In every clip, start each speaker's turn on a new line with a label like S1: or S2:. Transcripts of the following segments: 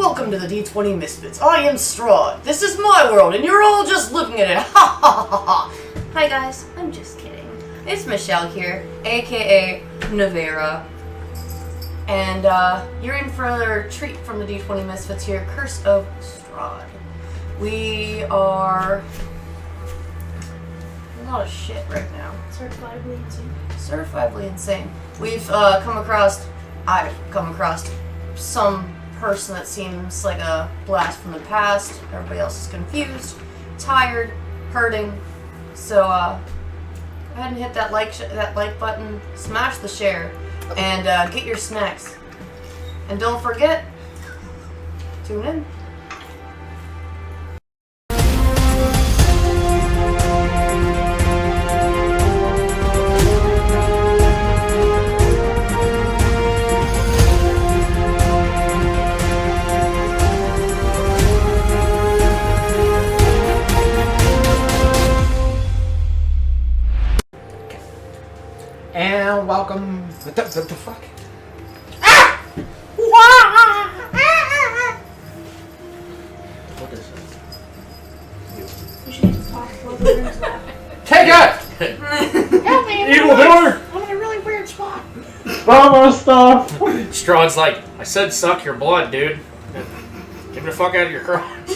S1: Welcome to the D20 Misfits. I am Strahd. This is my world, and you're all just looking at it. Ha ha ha ha. Hi guys, I'm just kidding. It's Michelle here, aka Nevera. And you're in for another treat from the D20 Misfits here, Curse of Strahd. We are a lot of shit right now.
S2: Certifiably insane.
S1: Certifiably insane. I've come across some person that seems like a blast from the past. Everybody else is confused, tired, hurting. So go ahead and hit that like button, smash the share, and get your snacks. And don't forget, tune in.
S3: And welcome. What the fuck? What is it?
S2: You should just talk while the room's loud.
S3: Take it!
S2: Help me!
S3: Evil doer!
S2: I'm in a really weird spot.
S3: Mama stuff!
S4: Strahd's like, I said suck your blood, dude. Get the fuck out of your crotch.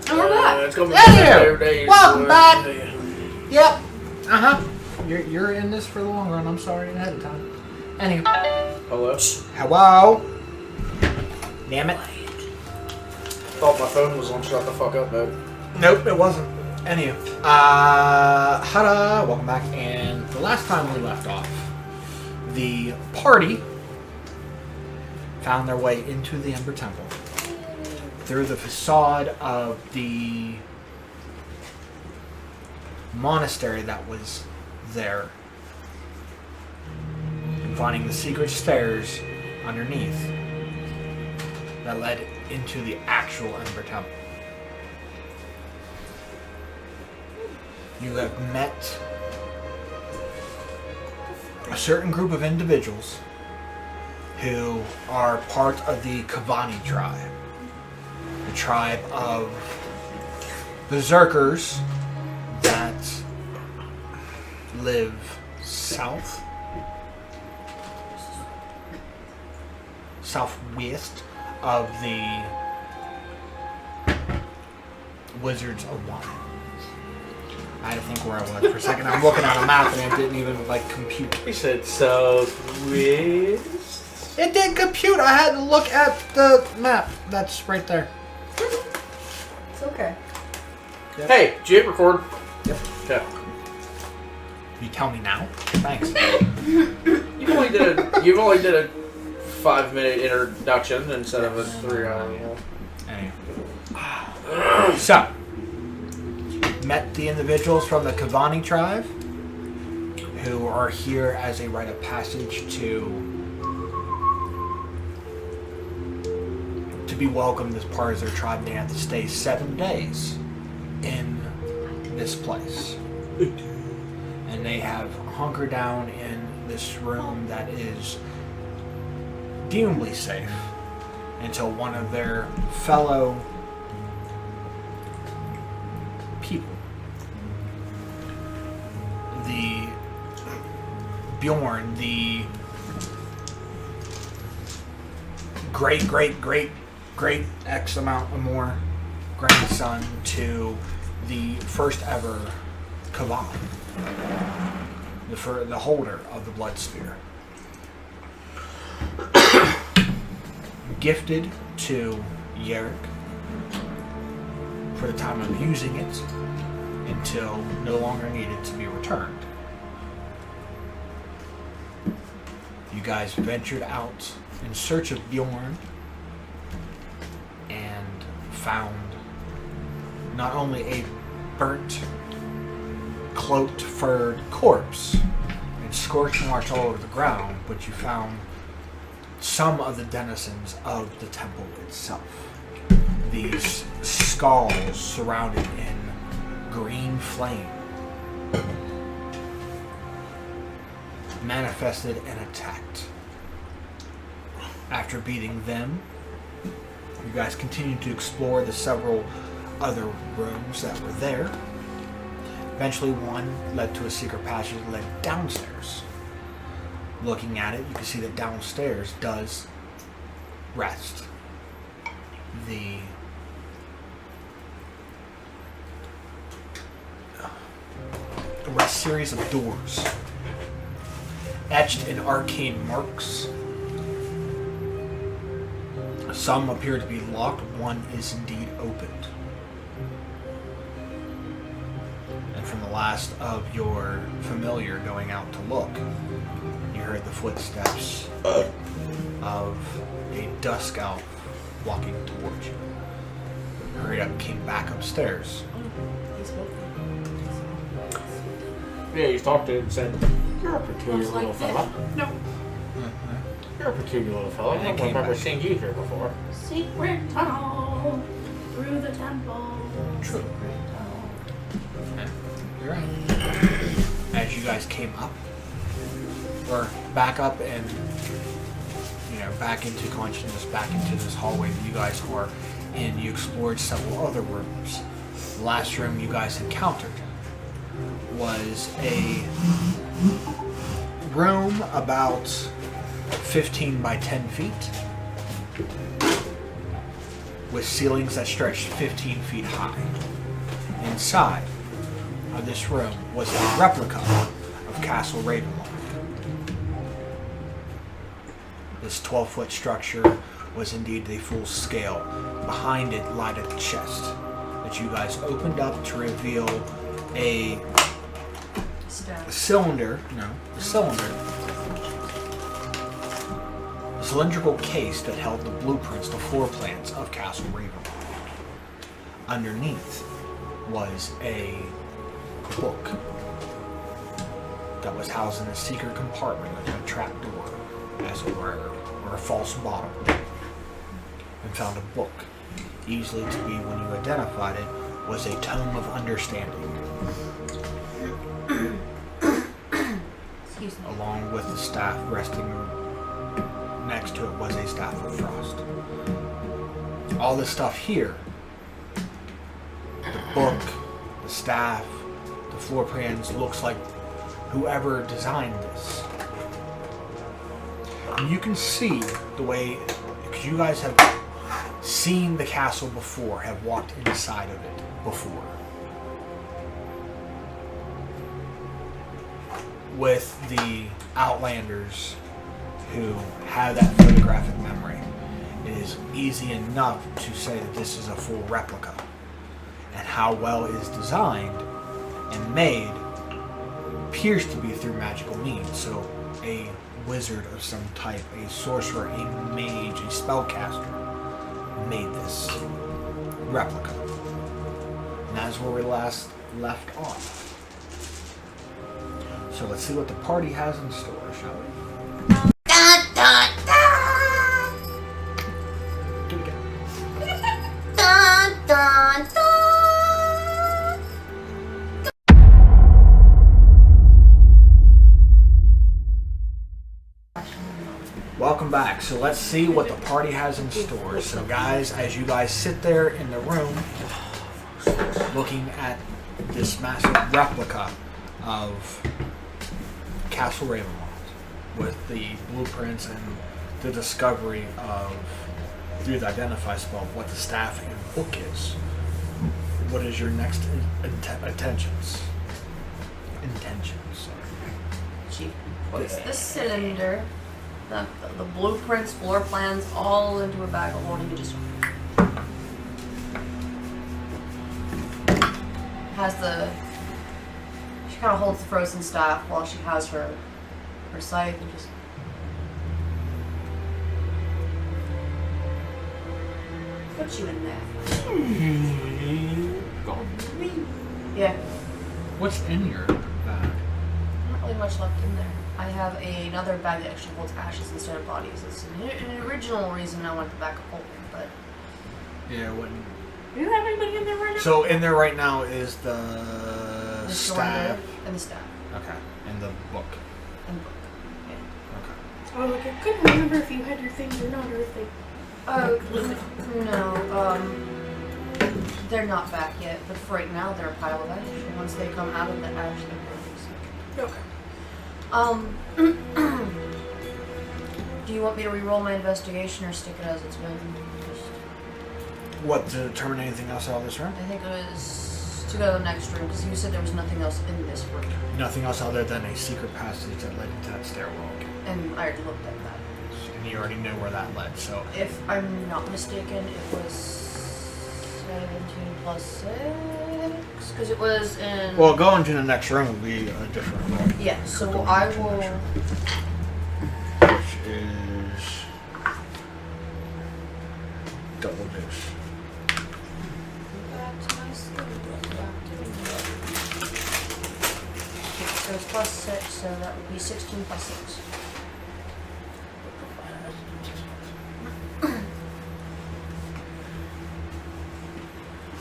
S1: And we're back.
S4: It's gonna be
S3: Hey,
S4: days.
S3: welcome back. Yep. You're in this for the long run. I'm sorry ahead of time. Anyway.
S4: Hello?
S3: Hello. Damn it.
S4: Thought my phone was on shut the fuck up mode.
S3: Nope, it wasn't. Anyway. Hada. Welcome back. And the last time we left off, the party found their way into the Ember Temple through the facade of the monastery that was there, and finding the secret stairs underneath that led into the actual Ember Temple. You have met a certain group of individuals who are part of the Kavani tribe, the tribe of berserkers that live southwest of the Wizards of Wine. I had to think where I was for a second. I'm looking at a map and it didn't even compute.
S4: He said southwest.
S3: It didn't compute. I had to look at the map. That's right there.
S1: It's okay.
S3: Yep.
S4: Hey, did you hit record?
S3: Yep.
S4: Okay.
S3: You tell me now? Thanks.
S4: You've only did a 5-minute introduction instead of a 3-hour.
S3: Anyway. So, met the individuals from the Kavani tribe who are here as a rite of passage to be welcomed as part of their tribe. They have to stay 7 days in this place. And they have hunkered down in this room that is deemably safe until one of their fellow people, the Bjorn, the great X amount or more grandson to the first ever Kavan, the holder of the Blood Sphere, gifted to Yerrick for the time of using it until no longer needed to be returned. You guys ventured out in search of Bjorn and found not only a burnt, cloaked, furred corpse and scorched marks all over the ground, but you found some of the denizens of the temple itself. These skulls surrounded in green flame, manifested and attacked. After beating them, you guys continue to explore the several other rooms that were there. Eventually, one led to a secret passage that led downstairs. Looking at it, you can see that downstairs does rest the series of doors etched in arcane marks. Some appear to be locked, one is indeed opened. And from the last of your familiar going out to look, you heard the footsteps of a dusk elf walking towards you. Hurried up, came back upstairs.
S4: Yeah, you talked to him and said, "You're a peculiar little fella."
S2: No.
S4: You're a peculiar little fella. I don't remember seeing you here before.
S2: Secret tunnel through the temple.
S3: True.
S2: Secret tunnel.
S3: You're right. As you guys came up, or back up and, back into consciousness, back into this hallway that you guys are in, you explored several other rooms. The last room you guys encountered was a room about 15 by 10 feet with ceilings that stretched 15 feet high. Inside of this room was a replica of Castle Ravenloft. This 12-foot structure was indeed the full scale. Behind it lied a chest that you guys opened up to reveal a cylinder, a cylindrical case that held the blueprints, the floor plans of Castle Ravenloft. Underneath was a book that was housed in a secret compartment with a trapdoor, as it were, or a false bottom, and found a book, easily to be, when you identified it, was a tome of understanding.
S1: Excuse me.
S3: Along with the staff resting next to it was a staff of frost. All this stuff here, the book, the staff, the floor plans, looks like whoever designed this. And you can see the way, because you guys have seen the castle before, have walked inside of it before. With the Outlanders who have that photographic memory, it is easy enough to say that this is a full replica. And how well it is designed and made appears to be through magical means. So a wizard of some type, a sorcerer, a mage, a spellcaster made this replica. And that's where we last left off. So let's see what the party has in store, shall we?
S1: Dun, dun, dun.
S3: Do it again.
S1: Dun, dun, dun.
S3: Welcome back. So let's see what the party has in store. So guys, as you guys sit there in the room looking at this massive replica of Castle Ravenloft with the blueprints and the discovery of, through the identify spell, what the staff and book is, what is your next intentions?
S1: She puts the cylinder, the blueprints, floor plans, all into a bag of holding. You just has the. She kind of holds the frozen staff while she has her scythe and just. Put you in there. Yeah.
S3: What's in your bag?
S1: Not really much left in there. I have another bag that actually holds ashes instead of bodies. It's an original reason I went the back of holding, but
S3: Yeah, what?
S2: Do you have anybody in there right now?
S3: So in there right now is the
S1: the
S3: staff.
S1: cylinder and the staff
S3: Okay, and the book.
S1: and the book. Yeah.
S3: Okay.
S2: Oh, look, I couldn't remember if you had your things or not, or if they.
S1: No, they're not back yet, but for right now they're a pile of ash. And once they come out of the ash, they're
S2: Okay.
S1: Do you want me to re-roll my investigation or stick it as it's been? Just,
S3: What, to determine anything else out of this room?
S1: I think it was to go to the next room because you said there was nothing else in this room,
S3: Nothing else other than a secret passage that led into that stairwell.
S1: and I already looked at that.
S3: And you already know where that led, so...
S1: If I'm not mistaken, it was 17 plus 6 because it was in.
S3: Well, going to the next room would be a different roll.
S1: Yeah. So I will.
S3: Which is... double this.
S1: So it's plus 6, so that would be 16 plus 6.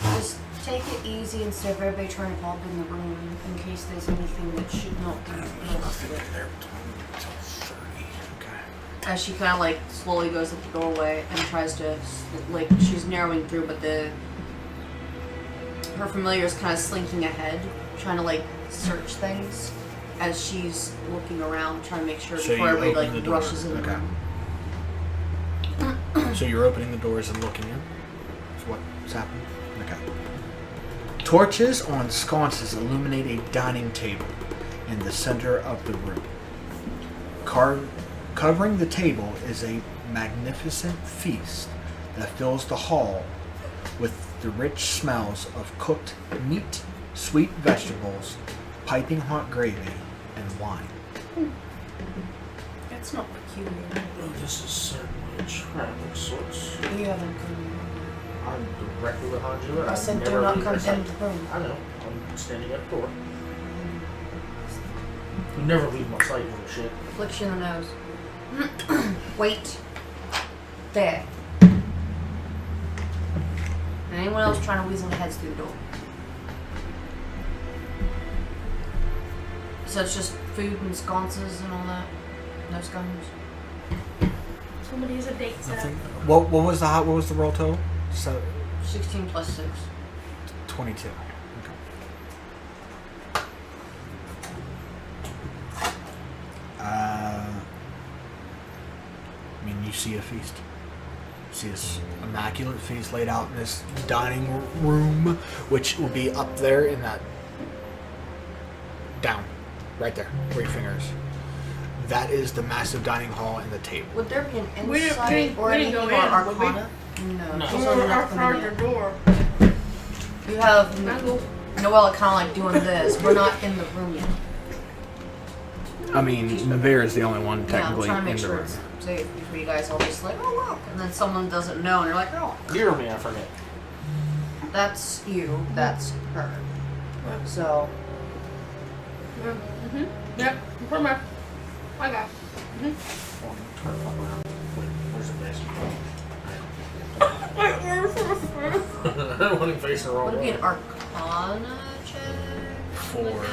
S1: Just take it easy instead of everybody trying to pop in the room in case there's anything that should not be noticed. As she kind of like slowly goes at the doorway and tries to, like, she's narrowing through, but her familiar is kind of slinking ahead, trying to like search things as she's looking around, trying to make sure
S3: So
S1: before
S3: you
S1: everybody
S3: open
S1: like
S3: the door.
S1: rushes in the
S3: Okay.
S1: room.
S3: So you're opening the doors and looking in? That's what's happening? Okay. Torches on sconces illuminate a dining table in the center of the room. Covering the table is a magnificent feast that fills the hall with the rich smells of cooked meat, sweet vegetables, piping hot gravy, and wine.
S2: That's not peculiar.
S4: Oh, this is certainly a trap of sorts.
S1: You haven't come.
S4: I'm directly behind you.
S1: I said do
S4: never
S1: not
S4: leave
S1: come
S4: your side.
S1: into the room.
S4: I know. I'm standing at the door. You never leave my sight, little shit.
S1: Flicks you in the nose. Wait. There. And anyone else trying to weasel their heads through the door. So it's just food and sconces and all that? No scones?
S2: Somebody has a date set.
S3: Nothing. What was the roll total? So
S1: 16 plus 6.
S3: 22. I mean, you see a feast. You see this immaculate feast laid out in this dining room, which will be up there in that... down. Right there, where your finger is. That is the massive dining hall and the table.
S1: Would there be an
S2: We didn't-
S1: insight or
S2: we
S1: anything
S2: didn't
S1: or
S2: go in, would we?
S1: arcana? No.
S4: No.
S1: She's
S2: Or
S1: only not
S2: outside
S1: coming
S2: the
S1: in.
S2: door.
S1: You have
S2: Mangle.
S1: Noella kind of like doing this. We're not in the room yet.
S3: I mean, Navarre is the only one
S1: Yeah, I'm
S3: technically
S1: trying to make
S3: in the
S1: sure
S3: room.
S1: it's safe before you guys all just like, oh look, and then someone doesn't know and you're like, oh,
S4: You or me, I forget.
S1: that's you, that's her. So,
S2: Mm-hmm. Yep. From her. I got.
S4: Turn it around. Wait, where's the base? I don't want to face the wrong
S1: would it be
S4: way.
S1: an arcana check?
S3: For...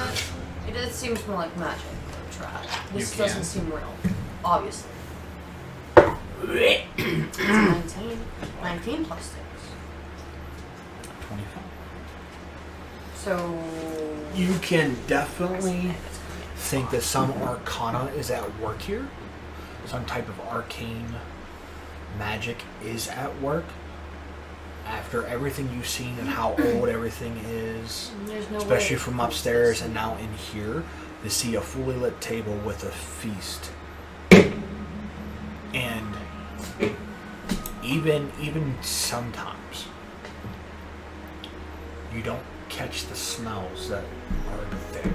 S1: It seems more like magic or trap. This
S3: You can.
S1: doesn't seem real, obviously. It's 19. 19 plus 6.
S3: 25.
S1: So,
S3: You can definitely think that some arcana is at work here. Some type of arcane magic is at work. After everything you've seen and how old everything is,
S1: there's no
S3: especially
S1: way.
S3: from upstairs and now in here, to see a fully lit table with a feast. And even sometimes you don't catch the smells that are there.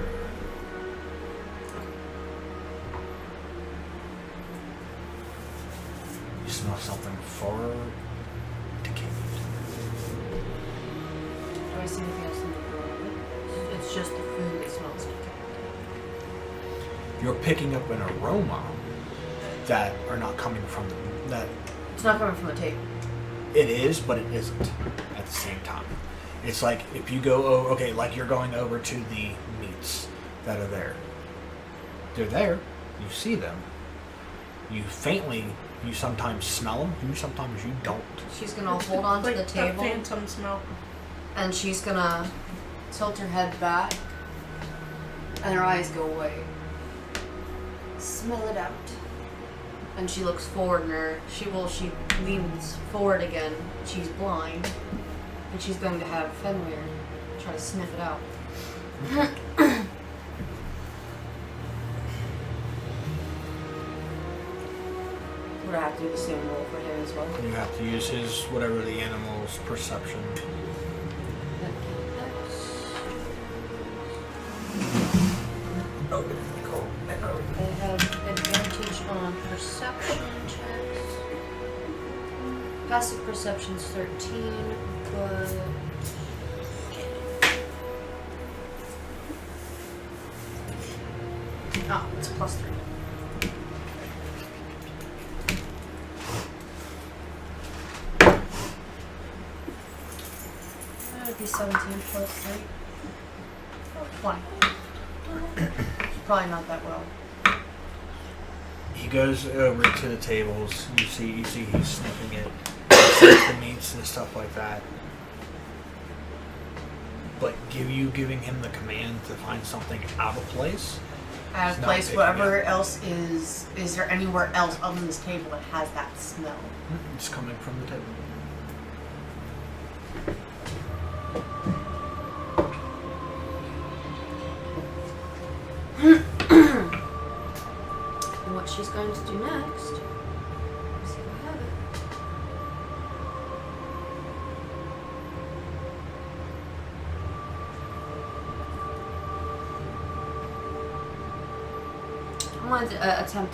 S3: You smell something far decayed.
S1: Do I see anything else in the room? It's just the food that smells like
S3: You're picking up an aroma that are not coming from that.
S1: it's not coming from the table.
S3: It is, but it isn't at the same time. It's like if you go over, okay, like you're going over to the meats that are there. They're there, you see them, You sometimes smell them, you sometimes you don't.
S1: She's gonna hold on to the table.
S2: Phantom smell.
S1: And she's gonna tilt her head back. And her eyes go away. Smell it out. And she looks forward and she leans forward again. She's blind. And she's going to have Fenrir try to sniff it out. Would I have to do the same roll for him as well?
S3: You have to use his, whatever the animal's perception.
S1: I have advantage on perception checks. Passive perception's 13, but... Oh, it's plus 3. That would be 17 plus 3. 20. It's probably not that well.
S3: He goes over to the tables. You see he's sniffing it. He sees the meats and stuff like that. But giving him the command to find something out of place.
S1: Out of
S3: He's not
S1: place,
S3: picking
S1: whatever
S3: it.
S1: else is there anywhere else other than this table that has that smell?
S3: It's coming from the table.
S1: And what she's going to do next, see if I have it. I'm going to attempt.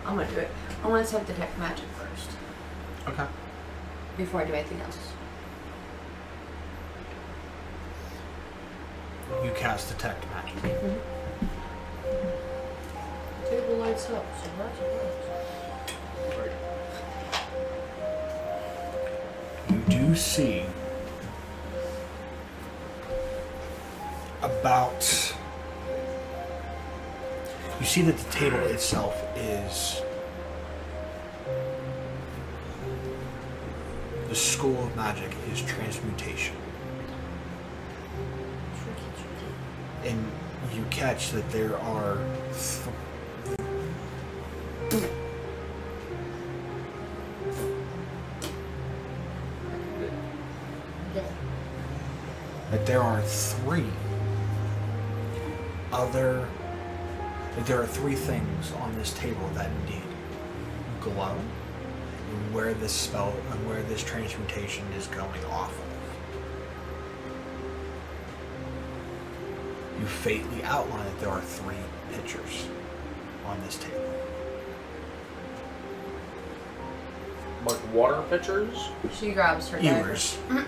S1: I'm going to do it. I'm going to attempt detect magic first
S3: Okay.
S1: before I do anything else.
S3: You cast detect magic.
S1: Table lights up, so that's
S3: You do see about. You see that the table itself is. The school of magic is transmutation. And you catch that there are. That there are three things on this table that indeed glow, and where this spell and where this transmutation is going off of. You faintly outline that there are 3 pictures on this table.
S4: Like water pitchers?
S1: She grabs her dagger.
S3: Ewers.
S1: And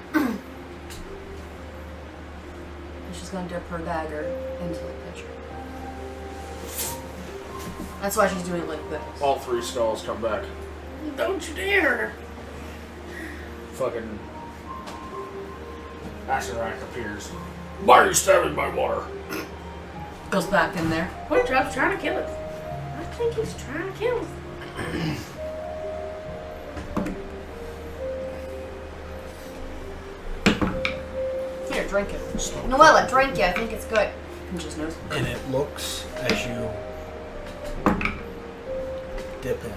S1: she's going to dip her dagger into the pitcher. That's why she's doing it like this.
S4: All 3 skulls come back.
S2: Don't you dare!
S4: Fucking Asarak appears. Why are you stabbing my water?
S1: Goes back in there.
S2: Porkchop's trying to kill us. I think he's trying to kill us.
S1: Here, drink it. Noella, drink it. I think it's good. Pinches nose.
S3: And it looks, as you dip in,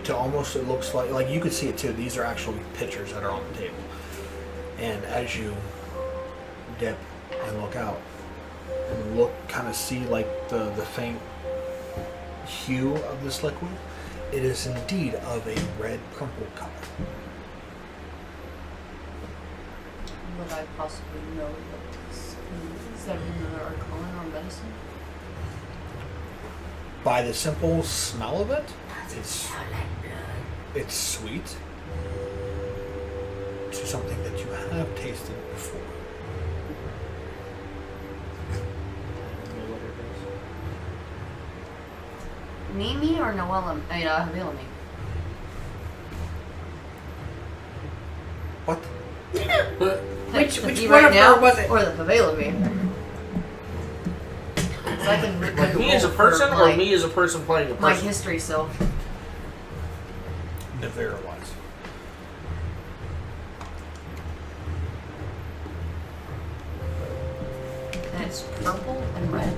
S3: to almost, it looks like you could see it too, these are actually pictures that are on the table. And as you dip and look out, and kind of see like the faint hue of this liquid, it is indeed of a red purple color.
S1: Would I possibly know what this is? That another arcana or medicine?
S3: By the simple smell of it, it's sweet to something that you have tasted before.
S1: Mimi or Noella? Havila me.
S3: What?
S2: Which
S1: The
S2: one
S1: right
S2: of
S1: now,
S2: her was it?
S1: or the Havila me? 'Cause I can
S4: Like me as a person, or me as a person playing a
S1: my
S4: person?
S1: history self.
S3: Nevera-wise.
S1: And it's purple and red.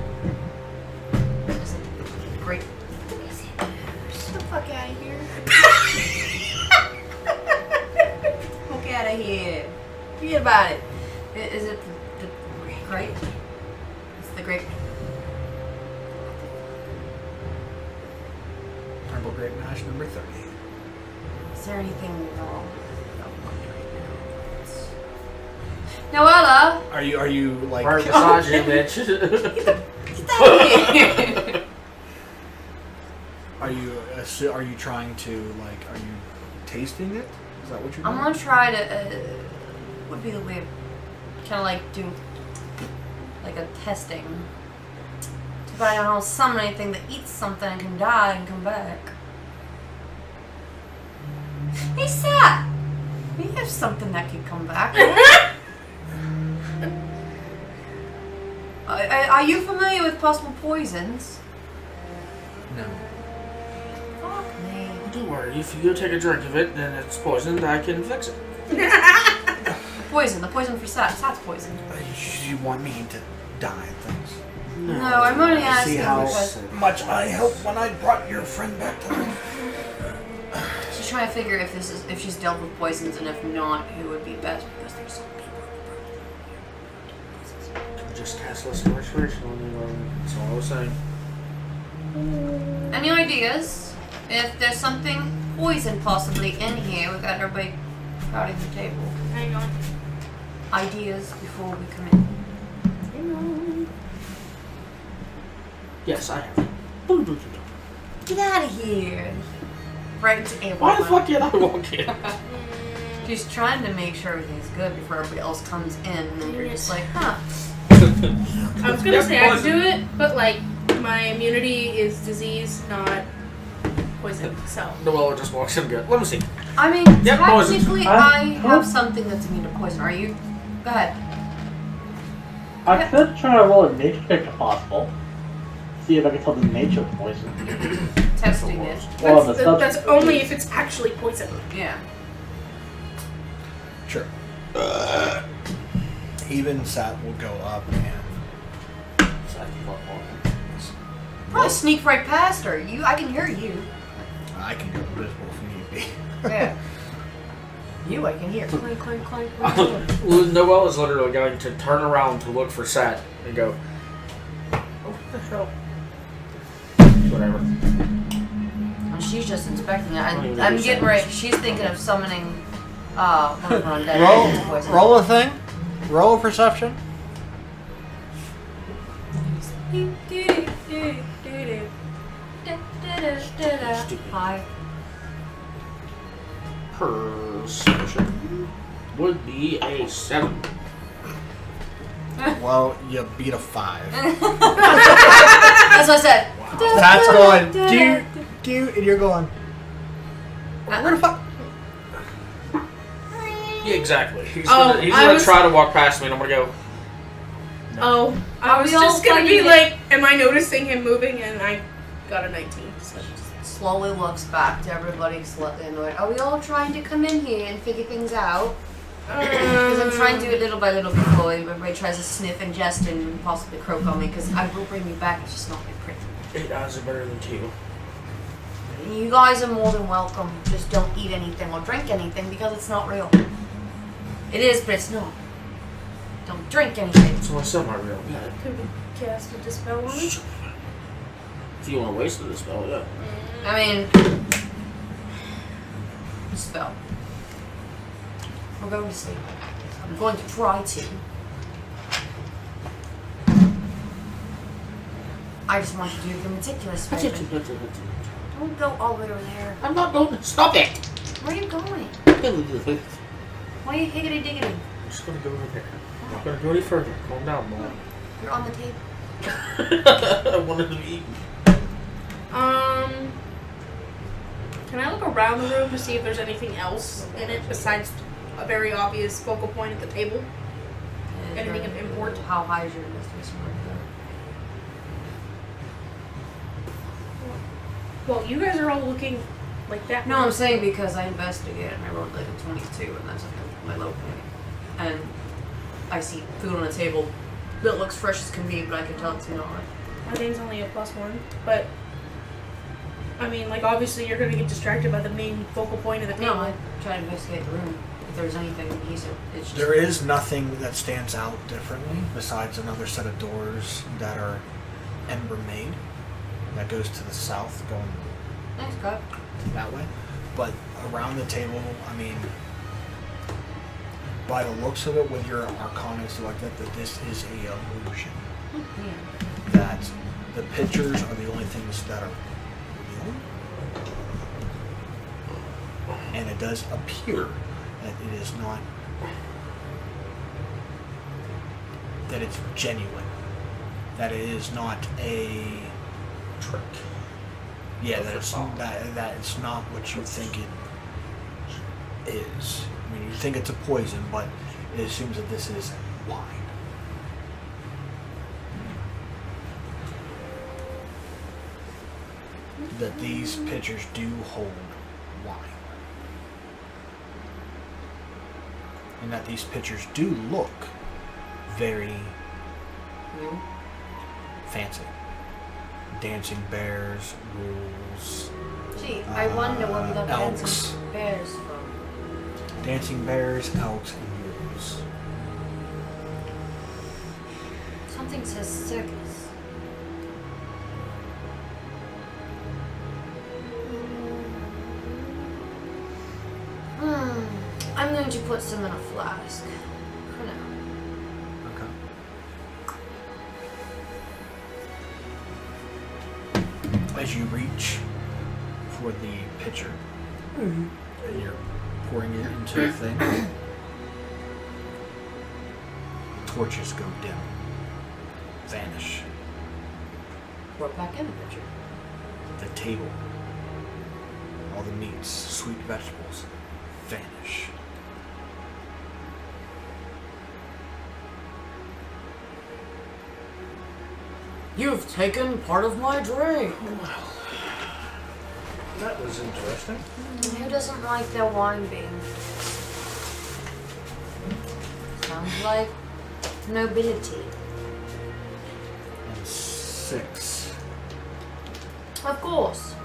S1: Is it great? Get the fuck out of here. Fuck out of here. Forget about it. Is it the grape? It's the grape.
S3: Purple Grape Mash number 30.
S1: Is there anything wrong? No, Noella!
S3: Are you like?
S4: Or misogyny, bitch.
S1: Get out of here!
S3: Are you trying to like? Are you tasting it? Is that what you're
S1: I'm
S3: doing?
S1: gonna try to. Would be the way of kind of like do like a testing. But I don't know summon anything that eats something and can die and come back. Hey, Sat! We have something that can come back. Are you familiar with possible poisons?
S3: No.
S1: Fuck me.
S4: Don't worry, if you take a drink of it and it's poisoned, I can fix it.
S1: The poison for Sat. Sat's poisoned.
S3: You want me to die and things?
S1: No, I'm only
S3: See
S1: asking
S3: how
S1: because
S3: much I helped when I brought your friend back to life.
S1: she's trying to figure if she's dealt with poisons, and if not, who would be best, because there's some people.
S4: Just cast less restoration on you. That's all I was saying.
S1: Any ideas? If there's something poison possibly in here without everybody crowding the table.
S2: Hang on.
S1: Ideas before we come in.
S4: Yes, I have.
S1: Get out of here! Right into everyone.
S4: Why the fuck did I walk in?
S1: She's trying to make sure everything's good before everybody else comes in, and then you're just like, huh.
S2: I was gonna say I can do it, but like my immunity is disease, not poison. So
S4: Noella just walks in good. Let me see.
S1: I mean,
S4: Yep, poison.
S1: technically, I have something that's immune to poison. Are you? Go ahead.
S5: I could try to roll a nature check if possible. See if I can tell the nature of poison.
S1: Testing it.
S5: Well,
S2: that's only if it's actually poison.
S1: Yeah.
S3: Sure. Even Sat will go up and
S1: Probably sneak right past her. I can hear you.
S3: I can go invisible if need be.
S1: Yeah. You, I can hear. Clank, clank, clank, clank.
S4: Noelle is literally going to turn around to look for Sat and go, oh, what the hell? Whatever.
S1: And she's just inspecting it. I'm getting ready. She's thinking of summoning one of her undead. poison.
S3: Roll a thing. Roll a perception.
S1: Hi.
S4: Perception would be a 7.
S3: Well, you beat a 5.
S1: That's what I said.
S3: That's going do, and you're going. Where the fuck?
S4: Yeah, exactly. He's
S2: Oh,
S4: gonna try to walk past me, and I'm gonna go. No.
S2: Oh, I was
S1: we all
S2: just gonna be
S1: fighting
S2: like, am I noticing him moving? And I got a 19. So.
S1: Slowly looks back to everybody slightly annoyed. Are we all trying to come in here and figure things out? Because I'm trying to do it little by little before everybody tries to sniff and jest and possibly croak on me, because I will bring you back, it's just not my pretty.
S4: 8 odds are better than 2.
S1: You guys are more than welcome. Just don't eat anything or drink anything because it's not real. It is, but it's not. Don't drink anything.
S4: So what's still not real? Yeah.
S2: Could we cast a dispel on him?
S4: If you want to waste the spell, yeah.
S1: I mean, spell. We're going to sleep. I'm going to try to. I just want to do the meticulous favor. Don't go all the way over there.
S4: I'm not going to stop it.
S1: Where are you going?
S4: I'm
S1: Why are you higgity diggity?
S4: just going to go over there. I'm not going to go any further. Calm down, boy.
S1: You're on the table.
S4: I wanted to eat.
S2: Can I look around the room to see if there's anything else in it besides a very obvious focal point at the table? Anything of import?
S1: How high is your investigation?
S2: Well, you guys are all looking like that.
S1: No, I'm saying because I investigated and I rolled like a 22, and that's like my low point. And I see food on the table that looks fresh as can be, but I can tell it's not.
S2: I think it's only a +1, but I mean, like, obviously you're gonna get distracted by the main focal point of the table.
S1: No, I try to investigate the room. If there's anything adhesive, it's just...
S3: There is nothing that stands out differently besides another set of doors that are ember made that goes to the south, going
S1: Thanks, God.
S3: that way. But around the table, I mean, by the looks of it, with your arcana and stuff like that, that this is a illusion.
S1: Yeah.
S3: That the pictures are the only things that are real. And it does appear that it is not, that it's genuine. That it is not a
S4: Trick.
S3: yeah, that it's that it's not what you think it is. I mean, you think it's a poison, but it assumes that this is wine. That these pitchers do hold wine. And that these pitchers do look very
S1: You?
S3: fancy. Dancing bears, rules,
S1: Gee, I wonder where we got
S3: elks.
S1: dancing bears from.
S3: Dancing bears, elks, and mules.
S1: Something says circus. I'm going to put some in a flask. For now.
S3: Okay. As you reach for the pitcher, and you're pouring it into the thing, torches go dim, vanish.
S1: Pour it back in the pitcher.
S3: The table, all the meats, sweet vegetables, vanish.
S1: You've taken part of my drink.
S4: That was interesting.
S1: Who doesn't like their wine being? Sounds like nobility.
S3: And 6.
S1: Of course.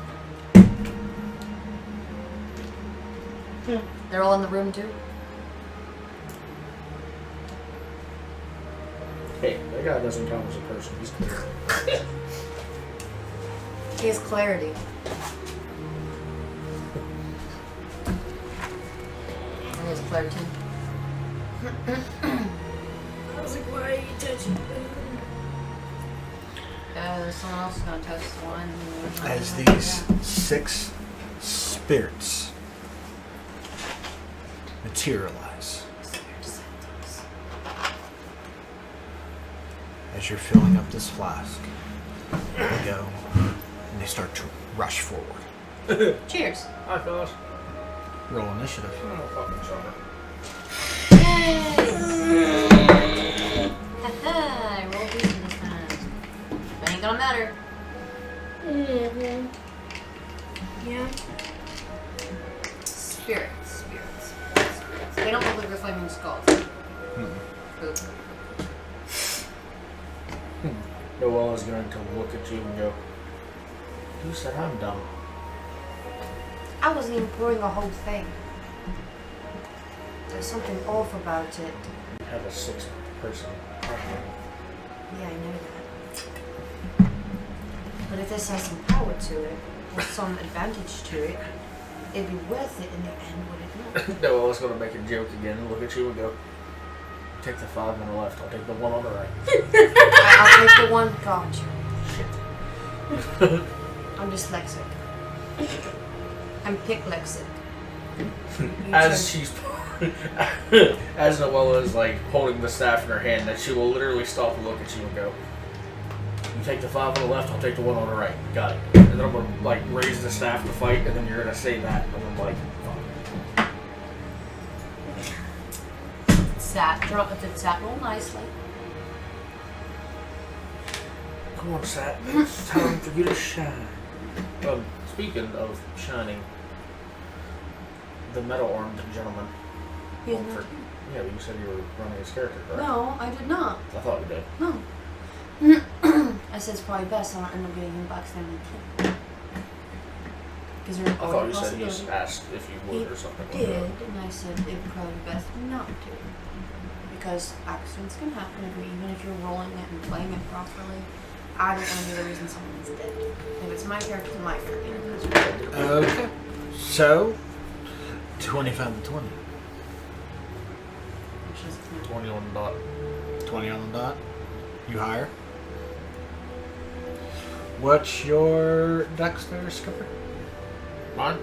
S1: They're all in the room too?
S4: Hey, that guy doesn't count as a person. He's clear.
S1: He has clarity. He has clarity.
S2: I was like, why are you touching me?
S1: Someone else is gonna touch the wine.
S3: As these 6 spirits materialize, as you're filling up this flask, they go and they start to rush forward.
S1: Cheers.
S4: Hi, fellas.
S3: Roll initiative.
S4: Oh, fucking sorry.
S1: Yay! Haha, I rolled decent this time. But ain't gonna matter.
S2: Mm-hmm. Yeah.
S1: Spirits. They don't look like they're flaming skulls. Oop.
S4: Noelle is going to look at you and go, "You said I'm dumb."
S1: I wasn't even pouring the whole thing. There's something off about it.
S4: You have a 6-person party.
S1: Yeah, I know that. But if this has some power to it, or some advantage to it, it'd be worth it in the end, would it not?
S4: Noelle's going to make a joke again and look at you and go, "Take the 5 on the left, I'll take the 1 on the right."
S1: I'll take the one. God,
S4: Shit.
S1: I'm dyslexic. I'm picklexic.
S4: As she's as Noella is like holding the staff in her hand, that she will literally stop and look at you and go, "You take the 5 on the left, I'll take the 1 on the right." Got it. And then I'm gonna like raise the staff to fight, and then you're gonna say that, and I'm like,
S1: Did Sat roll nicely?
S4: "Come on, Sat. It's time for you to shine." Speaking of shining, the metal-armed gentleman.
S1: He's
S4: One
S1: not
S4: for- Yeah, but you said you were running his character, correct?
S1: No, I did not.
S4: I thought you did.
S1: No. I said it's probably best I don't end up getting him boxed down and killed. Because there's
S4: I thought you said
S1: possibility.
S4: he asked if you would
S1: He
S4: or something like
S1: did,
S4: that.
S1: and I said it would probably be best not to. Because accidents can happen even if you're rolling it and playing it properly. I don't want to be the reason someone's dead. If it's my character, it's my character.
S3: Okay. So, 25 to 20.
S1: Which is
S4: 20 on the dot.
S3: 20 on the dot. You hire. What's your dex there, Skipper?
S4: Mine?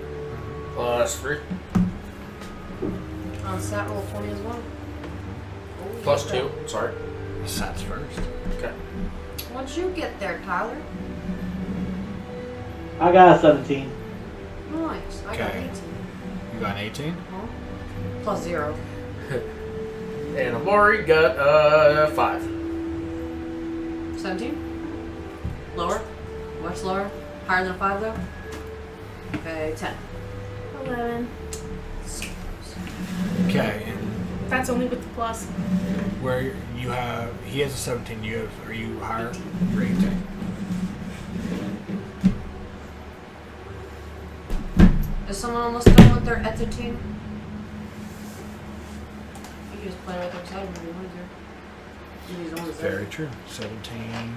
S4: Plus 3.
S1: on stat roll 20 as well. Oh,
S4: Plus
S1: yeah.
S4: 2. Sorry.
S3: Sats first.
S4: Okay.
S1: What'd you get there, Tyler?
S5: I got a 17.
S1: Nice. I got
S3: Okay.
S1: 18.
S3: You got an 18?
S1: Huh? Plus 0.
S4: And Amari got 5.
S1: 17? Lower? Much lower? Higher than a 5 though? Okay, 10.
S2: 11.
S3: Okay, and
S2: That's only with the plus.
S3: where you have, he has a 17, you have, are you higher? You're 18.
S1: Is someone almost done with their Ethitine? You can just play right there beside him if you want to. He's almost there.
S3: Very true. 17.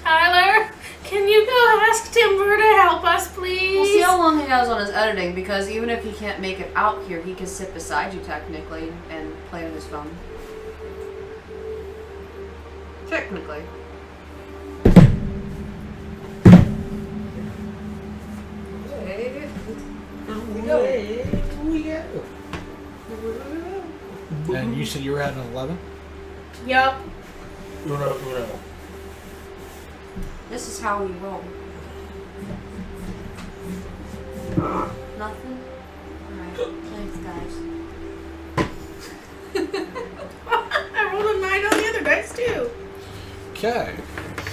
S2: Tyler, can you go ask Timber to help us, please?
S1: We'll see how long he has on his editing, because even if he can't make it out here, he can sit beside you technically and play on his phone. Technically.
S3: And you said you were at an 11?
S2: Yup.
S4: Uno.
S1: This is how we roll. Nothing? Alright, thanks guys.
S2: I rolled a 9 on the other dice, too.
S3: Okay.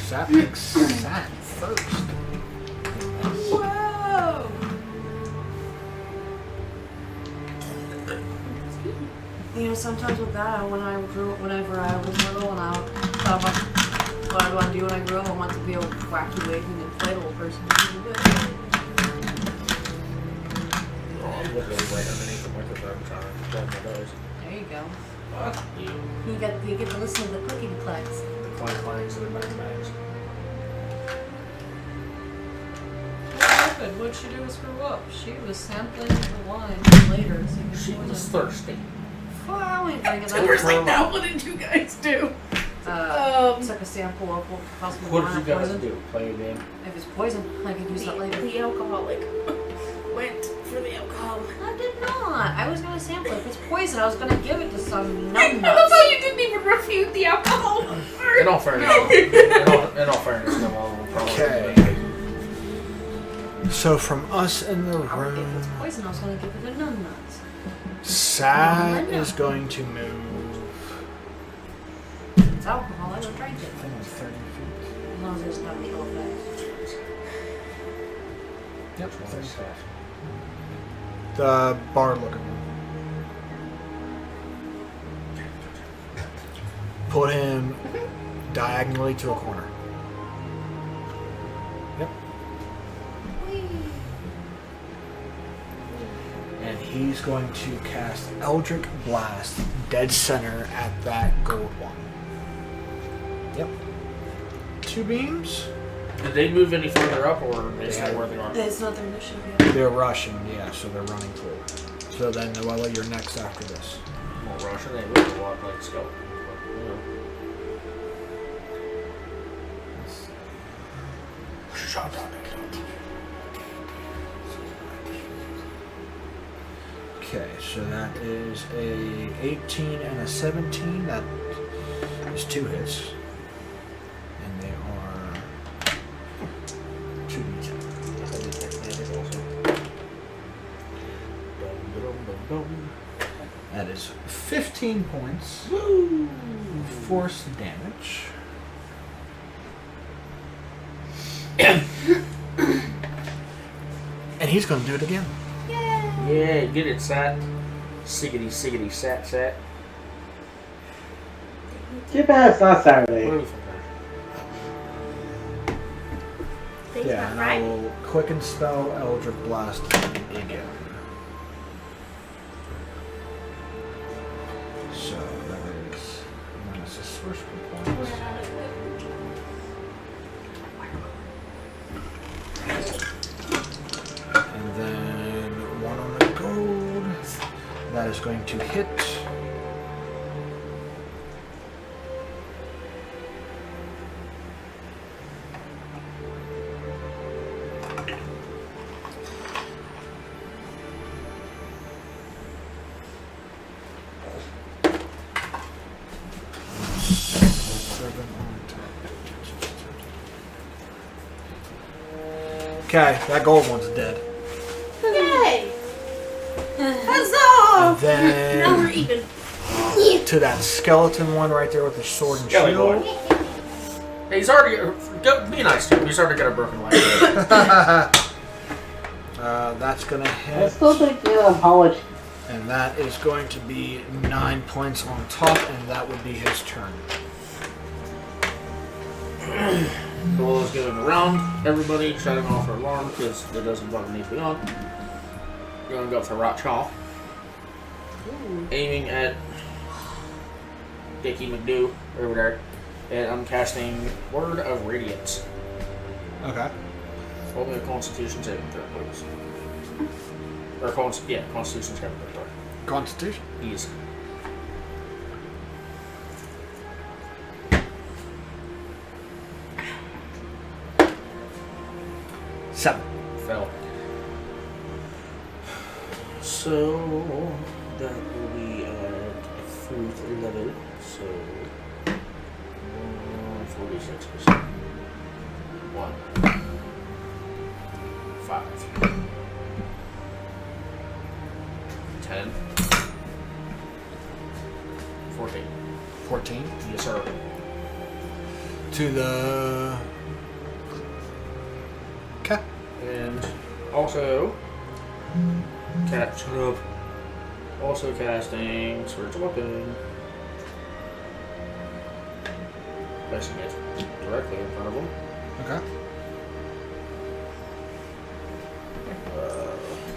S3: Sat picks Sat first.
S1: Whoa! You know, sometimes with that, whenever I was little and I thought about what I want to do when I grow up, I want to be a wacky, waving, inflatable person.
S4: Oh, I'm literally right underneath the microphone trying to plug my nose.
S1: There you go.
S4: Fuck you.
S1: You get to listen to the clicking clicks.
S4: The clangs and the bags.
S1: What happened? What'd she do to screw up? She was sampling the wine later. So
S4: She was thirsty.
S1: Well, I ain't drinking
S2: Timber's
S1: that.
S2: like, now what did you guys do?
S1: Took a sample of what possible
S4: What
S1: wine
S4: did you guys
S1: poison.
S4: do? Play a game?
S1: If it's poison, I can use that later.
S2: The alcoholic went for the alcohol.
S1: I did not. I was gonna sample it. If it's poison, I was gonna give it to some
S2: I love
S1: numbnuts.
S2: how you didn't even refute the alcohol part.
S4: In all fairness,
S1: No.
S4: in all fairness, no, I'll probably.
S3: Okay. So from us in the
S1: If it's
S3: room,
S1: poison, I was gonna give it to numbnuts.
S3: Sat is going to move.
S1: It's alcohol. I don't drink it.
S3: I think it's 30 feet.
S1: As long as there's not the ill effects.
S3: Yep. The bar looking room. Put him diagonally to a corner. Yep. And he's going to cast Eldritch Blast dead center at that gold one. Yep. 2 beams.
S4: Did they move any further up, or are they still where they are?
S1: It's not their mission yet.
S3: They're rushing, yeah, so they're running forward. So then, Noella, you're next after this.
S4: Well, Russian, they move a lot like scout. But, you know. Shot down.
S3: Okay, so that is a 18 and a 17. That is 2 hits. And they are 2d10. That is 15 points. Woo! Force damage. he's going to do it again.
S4: Yeah, get it, sat. Siggity, siggity, sat, sat.
S5: Too bad it's not Saturday.
S4: What
S2: Things
S3: Yeah,
S2: not
S3: and I
S2: right.
S3: will quicken spell Eldritch Blast again. So that is minus a sorcery point. And then one on the gold. That is going to hit. Okay, that gold one's dead.
S2: Yay!
S3: And
S2: Huzzah!
S3: then
S2: Now we're even.
S3: to that skeleton one right there with the sword and
S4: Skelly
S3: shield.
S4: boy. Hey, he's already. Be nice to him. He's already got a broken leg.
S3: That's gonna
S5: I
S3: hit,
S5: still think you have college.
S3: and that is going to be 9 points on top, and that would be his turn.
S4: Noel's going around everybody, shutting off her alarm because it doesn't button need to be on. Going to go for Rot Chaw. Aiming at Dickie McDoo over there. And I'm casting Word of Radiance.
S3: Okay.
S4: Roll me a Constitution saving throw, please. Or Constitution saving throw.
S3: Constitution.
S4: Easy.
S3: Seven.
S4: Fell. So that will be at 4th level. So 46%. 1. 5. 10. 14.
S3: 14.
S4: Yes, sir.
S3: To the... Okay.
S4: And also, shut up. Also casting Spiritual Weapon. Placing it directly in front of him.
S3: Okay.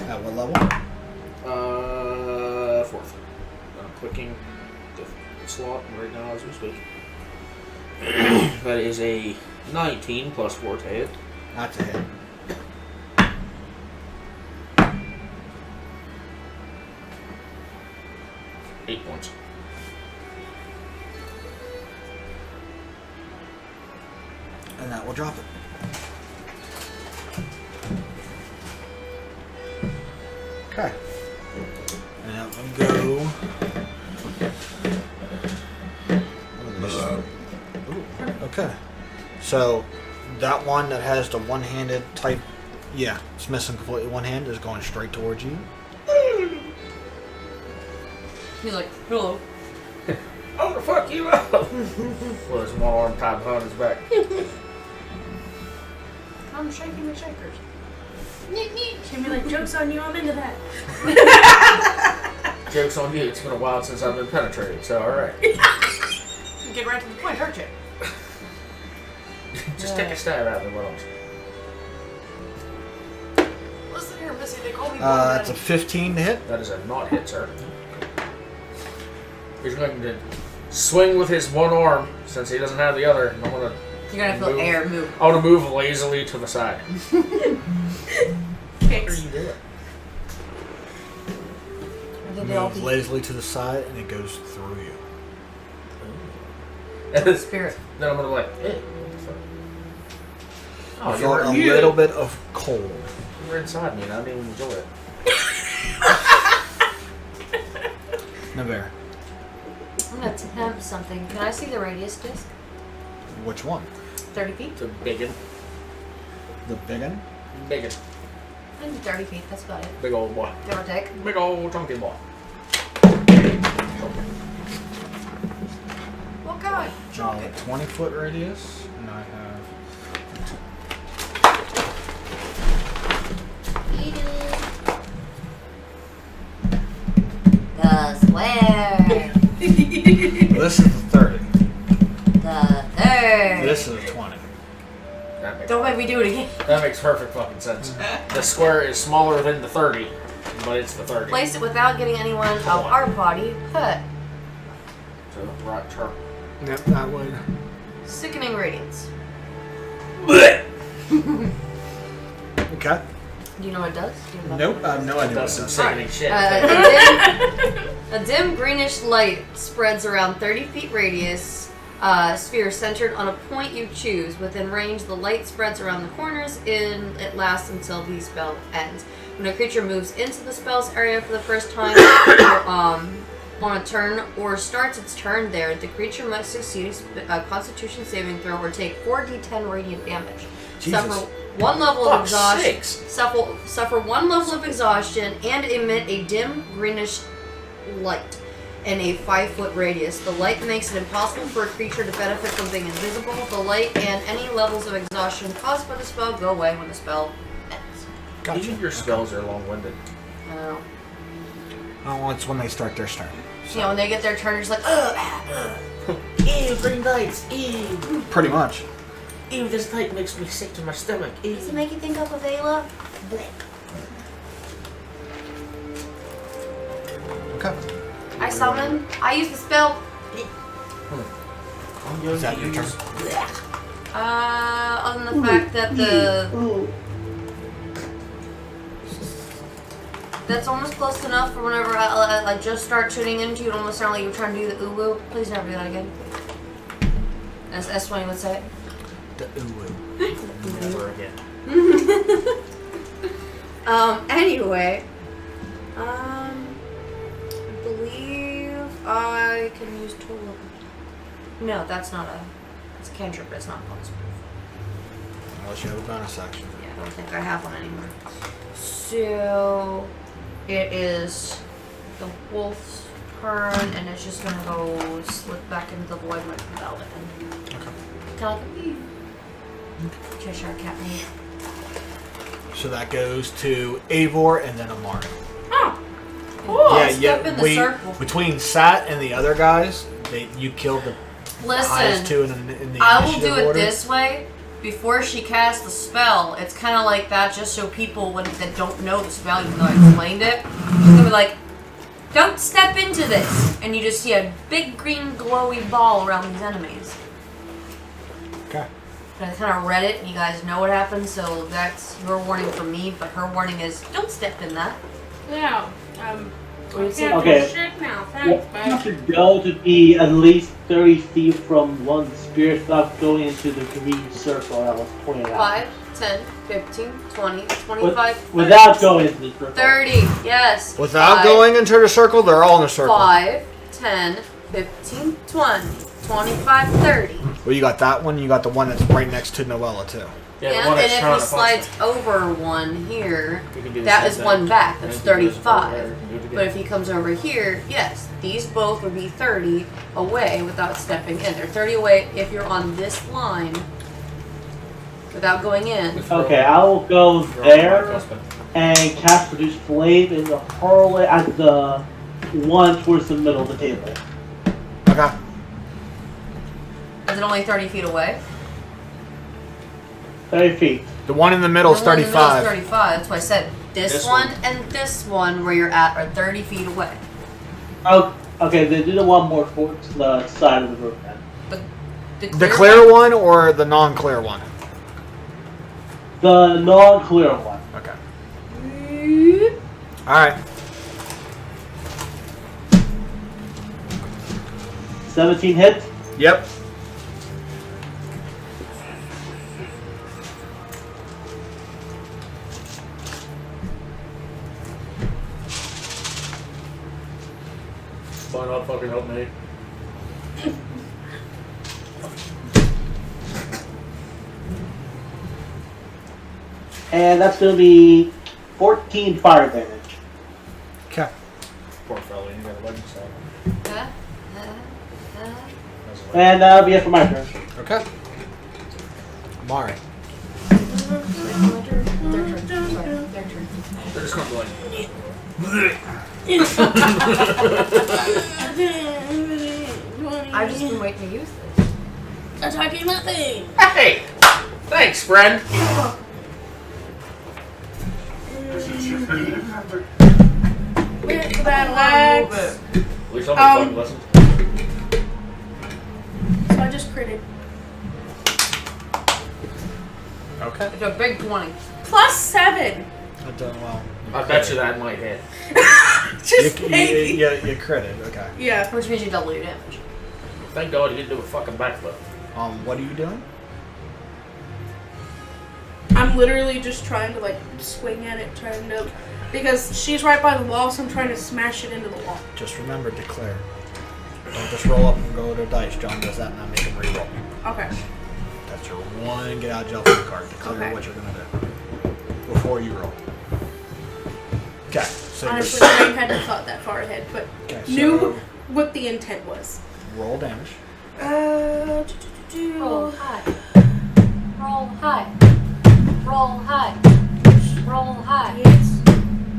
S3: At what level?
S4: 4th. I'm clicking the slot right now as we speak. That is a 19 plus 4 to hit.
S3: That's a hit.
S4: Eight points.
S3: And that will drop it. Okay. And that will go... Ooh, okay. So, that one that has the one-handed type... Yeah, it's missing completely one hand, is going straight towards you.
S1: He's like, hello.
S4: I'm gonna fuck you up! Well, there's one arm tied behind his back.
S1: I'm shaking the shakers.
S2: Can be like, joke's on you, I'm into that.
S4: Joke's on you, it's been a while since I've been penetrated, so alright.
S1: Get right to the point, aren't you?
S4: Just take a stab at me, what else?
S1: Listen here, Missy, they call me
S3: That's a 15 to hit.
S4: That is a not hit, sir. He's going to swing with his one arm, since he doesn't have the other, and I'm gonna...
S1: You're gonna feel air move.
S4: I want to move lazily to the side. What are
S2: Kicks.
S4: you doing?
S1: I think they all
S3: Move lazily to the side, and it goes through you.
S4: And then
S1: spirit.
S4: I'm gonna be like, hey, what the fuck? Oh,
S3: You feel a
S4: you
S3: little bit of cold.
S4: were inside me and I didn't even enjoy it.
S3: No bear.
S1: I'm gonna attempt something. Can I see the radius disc?
S3: Which one?
S1: 30 feet?
S4: It's a biggin.
S3: The big one?
S4: Biggin.
S1: I think 30 feet, that's about it.
S4: Big old boy.
S1: Give or take.
S4: Big old chunky boy.
S1: What kind?
S3: No, 20-foot radius, and I have...
S1: square.
S3: This is the 30.
S1: The third.
S3: This is a 20.
S1: Don't make me do it again.
S4: That makes perfect fucking sense. The square is smaller than the 30, but it's the 30.
S1: Place it without getting anyone of our party hurt.
S4: So, right turn.
S3: Yep, that would.
S1: Sickening radiance.
S3: Okay.
S1: Do you know what it does? Do you know
S3: Nope, I have no idea what
S4: That's
S3: it
S4: some
S3: does.
S4: sickening shit.
S1: A dim greenish light spreads around 30 feet radius. Sphere centered on a point you choose. Within range, the light spreads around the corners. It lasts until the spell ends. When a creature moves into the spell's area for the first time on a turn or starts its turn there, the creature must succeed a Constitution saving throw or take 4d10 radiant damage.
S3: Jesus.
S1: Suffer one level of
S4: Fuck's
S1: exhaustion.
S4: sakes.
S1: Suffer one level of exhaustion and emit a dim greenish light in a 5-foot radius. The light makes it impossible for a creature to benefit from being invisible. The light and any levels of exhaustion caused by the spell go away when the spell ends.
S3: Gotcha.
S4: Even your spells are long-winded.
S1: I don't know.
S3: Oh, it's when they start their turn.
S1: You know, when they get their turn, it's like,
S4: Ew, green lights. Ew.
S3: Pretty much.
S4: Ew, this light makes me sick to my stomach. Ew.
S1: does it make you think of Avela?
S3: Okay.
S1: I summon. I use the spell.
S3: Is that your turn?
S1: Other than the fact that that's almost close enough for whenever I just start tuning into you. It almost sound like you're trying to do the uwu. Please never do that again. As S20 would say.
S3: The uwu.
S4: Never again.
S1: Anyway. I believe I can use total. No, that's not a. It's a cantrip, but it's not bonus proof.
S3: Unless you have a bonus action.
S1: Yeah, I don't think I have one anymore. So it is the wolf's turn, and it's just gonna go slip back into the void when it comes out.
S3: Okay.
S1: Kind of Cheshire Cat me.
S3: So that goes to Eivor and then Amari.
S2: Oh,
S1: Cool.
S3: Yeah,
S1: Step in the circle.
S3: Between Sat and the other guys, you killed the highest two in the
S1: I will
S3: initiative
S1: do it
S3: order.
S1: this way. Before she casts the spell, it's kind of like that, just so people that don't know the spell, even though I explained it, it's gonna be like, don't step into this, and you just see a big green glowy ball around these enemies.
S3: Okay.
S1: And I kind of read it, and you guys know what happened, so that's your warning from me. But her warning is, don't step in that.
S2: yeah.
S1: Okay.
S5: Okay.
S2: Shit now.
S5: You
S2: Thanks,
S5: have to go to be at least 30 feet from one of the spirits without going into the green circle that was pointed out.
S1: 5, 10, 15, 20, 25, 30.
S5: Without going into the circle.
S1: 30, yes.
S3: Without
S1: 5,
S3: going into the circle, they're all in a circle.
S1: 5, 10, 15, 20, 25, 30.
S3: Well, you got that one. You got the one that's right next to Noella too.
S4: Yeah, the
S1: Yeah,
S4: one
S1: and
S4: that's
S1: if
S4: trying
S1: he
S4: to
S1: slides
S4: punch me.
S1: over one here,
S4: You can do the
S1: that
S4: same
S1: is
S4: thing.
S1: one back. That's
S4: And you can do this over
S1: 35.
S4: there, do it again.
S1: But if he comes over here, yes, these both would be 30 away without stepping in. They're 30 away if you're on this line without going in.
S5: Okay, I will go
S4: Throw
S5: there
S4: my husband.
S5: and cast Produce Flame and hurl it at the one towards the middle of the table.
S3: Okay.
S1: Is it only 30 feet away?
S5: 30 feet.
S3: The one in the middle is
S1: The one in the middle is
S3: 35.
S1: 35. That's why I said this one and this one where you're at are 30 feet away.
S5: Oh, okay, then do the one more towards the side of the room then.
S3: The clear one or the non-clear one?
S5: The non-clear one.
S3: Okay. All right.
S5: 17 hit.
S3: Yep.
S4: Why not fucking help me?
S5: And that's going to be 14 fire damage.
S3: Okay.
S4: Poor fellow, you got a legend side. That's a legend.
S5: And that'll be it for my turn.
S3: Okay. Amari.
S1: Their turn. Sorry. Their turn.
S4: They're just gonna be like,
S1: I've just been waiting to use this.
S2: Attacking that thing.
S4: hey! Thanks, friend!
S2: With the battle axe.
S4: At least I'll be lessons.
S2: So I just critted.
S3: Okay.
S1: It's a big 20.
S2: +7.
S3: I've done well.
S4: I bet you that might hit.
S2: Just maybe.
S3: You critted. Okay.
S2: Yeah.
S1: Which means you double your damage.
S4: Thank God you didn't do a fucking backflip.
S3: What are you doing?
S2: I'm literally just trying to like swing at it, trying to, because she's right by the wall, so I'm trying to smash it into the wall.
S3: Just remember, declare. Don't just roll up and go to dice. John does that and I make him re-roll.
S2: Okay.
S3: That's your one get out of jail free card. Declare
S2: Okay.
S3: what you're gonna do before you roll. Okay. So
S2: Honestly, I hadn't thought that far ahead, but
S3: okay, so
S2: knew what the intent was.
S3: roll damage.
S1: Roll high. Roll high. Roll high. Roll high.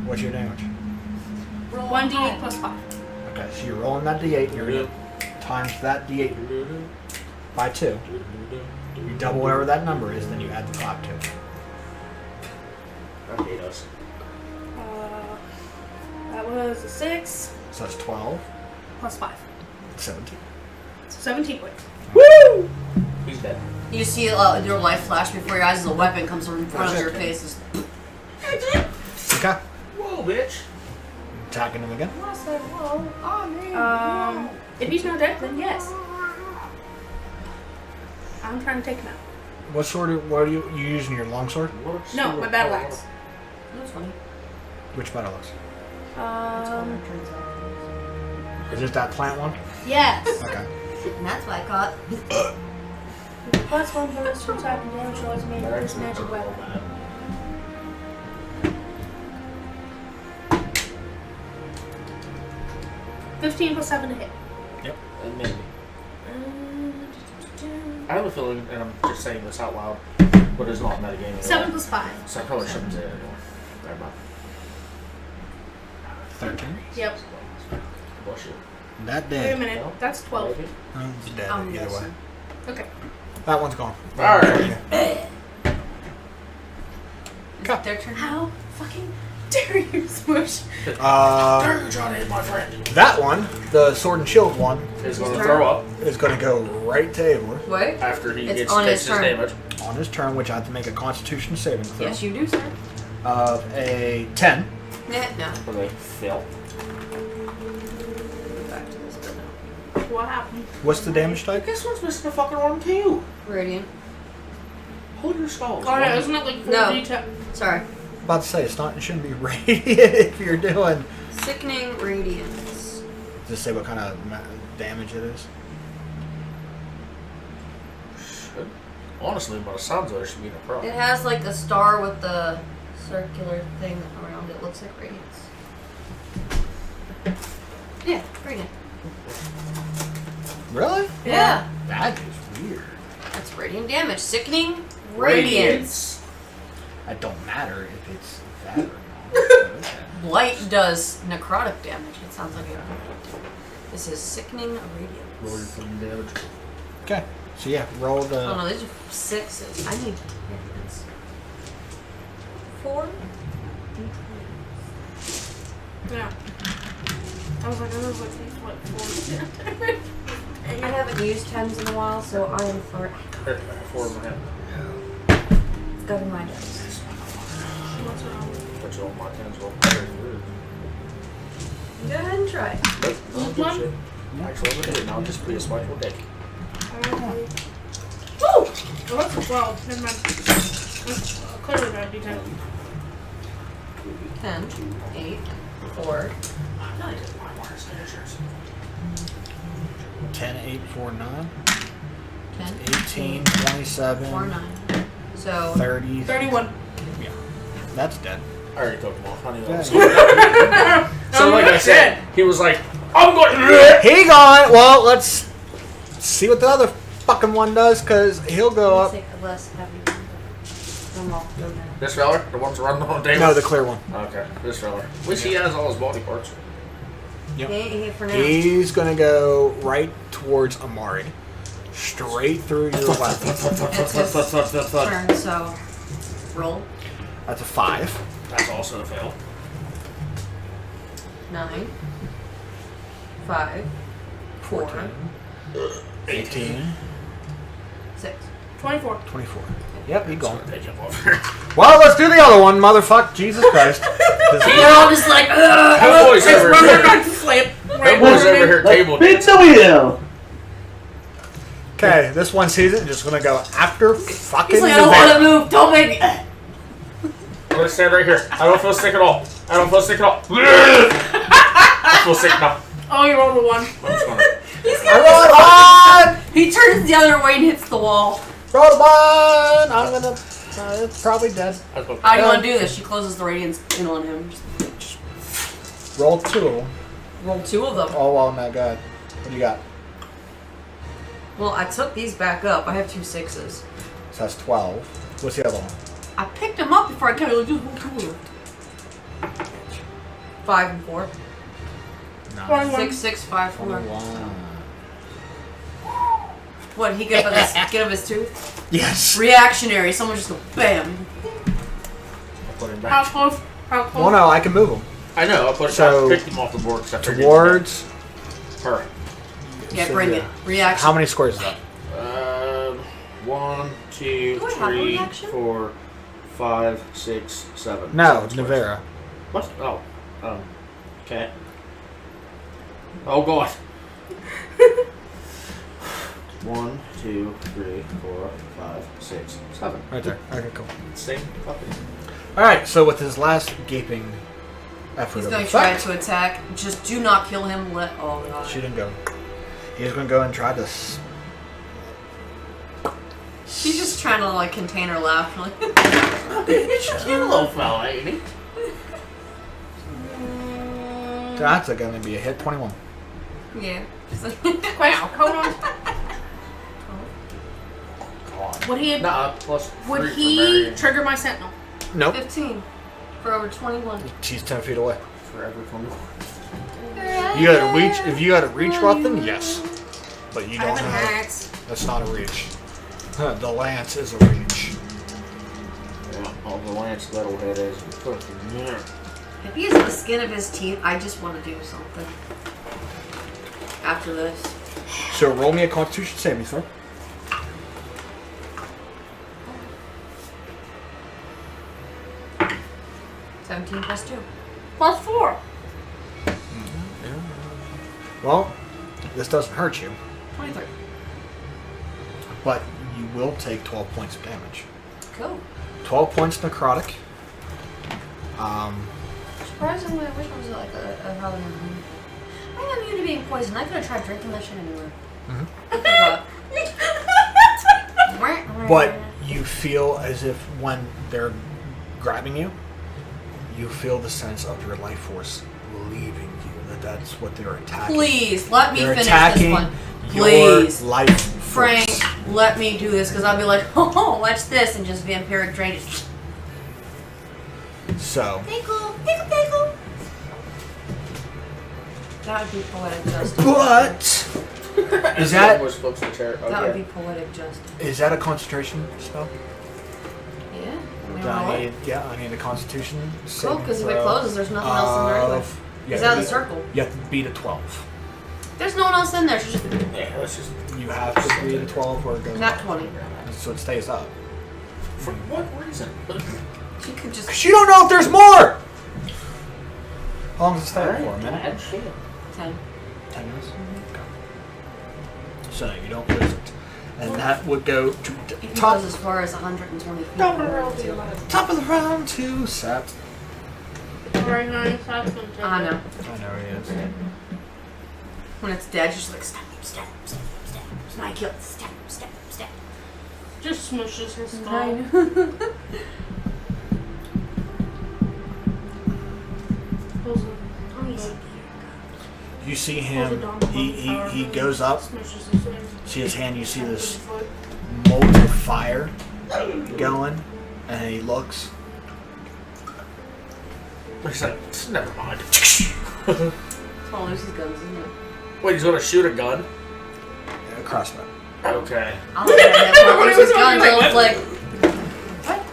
S3: What's your damage?
S1: Roll
S2: 1d8
S1: high.
S2: plus 5.
S3: Okay, so you're rolling that d8. You're gonna times that d8 by 2. You double whatever that number is, then you add the top to it.
S4: I hate us.
S2: That was a 6
S3: So that's 12,
S2: plus 5.
S3: 17.
S2: So 17 points.
S4: Woo! He's dead.
S1: You see your life flash before your eyes as a weapon comes from in front of your face.
S3: Okay.
S4: Whoa, bitch.
S3: Attacking him again.
S2: If he's not dead, then yes. I'm trying to take him out.
S3: What are you using your longsword?
S2: No, my battle axe.
S1: That's funny.
S3: Which battle axe?
S1: That's
S3: Is it that plant one?
S2: Yes.
S3: Okay.
S1: And that's why I caught.
S2: +1 bonus to attack and damage rolls made with this magic weapon. 15 plus 7 to hit.
S3: Yep.
S4: And maybe. I have a feeling, and I'm just saying this out loud, but it's not metagaming at
S2: 7
S4: all.
S2: plus 5.
S4: So I probably shouldn't say it anymore. Never mind.
S3: 13.
S2: Yep.
S4: Bless you.
S3: That
S2: Wait a
S3: dead.
S2: minute. That's 12.
S3: It's dead
S1: I'm
S3: either way.
S1: guessing.
S2: Okay.
S3: That one's gone.
S4: Alright.
S1: Is it their turn?
S2: How fucking dare you, Smush?
S4: Johnny is my friend.
S3: That one, the sword and shield one,
S4: Is going to throw up
S3: is going to go right to Abler
S1: Wait.
S4: after he
S1: It's
S4: takes
S1: on
S4: his
S1: his turn.
S4: damage.
S3: on his turn, which I have to make a Constitution saving throw.
S1: Yes, you do, sir.
S3: A 10.
S1: No.
S4: But they fail.
S1: Back to this, but no.
S2: What happened?
S3: What's the damage type?
S4: This one's missing a fucking arm too.
S1: Radiant.
S4: Hold your skulls.
S2: Oh, no, isn't it like 4
S1: No.
S2: d10?
S1: Sorry.
S3: About to say it shouldn't be radiant if you're doing.
S1: Sickening radiance.
S3: Does it say what kind of damage it is?
S4: Should. Honestly, by the sounds of it, it should be no
S1: It
S4: problem.
S1: has like a star with the circular thing around it. Looks like radiance. Yeah, radiant.
S3: Really?
S1: Yeah.
S3: That is weird.
S1: That's radiant damage. Sickening radiance.
S3: It don't matter if it's that or not. Okay.
S1: Light does necrotic damage. It sounds like it. This is sickening
S4: Roll your
S1: radiance.
S4: fucking damage.
S3: Okay. So yeah, roll
S1: Oh
S3: the.
S1: no, these are 6s. I need radiance. 4?
S2: Yeah. I was like, what, 4?
S1: I haven't used 10s in a while, so I am for it.
S4: 4 in my hand.
S1: It's gotten my dice.
S2: What's wrong?
S4: Put you on my hands well.
S1: Go ahead and try.
S4: Nope.
S2: Which one?
S4: Actually, I'm gonna do it now. Just be a spiteful dick.
S2: Woo! Oh, that's a 12. Never mind. That's clearly not d10.
S1: 10, 8, 4, 9.
S3: 10, 8, 4, 9.
S1: 10,
S3: 18, 27,
S1: 4, 9. So,
S3: 30.
S2: 31.
S3: Yeah. That's dead.
S4: I already took him off. Honey,
S3: Yeah.
S4: So, like I said, he was like, I'm going to
S3: He gone. Well, let's see what the other fucking one does, because he'll go up.
S1: take a less heavy one. them all. Go down.
S4: This feller? The ones running on the table?
S3: No, the clear one.
S4: Okay, this feller. At least he has all his body parts.
S3: Yep.
S1: He ain't here for now.
S3: He's gonna go right towards Amari. Straight through your left.
S1: It's his turn, so roll.
S3: That's a 5.
S4: That's also a fail.
S1: 9. 5. 4.
S3: 18.
S1: 6.
S2: 24.
S3: 24. Yep, he gone.
S4: They jump over.
S3: Well, let's do the other one, motherfuck. Jesus Christ.
S1: They're all just like, ugh.
S4: That boy's over here. That boy's over here table
S5: Big
S4: dancing.
S5: wheel.
S3: Okay, this one sees it. Just gonna go after fucking
S1: He's like, I don't want to move. Don't make me.
S4: I'm gonna stand right here. I don't feel sick at all. I don't feel sick at all. I feel sick now.
S2: Oh, you rolled a 1.
S4: I'm just gonna...
S1: He's
S3: I
S1: got
S3: rolled a 1!
S1: He turns the other way and hits the wall.
S3: Rolled a 1! I'm gonna... it's probably dead.
S1: How do you want to do this? She closes the radiance in on him.
S3: Roll 2 of them.
S1: Roll 2 of them.
S3: Oh, well, my god. What do you got?
S1: Well, I took these back up. I have 2 6s.
S3: So that's 12. What's the other one?
S1: I picked them up before I came. Like, just roll 2 of them. 5 and 4.
S2: 21.
S1: 6, 6, 5, 4.
S3: 21.
S1: What? He get up his tooth?
S3: Yes.
S1: Reactionary. Someone just go bam.
S4: I'll put him
S2: How
S4: back.
S2: close? How close?
S3: Well, no, I can move them.
S4: I know. I'll put
S3: So,
S4: I picked him off the board.
S3: Towards...
S4: her.
S1: Yeah,
S3: so,
S1: bring
S3: yeah.
S1: it. Reaction.
S3: How many squares is that?
S4: 1, 2,
S1: Do I have a
S4: 3,
S1: reaction?
S4: 4, 5, 6, 7.
S3: No,
S4: 7 squares.
S3: Navera.
S4: What? Oh. Okay. Oh god. 1, 2, 3, 4, 5, 6, 7.
S3: Right there. Okay, cool.
S4: Same fucking.
S3: Alright, so with his last gaping effort
S1: He's
S3: of
S1: going to try
S3: effect,
S1: to attack. Just do not kill him. Oh god.
S3: she didn't go. He's gonna go and try to...
S1: She's just trying to like contain her laugh. Like,
S4: He's a cute little fella, ain't he?
S3: That's gonna be a hit. 21.
S1: yeah.
S2: Wow, hold on.
S3: God.
S2: Would he
S4: Nah, plus
S2: would
S4: 3 for
S2: he
S4: Marion.
S2: trigger my sentinel?
S3: Nope.
S1: 15 for over 21.
S3: She's 10 feet away.
S4: Forever 21.
S3: You gotta reach. If you gotta reach weapon, yes. But you
S2: I
S3: don't
S2: have an
S3: have.
S2: axe.
S3: That's not a reach. The lance is a reach.
S4: Yeah, all the lance that'll hit is fucking yeah.
S1: If he has the skin of his teeth, I just want to do something. After this.
S3: So roll me a Constitution saving throw.
S1: +17 +2.
S2: +4.
S3: Well, this doesn't hurt you,
S1: 23.
S3: but you will take 12 points of damage.
S1: Cool.
S3: 12 points necrotic.
S1: Surprisingly, which one's like a probably immune? I'm immune to being poisoned. I could have tried drinking that shit anywhere. I forgot.
S3: But you feel as if when they're grabbing you, you feel the sense of your life force leaving you. That's what they're attacking.
S1: Please, let me
S3: They're
S1: finish
S3: attacking
S1: this one.
S3: your
S1: Please.
S3: life
S1: Frank,
S3: force.
S1: let me do this, because I'll be like, oh, watch this, and just vampiric drainage.
S3: So,
S1: Pickle, pickle, pickle. That would be poetic justice.
S3: but is that
S4: was supposed to tear?
S1: That would
S4: Okay.
S1: be poetic justice.
S3: is that a concentration spell?
S1: Yeah.
S3: I need a Constitution.
S1: Cool,
S3: saving
S1: because if it
S3: throw
S1: closes, there's nothing else in there anyway.
S3: of-
S1: He's
S3: yeah,
S1: out of the circle.
S3: You have to beat a 12.
S1: There's no one else in there. She's just
S4: Yeah, let's just.
S3: You have to beat a 12 or it goes
S1: not
S3: up.
S1: 20.
S3: So it stays up.
S4: For what reason?
S1: She could just
S3: 'Cause you don't know if there's more! How long does it stay up for? A minute?
S1: 10.
S3: 10 minutes? Okay. So you don't lose it. And that would go to
S1: He
S3: top,
S1: goes as far as 120 feet.
S3: top of the round to Seth.
S2: Alright, honey, so that's gonna take
S1: I know.
S3: I know he is.
S1: When it's dead, she's like, step, step, step, step. It's my kill. Step, step, step.
S2: Just smushes his skull.
S1: I know.
S2: Pulls
S3: You see him, he goes up, see his hand, you see this mold of fire going, And he looks.
S4: He's like, never mind.
S1: Oh, there's his guns, isn't it?
S4: Wait, he's gonna shoot a gun?
S3: A crossbow.
S4: Okay.
S1: I'll look at him. Where's his guns? I was like,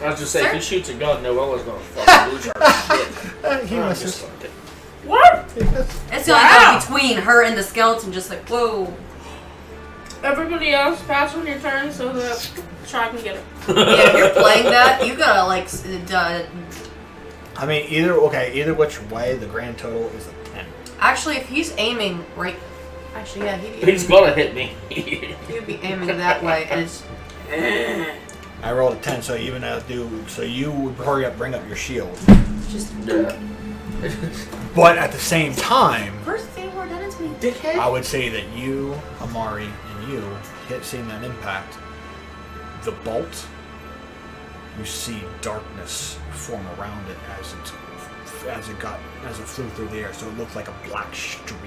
S4: I was just saying,
S1: Sir?
S4: if he shoots a gun, Noella's gonna fucking lose her shit.
S3: He
S4: I'm
S3: misses.
S4: just like, what?
S1: it's gonna go between her and the skeleton, just like, whoa.
S2: Everybody else, pass on your turn so that Shaw can get it.
S1: Yeah, if you're playing that, you gotta like,
S3: I mean, either which way, the grand total is a 10.
S1: actually, if he's aiming right, actually, yeah,
S4: He's gonna hit me.
S1: he'd be aiming that way, and it's.
S3: I rolled a 10, so even so you would bring up your shield.
S1: Just.
S4: Yeah.
S3: But at the same time,
S1: First thing more done to me.
S4: Dickhead.
S3: I would say that you, Amari, and you seeing that impact. The bolt, you see darkness form around it as it flew through the air, so it looked like a black streak.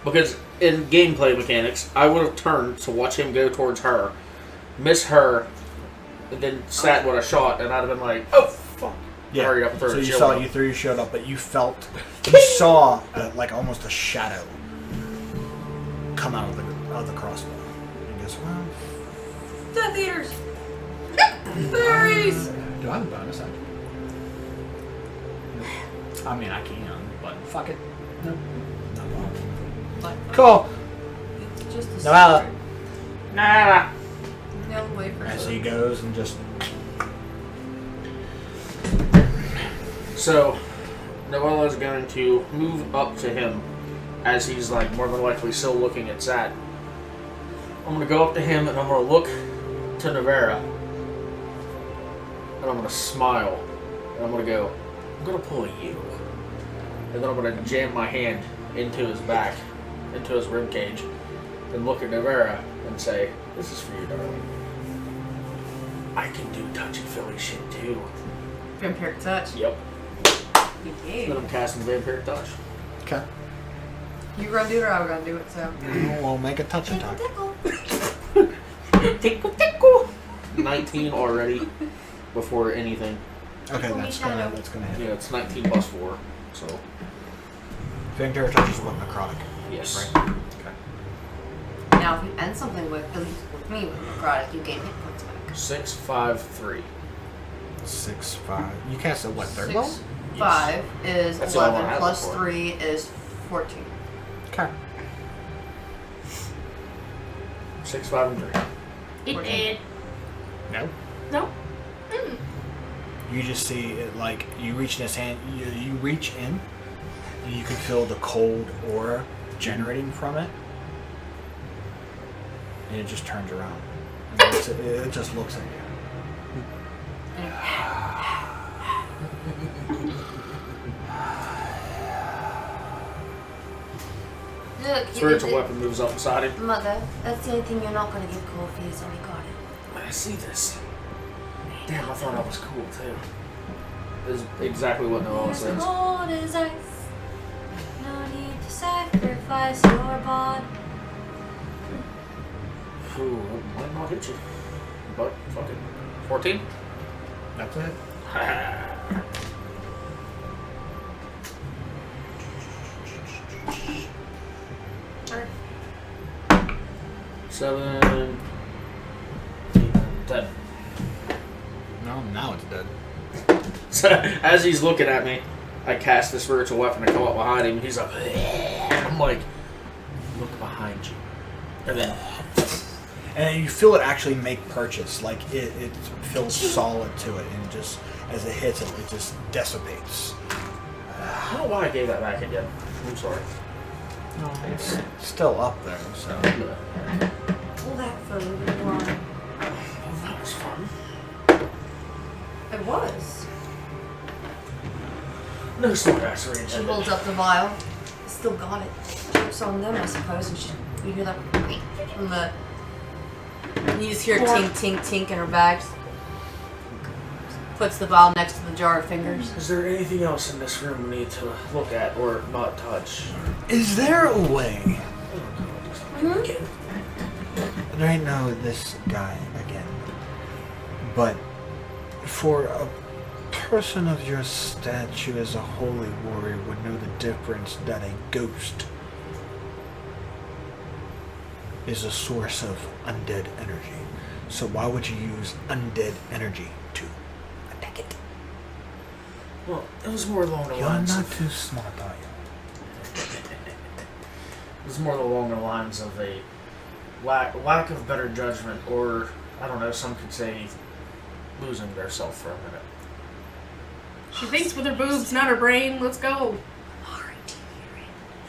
S4: Because in gameplay mechanics, I would have turned to watch him go towards her, miss her, and then sat with a shot, and I'd have been like, "Oh fuck!"
S3: Yeah.
S4: Hurried up and threw
S3: So
S4: the
S3: you
S4: shield
S3: saw
S4: up.
S3: you threw your shield up, but you saw like almost a shadow come out of the crossbow. And guess well,
S1: Death Eaters! Fairies!
S3: do I have a bonus action? I mean, I can, but fuck it. No. Cool.
S1: Just a
S3: Noella.
S1: secret.
S4: Nah.
S1: No way for
S3: As
S1: sure.
S3: he goes and just
S4: So, Noella's going to move up to him as he's like more than likely still looking at Zat. I'm gonna go up to him and I'm gonna look to Navera. And I'm gonna smile. And I'm gonna go, I'm gonna pull you. And then I'm gonna jam my hand into his back, into his rib cage, and look at Navera and say, this is for you, darling. I can do touchy-feely shit too.
S1: Vampiric touch.
S4: Yep.
S1: You
S4: Then
S1: did.
S4: I'm casting Vampiric Touch.
S3: okay.
S1: You were gonna do it or I was gonna do it, so.
S3: We'll make a touch attack.
S4: Tickle, tickle. 19 already before anything.
S3: Okay, that's gonna hit.
S4: Yeah, it's 19 plus 4. So,
S3: Vampire touch is what necrotic.
S4: yes.
S3: Right. Okay.
S1: Now, if you end something with me with necrotic, you gain hit points back.
S4: 6, 5, 3.
S3: 6, 5. You cast at what, third
S1: 6,
S3: level?
S1: 5 is
S4: That's the only one I
S1: 11
S4: had
S1: plus
S4: before.
S1: 3 is 14.
S3: Okay.
S4: 6, 5, and 3.
S2: It did.
S3: No.
S2: No?
S3: You just see it like you reach in his hand. You reach in, and you can feel the cold aura generating from it, and it just turns around. And it just looks at you.
S1: Look, you
S4: Spiritual
S1: did
S4: weapon moves up beside him.
S1: it. Mother, that's the only thing you're not gonna get coffee, so we got it.
S4: I see this. Damn, I thought that was cool too. This is exactly what Noella
S1: As
S4: says.
S1: cold as ice. No need to sacrifice your bond.
S4: Ooh, I might not hit you. But, fuck it. 14?
S3: That's it.
S1: Or
S4: 7, 10.
S3: No, now it's dead.
S4: So, as he's looking at me, I cast the spiritual weapon to come up behind him. He's like, I'm like, look behind you. And then,
S3: And you feel it actually make purchase. Like it feels solid to it, and just as it hits it, it just dissipates.
S4: I don't know why I gave that back again. I'm sorry.
S3: No, it's still up there. So
S1: pull that for a little bit more.
S4: Oh, that was fun.
S1: It was.
S4: No smartassery
S1: She
S4: intended.
S1: holds up the vial. Still got it. Joke's on them, I suppose. And you hear that from the. You just hear tink, tink, tink in her bag. Puts the vial next to the jar of fingers.
S4: Is there anything else in this room we need to look at or not touch?
S3: is there a way?
S1: Mm-hmm.
S3: There ain't no this guy again. But for a person of your stature as a holy warrior would know the difference that a ghost is a source of undead energy. So why would you use undead energy to attack it?
S4: Well, it was more along the
S3: You're
S4: lines
S3: not
S4: of...
S3: too smart, are you?
S4: It was more along the lines of a lack of better judgment, or, I don't know, some could say losing their self for a minute.
S2: She thinks with her boobs, not her brain. Let's go.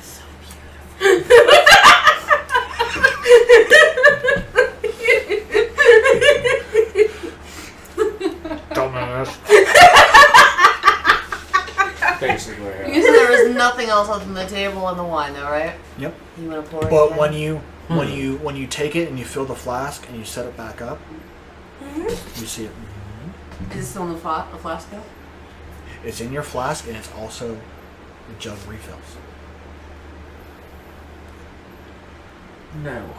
S1: So beautiful.
S3: Dumbass.
S4: Basically, yeah.
S1: You said there was nothing else other than the table and the wine, though, right?
S3: Yep.
S1: You want to pour it
S3: But
S1: again?
S3: when you take it and you fill the flask and you set it back up, you see it.
S1: Is it still in the flask though?
S3: It's in your flask and it's also the jug refills.
S4: No.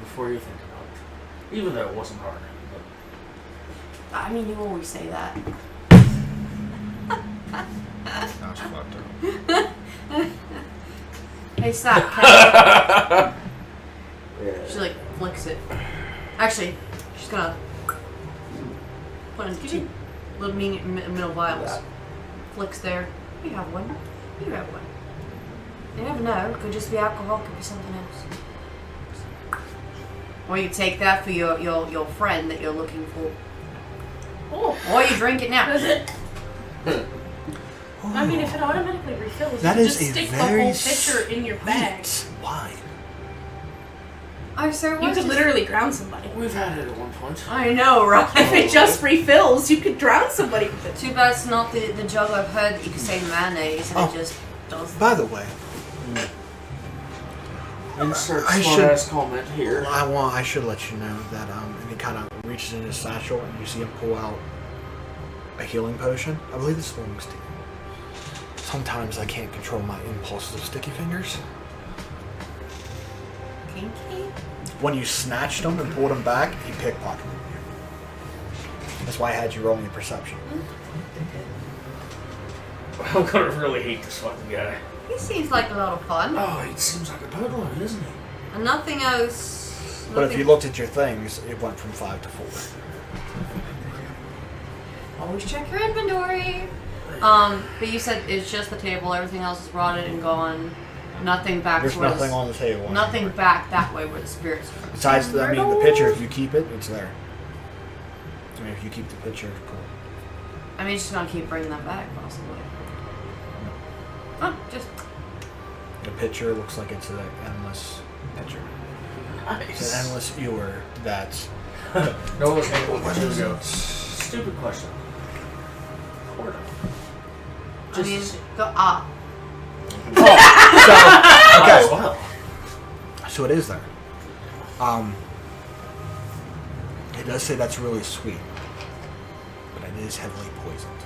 S4: Before you think about it. Even though it wasn't hard.
S1: I mean, you always say that.
S3: That's fucked up.
S1: Hey, stop.
S4: Yeah.
S1: She like flicks it. Actually, she's gonna put in two little middle vials. Flicks there. You have one. You have one. You never know. It could just be alcohol. Could be something else. Or you take that for your friend that you're looking for.
S2: Oh.
S1: Or you drink it now.
S2: Does it? I mean, if it automatically refills,
S3: That
S2: you
S3: is
S2: just
S3: a
S2: stick the
S3: very
S2: whole pitcher in your bag.
S3: sweet wine.
S1: I'm sorry.
S2: You could literally drown somebody.
S4: We've had it at one point.
S1: I know, right?
S2: If it just refills, you could drown somebody with it.
S1: Too bad it's not the jug I've heard that you can say mayonnaise and
S3: Oh.
S1: it just does.
S3: By the way,
S4: Insert
S3: I
S4: smart-ass comment here.
S3: I should let you know that and he kind of reaches in his satchel and you see him pull out a healing potion. I believe this belongs to you. Sometimes I can't control my impulses of sticky fingers.
S1: Kinky?
S3: When you snatched him and pulled him back, he pickpocketed you. That's why I had you roll me perception.
S4: I'm gonna really hate this fucking guy.
S1: He seems like a lot of fun.
S4: Oh, he seems like a burglar, doesn't he?
S1: And nothing else.
S3: But if you looked at your things, it went from 5 to 4.
S1: Always check your inventory. But you said it's just the table. Everything else is rotted and gone. Nothing back.
S3: There's
S1: towards-
S3: nothing on the table.
S1: Nothing
S3: anymore.
S1: back that way where the spirits are.
S3: Besides, I mean, the picture, if you keep it, it's there. I mean, if you keep the picture, cool.
S1: I mean, just gonna keep bringing that back, possibly. Oh, just.
S3: The picture looks like it's an endless picture. It's
S4: Nice.
S3: an endless ewer that's...
S4: No one's able to go. Stupid question. Quarter.
S1: I mean, go ah.
S3: Okay.
S4: Wow.
S3: So it is there. It does say that's really sweet, but it is heavily poisoned.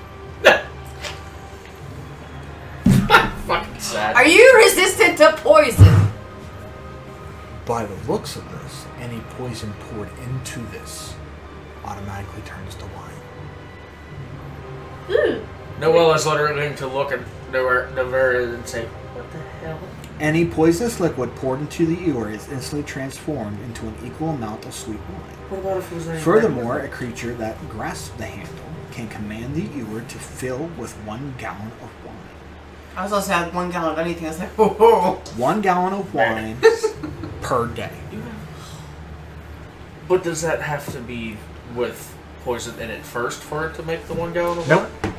S4: Fucking sad.
S1: Are you resistant to poison?
S3: By the looks of this, any poison poured into this automatically turns to wine.
S4: Noella's literally to look at Novera and say, "What the hell?"
S3: Any poisonous liquid poured into the ewer is instantly transformed into an equal amount of sweet wine.
S4: What about if it was
S3: Furthermore, a creature that grasps the handle can command the ewer to fill with 1 gallon of wine.
S1: I was also had 1 gallon of anything. I was like, oh.
S3: 1 gallon of wine per day.
S4: But does that have to be with poison in it first for it to make the 1 gallon of
S3: Nope.
S4: wine?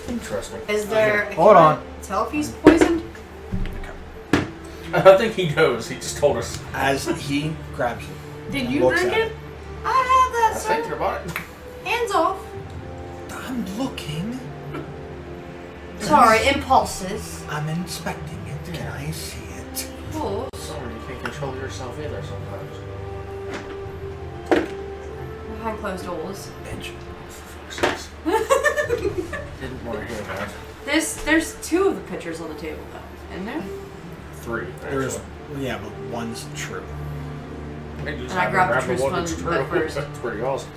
S4: Interesting.
S1: Is there?
S3: Hold on.
S1: Tell if he's poisoned.
S4: I think he knows. He just told us.
S3: As he grabs it.
S2: Did
S3: and
S2: you
S3: looks
S2: drink
S3: at
S2: it?
S1: I have that,
S4: I think
S1: sir.
S4: you're right.
S1: Hands off.
S3: I'm looking.
S1: Sorry, impulses.
S3: I'm inspecting it. Can I see it?
S1: Oh.
S4: Sorry, you can't control yourself either sometimes.
S1: Behind closed doors.
S3: Bitch.
S4: Didn't want to hear that.
S1: There's 2 of the pictures on the table though, isn't there?
S4: 3.
S3: There's,
S4: actually.
S3: yeah, but one's true.
S4: And
S1: I grabbed the true sponge butt first.
S4: That's pretty awesome.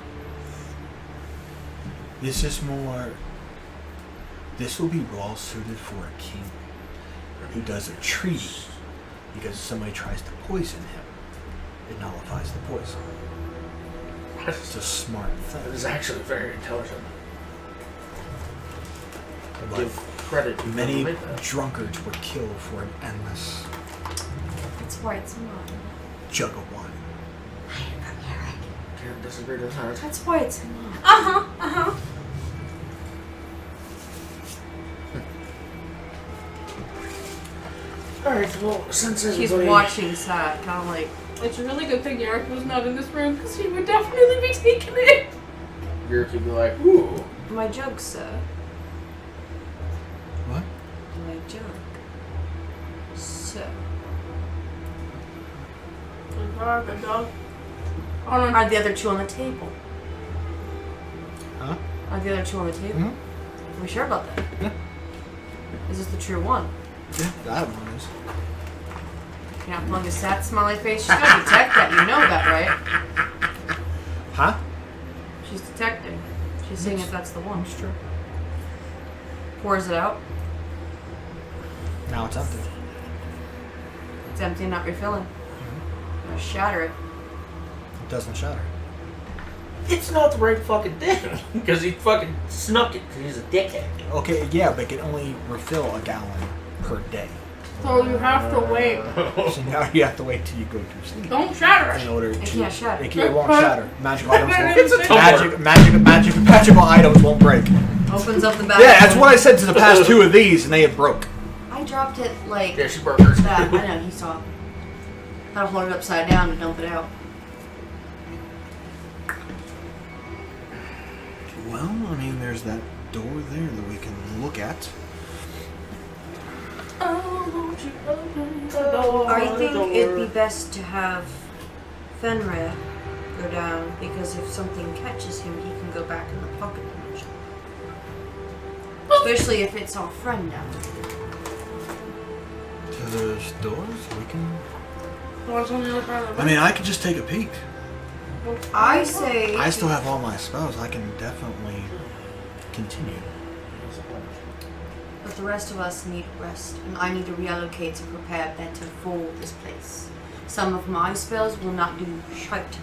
S3: This is more. This will be well suited for a king who does a treaty because if somebody tries to poison him, it nullifies the poison. It's a smart
S4: It
S3: thing.
S4: is actually very intelligent.
S3: But
S4: Give credit to
S3: many
S4: whoever made that.
S3: drunkards would kill for an endless
S1: That's why it's mine.
S3: jug of wine.
S4: Can't disagree to that.
S1: That's why it's mine.
S2: Uh-huh.
S4: Alright, well, since
S1: She's
S4: everybody...
S1: watching sad, kind of like,
S2: It's a really good thing Eric was not in this room because he would definitely be taking it.
S4: Yurk would be like, ooh.
S1: my jug, sir.
S3: What?
S1: My jug. Sir.
S2: Good dog. Oh, no.
S1: Are the other two on the table?
S3: Huh?
S1: Are the other two on the table?
S3: Mm-hmm.
S1: Are we sure about that?
S3: Yeah.
S1: Is this the true one?
S3: Yeah, that one is.
S1: You're not pulling a sad smiley face. She's gonna detect that. You know that, right?
S3: Huh?
S1: She's detecting. She's seeing if that's the one.
S3: That's true.
S1: Pours it out.
S3: Now it's empty.
S1: It's empty, not refilling. Gonna shatter it.
S3: It doesn't shatter.
S4: It's not the right fucking thing. Because he fucking snuck it because he's a dickhead.
S3: Okay, yeah, but it can only refill a gallon per day.
S2: So you have to wait.
S3: So now you have to wait till you go to sleep
S2: Don't shatter
S3: in
S2: it.
S3: order
S1: It
S3: to.
S1: can't shatter.
S3: It won't shatter. Magical items won't.
S2: It's a
S4: tumbler.
S3: Magical items won't break.
S1: Opens up the back.
S3: Yeah, that's what I said to the past two of these, and they had broke.
S1: I dropped it like
S4: Yeah, she broke hers.
S1: that. I know, he saw it. Had to hold it upside down to dump it out.
S3: Well, I mean, there's that door there that we can look at.
S2: Oh, won't you open the door?
S1: I think it'd be best to have Fenrir go down because if something catches him, he can go back in the pocket dimension. Especially if it's our friend down there.
S3: So there's doors we can.
S2: What's on the other side of the
S3: I mean, I could just take a peek.
S2: room?
S1: I say
S3: I still have all my spells. I can definitely continue.
S1: but the rest of us need rest, and I need to reallocate to prepare better for this place. Some of my spells will not do shite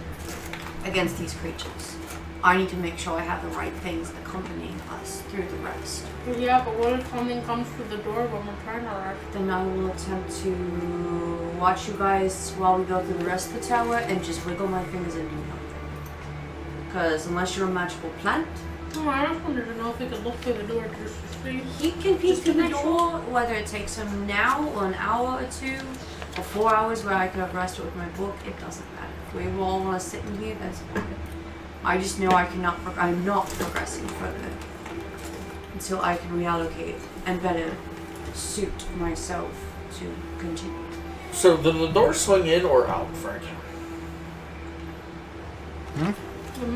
S1: against these creatures. I need to make sure I have the right things accompanying us through the rest.
S2: Yeah, but what if something comes through the door when we're trying to rush?
S1: Then I will attempt to watch you guys while we go through the rest of the tower and just wiggle my fingers and do nothing. Because unless you're a magical plant,
S2: Oh, I just wanted to know if we could look through the door just to see.
S1: he can peek
S2: Just
S1: through
S2: to
S1: the
S2: make
S1: door, whether it takes him now or an hour or 2 or 4 hours where I could have rested with my book, it doesn't matter. If we all want to sit in here, that's fine. I just know I'm not progressing further until I can reallocate and better suit myself to continue.
S4: So, did the door swing in or out, Frank?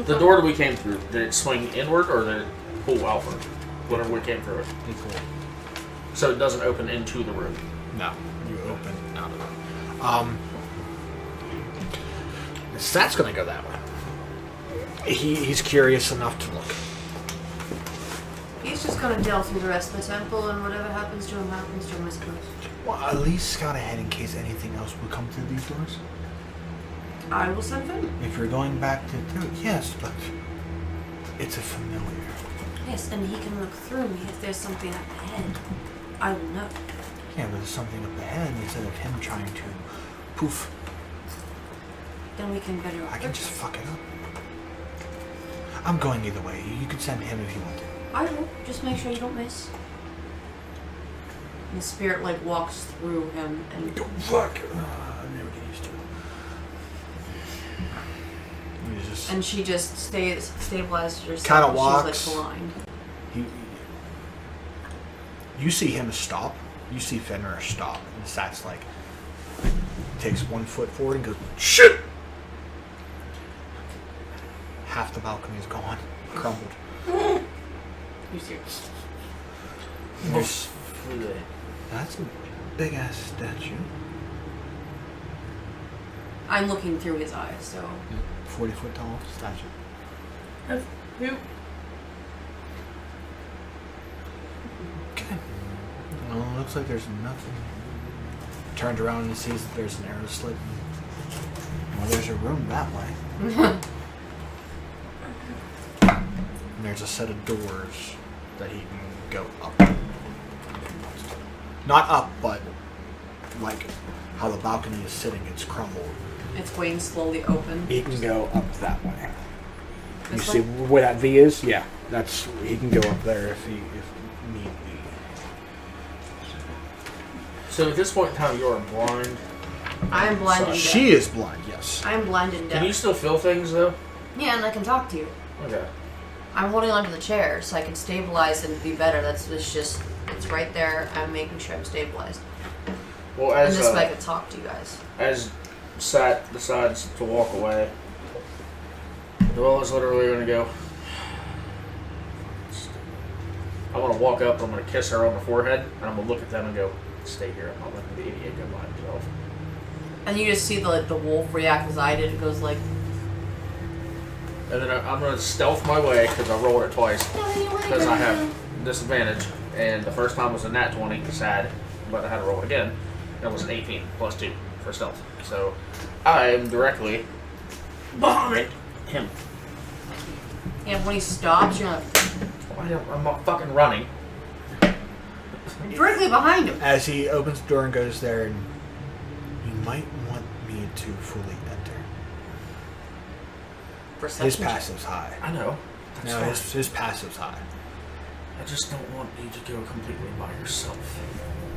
S4: The door that we came through, did it swing inward or did it pull outward? Whenever we came through it.
S3: Equal.
S4: So it doesn't open into the room.
S3: No, you open out of it. Sat's gonna go that way. He's curious enough to look.
S1: He's just gonna delve through the rest of the temple, and whatever happens to him, I suppose.
S3: Well, at least scout ahead in case anything else will come through these doors.
S1: I will send him.
S3: If you're going back to do it, yes, but it's a familiar.
S1: Yes, and he can look through me if there's something up ahead. I will know.
S3: Yeah, but there's something up ahead instead of him trying to poof.
S1: Then we can better.
S3: I can just fuck it up. I'm going either way. You can send him if you want to.
S1: I will. Just make sure you don't miss. And the spirit walks through him and.
S3: Fuck. I never get used to it. He's just.
S1: And she just stabilizes herself.
S3: Kinda
S1: and
S3: walks.
S1: She's blind.
S3: You see him stop. You see Fenrir stop, and Sat's takes 1 foot forward and goes, shit! Half the balcony is gone. Crumbled.
S1: You serious?
S3: That's a big ass statue.
S1: I'm looking through his eyes, so.
S3: 40-foot tall statue.
S2: Who?
S3: Okay. Well, it looks like there's nothing. Turned around and sees that there's an arrow slit. Well, there's a room that way. And there's a set of doors that he can go up. Not up, but like how the balcony is sitting, it's crumbled.
S1: It's going slowly open.
S3: He can go up that way. You
S1: This
S3: see
S1: way?
S3: where that V is? Yeah, that's he can go up there if need be.
S4: So at this point in time, you are blind.
S1: I am blind and deaf.
S3: She is blind, yes.
S1: I am blind and deaf.
S4: Can you still feel things though?
S1: Yeah, and I can talk to you.
S4: Okay.
S1: I'm holding onto the chair so I can stabilize and be better. It's right there. I'm making sure I'm stabilized.
S4: Well,
S1: And
S4: as
S1: this way I can talk to you guys.
S4: as Sat decides to walk away, Noella's literally going to go. I'm going to walk up, I'm going to kiss her on the forehead, and I'm going to look at them and go, stay here, I'm not letting the idiot go by himself.
S1: And you just see the wolf react as I did. It goes like...
S4: And then I'm going to stealth my way, because I rolled it twice, because I have disadvantage, and the first time was a nat 20, sad, but I had to roll it again, and it was an 18, plus 2 for stealth. So, I am directly behind him.
S1: Yeah, when he stops, you're like...
S4: I'm not fucking running.
S1: Directly behind him.
S3: As he opens the door and goes there, and you might want me to fully enter.
S1: Perception
S3: His
S1: check.
S3: passive's high.
S4: I know. That's
S3: No,
S4: fine.
S3: his passive's high.
S4: I just don't want you to go completely by yourself.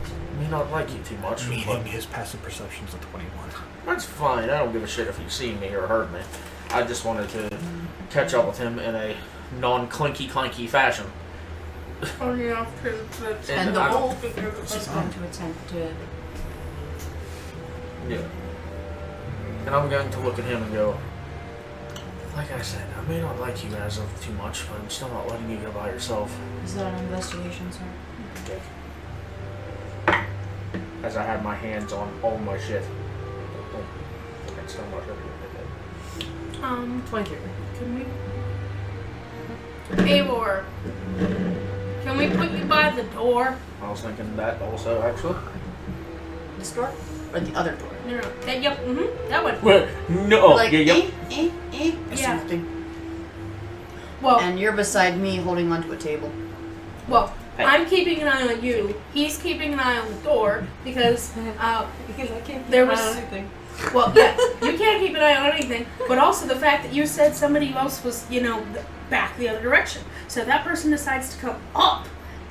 S4: I may not like you too much,
S3: Meaning
S4: but
S3: his passive perception's a 21.
S4: that's fine. I don't give a shit if you see me or heard me. I just wanted to catch up with him in a non-clinky-clanky fashion.
S2: Oh, yeah, true.
S1: And the
S4: I don't-
S1: wolf is going to attempt to...
S4: Yeah. And I'm going to look at him and go, like I said, I may not like you as of too much, but I'm still not letting you go by yourself.
S1: Is that an investigation, sir?
S4: Okay. As I have my hands on all my shit. It's still not hurting me.
S1: 23.
S2: Can we... Eivor, can we put you by the door?
S4: I was thinking that also, actually.
S1: This door? Or the other door?
S2: No. Yep, that one.
S4: No.
S1: Like,
S4: yeah, yep.
S2: Yeah.
S1: Something.
S2: Well,
S1: And you're beside me holding onto a table.
S4: Hey.
S2: I'm keeping an eye on you. He's keeping an eye on the door because
S1: Because I can't
S2: There was-
S1: anything.
S2: well, yeah, you can't keep an eye on anything, but also the fact that you said somebody else was, back the other direction. So if that person decides to come up,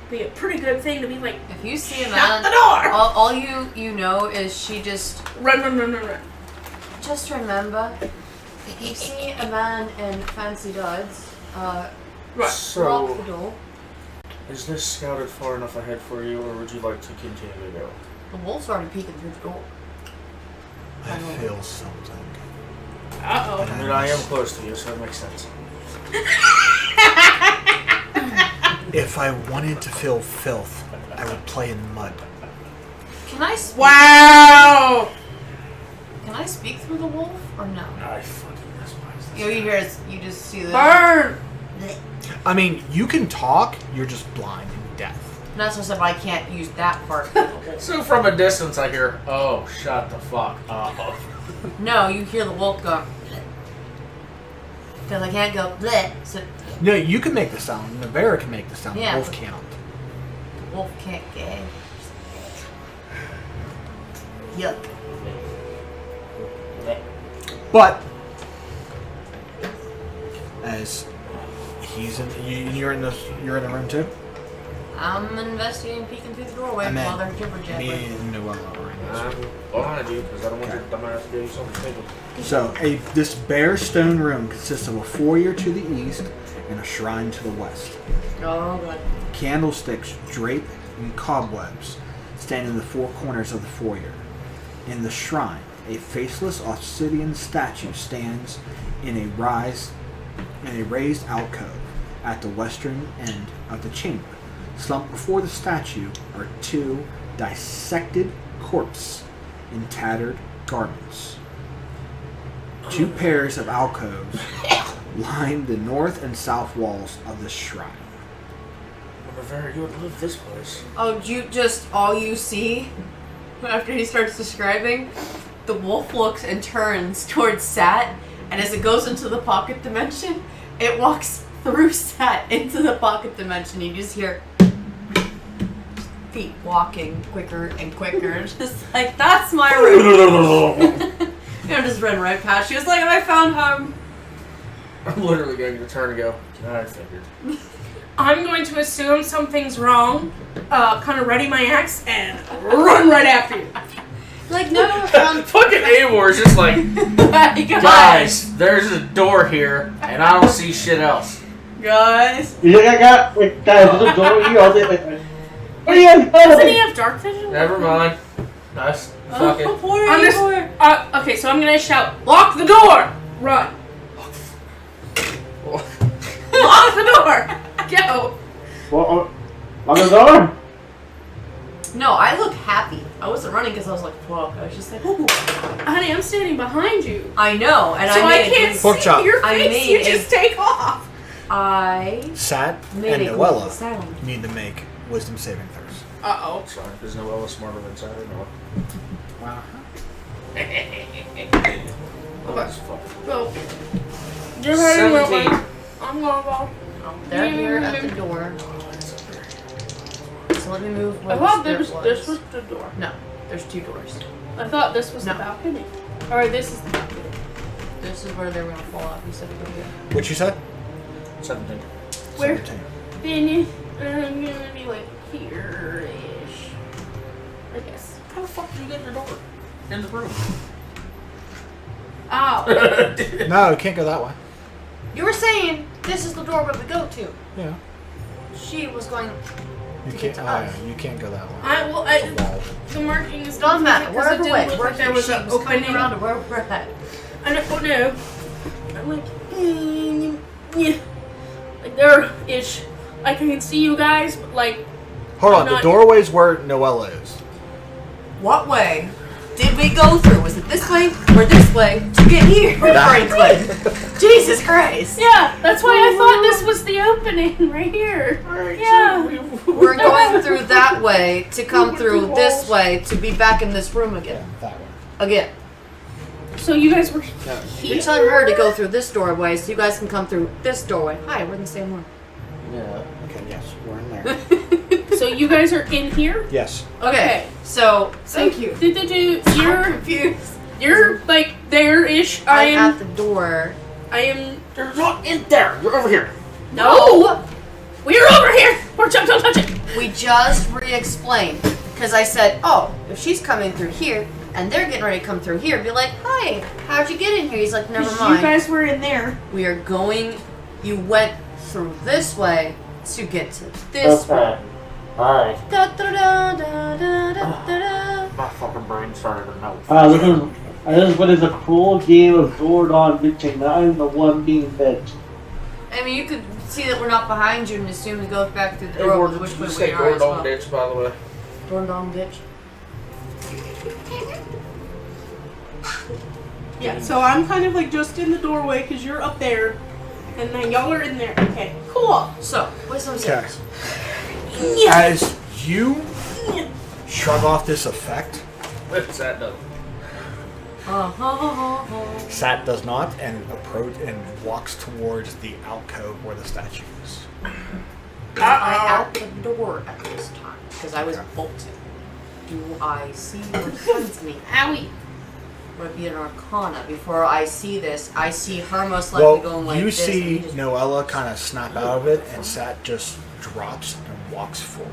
S2: it'd be a pretty good thing to be like,
S1: If you see a
S2: shut
S1: man,
S2: the door!
S1: all you know is she just...
S2: Run.
S1: Just remember, if you see a man in fancy duds,
S2: Right.
S1: lock
S4: So,
S1: the door.
S4: is this scouted far enough ahead for you, or would you like to continue to go?
S1: The wolf's already peeking through the door.
S3: I feel something.
S2: Uh-oh.
S4: I mean, I am close to you, so it makes sense.
S3: If I wanted to feel filth, I would play in mud.
S1: Can I speak?
S2: Wow!
S1: Can I speak through the wolf or no?
S4: I fucking despise this.
S1: You hear? You just see the.
S2: Burn!
S3: I mean, you can talk, you're just blind and deaf.
S1: Not so simple. I can't use that part. Of the wolf.
S4: So from a distance, I hear, "Oh, shut the fuck up."
S1: No, you hear the wolf go. Because I can't go bleh. So
S3: No, you can make the sound. The bear can make the sound.
S1: Yeah.
S3: The wolf can't.
S1: the wolf can't get. Yuck.
S3: But as he's in, you're in the room too.
S1: I'm investigating, peeking through the doorway
S3: And then
S1: while they're jibber
S3: Me
S1: jabbering.
S3: and Noella are in this.
S4: I'm behind you because I don't want your dumbass to do something stupid.
S3: So, this bare stone room consists of a foyer to the east and a shrine to the west.
S1: Oh god.
S3: Candlesticks drape in cobwebs stand in the four corners of the foyer. In the shrine, a faceless obsidian statue stands in a raised alcove at the western end of the chamber. Slumped before the statue are two dissected corpses in tattered garments. 2 pairs of alcoves line the north and south walls of the shrine.
S4: Rivera, you would live this place.
S1: Oh, all you see after he starts describing, the wolf looks and turns towards Sat, and as it goes into the pocket dimension, it walks through Sat into the pocket dimension. You just hear feet walking quicker and quicker. It's just like, that's my room. Just ran right past. She was like, I found home.
S4: I'm literally going to turn and go, I figured.
S2: I'm going to assume something's wrong, kind of ready my axe, and run right after you.
S1: Like, no, I found...
S4: Fucking Eivor is just like, guys, there's a door here, and I don't see shit else.
S1: Guys.
S5: Wait, guys, there's a door here. What are you guys
S2: Doesn't
S5: doing?
S2: he have dark vision?
S4: Never mind. Nice. Fuck it.
S1: Poor
S2: I'm just,
S1: Eivor.
S2: okay, so I'm gonna shout, lock the door! Run. Lock the door! Go!
S5: Lock the door?
S1: No, I look happy. I wasn't running because I was like, fuck. I was just like, ooh.
S2: Honey, I'm standing behind you.
S1: I know, and
S2: So I can't
S3: Pork
S2: see
S3: chop.
S2: your
S1: I
S2: face,
S1: made
S2: you
S1: a-
S2: just take off.
S1: I
S3: Sat
S1: made
S3: and
S1: a
S3: Noella
S1: sound.
S3: need to make wisdom saving throws.
S2: Uh-oh.
S4: Sorry, is Noella smarter than Sarah? No.
S3: Wow.
S4: Oh, that's fucking.
S2: So, you're heading that way.
S4: 17.
S2: I'm gonna go.
S1: They're here at the door. So let me move where
S2: I thought
S1: the
S2: this
S1: spirit
S2: was the door.
S1: No, there's 2 doors.
S2: I thought this was
S1: No.
S2: the balcony. Or this is the balcony.
S1: This is where they were gonna fall off. You said go here.
S3: What you said?
S4: 17.
S2: Where?
S3: 17.
S2: Then I'm gonna be like here-ish. I guess.
S4: How the fuck did you get your door in the room?
S2: Ow.
S3: No, you can't go that way.
S1: You were saying this is the door where we go to.
S3: Yeah.
S1: She was going.
S3: You
S1: To
S3: can't.
S1: get
S3: Oh,
S1: to us.
S3: yeah, you can't go that way.
S2: It's
S3: It's a wall.
S2: the marking is
S1: Doesn't matter.
S2: confusing
S1: Whatever
S2: because it
S1: way.
S2: didn't look
S1: We're
S2: like there
S1: here.
S2: was
S1: She
S2: an
S1: was coming
S2: opening.
S1: around to where we're at.
S2: I don't know. I'm like, yeah. Like there-ish. Like I can see you guys, but like,
S3: Hold on. The
S2: not-
S3: doorway's where Noella is.
S1: What way did we go through? Was it this way or this way to get here, Franklin? Jesus Christ.
S2: yeah, that's why I thought this was the opening right here.
S4: Alright,
S2: Yeah.
S1: We're going through that way to come through this way to be back in this room again.
S3: That way.
S1: Again.
S2: So you guys were
S3: Yeah.
S2: here.
S1: You're telling her to go through this doorway so you guys can come through this doorway. Hi, we're in the same room.
S3: Yeah. Okay. Yes, we're in there.
S2: So you guys are in here.
S3: Yes.
S1: Okay, so thank you.
S2: You're
S1: confused.
S2: you're like there-ish.
S1: I'm at the door.
S2: I am.
S4: You're not in there. You're over here.
S2: No. We're over here. Pork chop, don't touch it.
S1: We just re-explained because I said, oh, if she's coming through here and they're getting ready to come through here, be like, hi, how'd you get in here? He's like, never mind.
S2: You guys were in there.
S1: We are going. You went through this way to get to this way.
S5: Okay. Alright.
S1: Da, da, da, da, da, da, da.
S4: My fucking brain started to melt.
S5: This is what is a cruel game of Zordon bitching, not I'm the one being bitched.
S1: I mean, you could see that we're not behind you and assume we go back through the
S4: Hey,
S1: door,
S4: Gordon,
S1: which
S4: did
S1: way
S4: you say
S1: we are as
S4: Gordon
S1: well.
S4: bitch, by the way?
S1: Gordon bitch.
S2: Yeah. So I'm kind of like just in the doorway because you're up there, and then y'all are in there. Okay. Cool.
S1: So, wisdom
S3: Okay.
S1: savings.
S3: As you shrug off this effect,
S4: What's that done?
S3: Sat does not and approach and walks towards the alcove where the statue is.
S1: I out the door at this time because I was bolted. Do I see or sense me?
S2: Owie.
S1: Would it be an arcana? Before I see this, I see her most likely going like
S3: you
S1: this. and
S3: see
S1: he just-
S3: Noella kind of snap out of it, and Sat just drops and walks forward.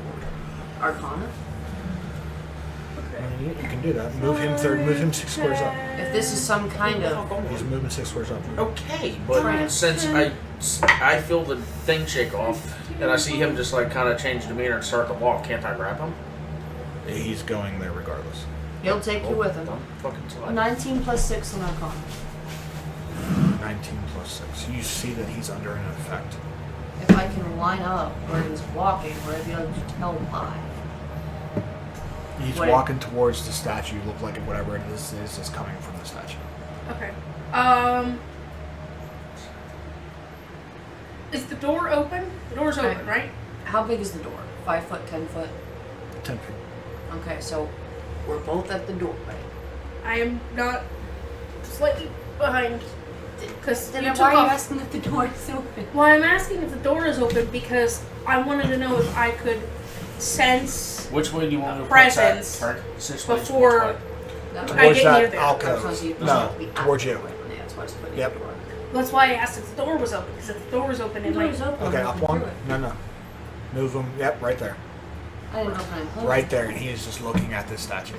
S1: Arcana?
S3: You can do that. Move him 6 squares up.
S1: If this is some kind of
S3: He's moving 6 squares up.
S4: Okay, but
S1: Right.
S4: since I feel the thing shake off, and I see him just like kind of change demeanor and start to walk, can't I grab him?
S3: He's going there regardless.
S1: he'll take you with him.
S4: I'm fucking slide.
S1: 19 plus 6 on Arcana.
S3: 19 plus 6. You see that he's under an effect.
S1: If I can line up where he's walking, would I be able to tell why?
S3: He's
S1: Wait.
S3: walking towards the statue. Look like whatever it is coming from the statue.
S2: Okay. Is the door open? The door's open, right?
S1: How big is the door? 5 foot, 10 foot?
S3: 10 feet.
S1: Okay, so we're both at the doorway.
S2: I am not slightly behind. Because
S1: Then
S2: you
S1: why
S2: took
S1: are you
S2: off.
S1: asking if the door is open?
S2: Well, I'm asking if the door is open because I wanted to know if I could sense
S4: Which way do you want me to
S2: presence
S4: put that? Six ways,
S2: before
S4: which way?
S1: That
S2: I
S3: Towards
S2: get
S3: that
S2: near there.
S3: alcove. No, towards you.
S1: Yeah, that's why I was putting
S3: Yep.
S1: the door.
S2: That's why I asked if the door was open. Because if the door was open,
S1: The
S2: it
S1: door
S2: might.
S1: is open.
S3: Okay,
S1: I'm
S3: up
S1: looking
S3: one.
S1: through it.
S3: No. Move him. Yep, right there.
S1: I didn't open and close.
S3: Right there, and he is just looking at this statue.